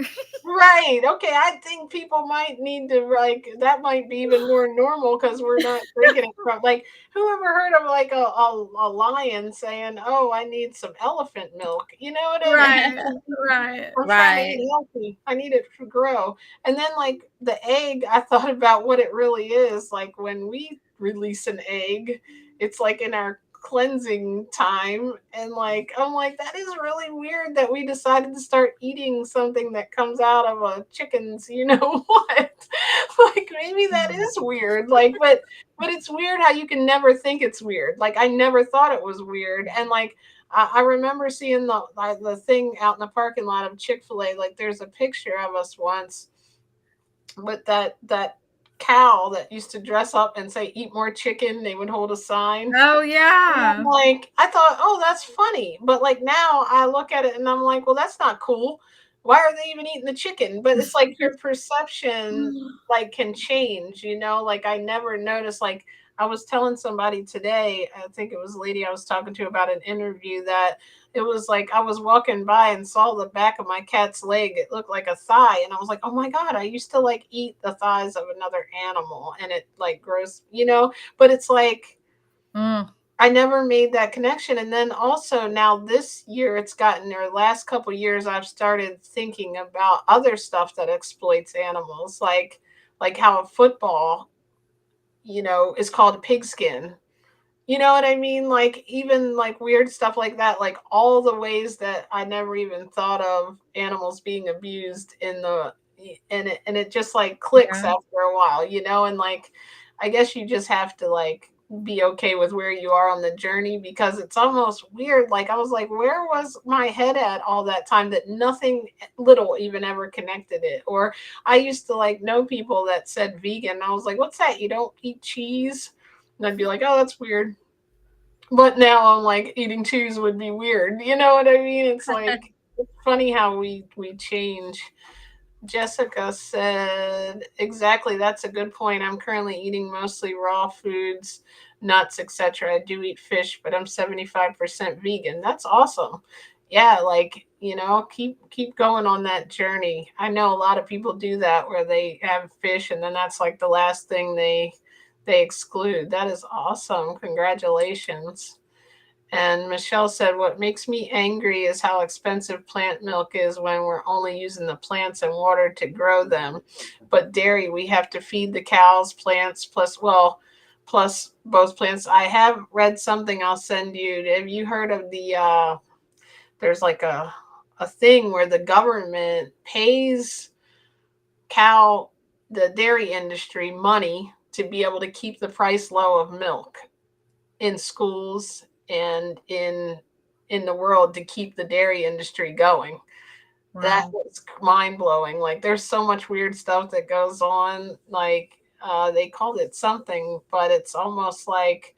right. Okay. I think people might need to, like, that might be even more normal because we're not drinking it from, like, who ever heard of like a lion saying, oh, I need some elephant milk? You know what I mean? Right, right. I'm trying to Right. eat healthy. I need it to grow. And then, like, the egg, I thought about what it really is. Like, when we release an egg, it's like in our cleansing time. And, like, I'm like, that is really weird that we decided to start eating something that comes out of a chicken's, you know what? Like, maybe that is weird. Like, but it's weird how you can never think it's weird. Like, I never thought it was weird. And, like, I remember seeing the thing out in the parking lot of Chick-fil-A. Like there's a picture of us once with that cow that used to dress up and say eat more chicken. They would hold a sign. Oh, And I'm yeah. like, I thought, oh, that's funny. But like now I look at it and I'm like, well, that's not cool. Why are they even eating the chicken? But it's like your perception like can change, you know? Like I never noticed, like I was telling somebody today, I think it was a lady I was talking to about an interview, that it was like I was walking by and saw the back of my cat's leg. It looked like a thigh. And I was like, oh my God, I used to like eat the thighs of another animal and it like gross, you know? But it's like Mm, I never made that connection. And then also now this year it's gotten, or last couple years, I've started thinking about other stuff that exploits animals, like how a football, you know, is called a pigskin. You know what I mean? Like even like weird stuff like that, like all the ways that I never even thought of animals being abused in the, and it just like clicks yeah. after a while, you know, and like I guess you just have to like be okay with where you are on the journey, because it's almost weird. Like I was like, where was my head at all that time that nothing little even ever connected it? Or I used to like know people that said vegan. I was like, what's that? You don't eat cheese? And I'd be like, oh, that's weird. But now I'm like, eating cheese would be weird. You know what I mean? It's like it's funny how we change. Jessica said, exactly, that's a good point. I'm currently eating mostly raw foods, nuts, etc. I do eat fish, but I'm 75% vegan. That's awesome. Yeah, like, you know, keep going on that journey. I know a lot of people do that where they have fish and then that's like the last thing they exclude. That is awesome. Congratulations. And Michelle said, what makes me angry is how expensive plant milk is when we're only using the plants and water to grow them. But dairy, we have to feed the cows, plants, plus, well, plus both plants. I have read something I'll send you. Have you heard of there's like a thing where the government pays cow, the dairy industry money to be able to keep the price low of milk in schools and in the world to keep the dairy industry going. That Wow. was mind blowing. Like there's so much weird stuff that goes on. Like they called it something, but it's almost like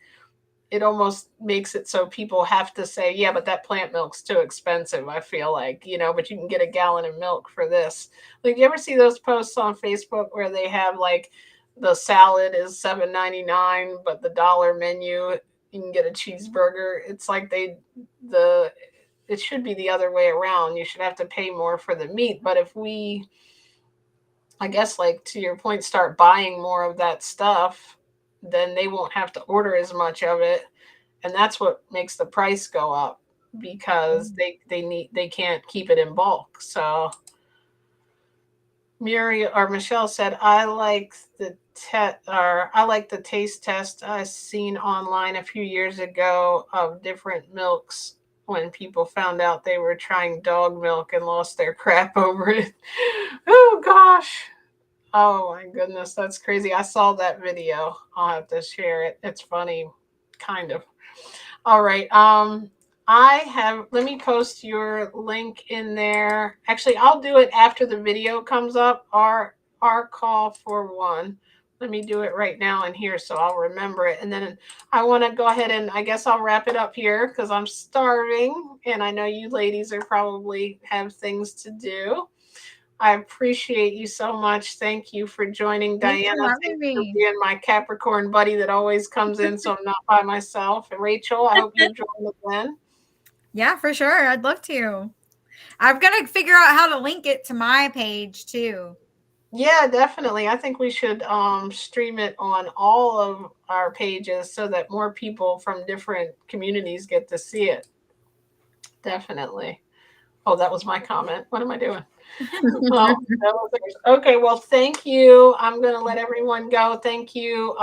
it almost makes it so people have to say, yeah, but that plant milk's too expensive. I feel like, but you can get a gallon of milk for this. Like, you ever see those posts on Facebook where they have like the salad is $7.99, but the dollar menu you can get a cheeseburger. It's like the it should be the other way around. You should have to pay more for the meat. But if we, I guess, like to your point, start buying more of that stuff, then they won't have to order as much of it, and that's what makes the price go up because they can't keep it in bulk. So Muriel or Michelle said, I like the taste test I seen online a few years ago of different milks when people found out they were trying dog milk and lost their crap over it. Oh gosh. Oh my goodness, that's crazy. I saw that video. I'll have to share it. It's funny, kind of. All right. Let me post your link in there. Actually, I'll do it after the video comes up. Our call for one. Let me do it right now in here so I'll remember it. And then I want to go ahead and I guess I'll wrap it up here because I'm starving and I know you ladies are probably have things to do. I appreciate you so much. Thank you for joining, Thanks Diana. for Thank having you for me. being my Capricorn buddy that always comes in so I'm not by myself. And Rachel, I hope you'll join again. Yeah, for sure. I'd love to. I've got to figure out how to link it to my page too. Yeah, definitely. I think we should stream it on all of our pages so that more people from different communities get to see it. Definitely. Oh, that was my comment. What am I doing? Oh, okay. Well, thank you. I'm going to let everyone go. Thank you,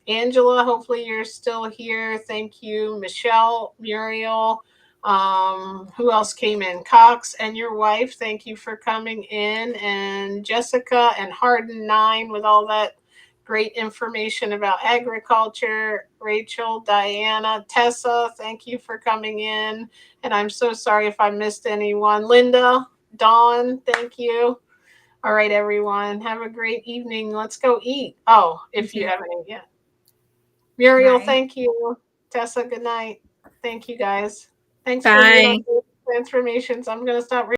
Angela. Hopefully, you're still here. Thank you, Michelle, Muriel. Who else came in? Cox and your wife. Thank you for coming in, and Jessica and Harden9 with all that great information about agriculture. Rachel, Diana, Tessa. Thank you for coming in, and I'm so sorry if I missed anyone. Linda. Dawn, thank you. All right, everyone. Have a great evening. Let's go eat. Oh, if you haven't eaten yet. Muriel, Bye. thank you. Tessa, good night. Thank you guys. Thanks for being on Bye. Transformations. I'm going to stop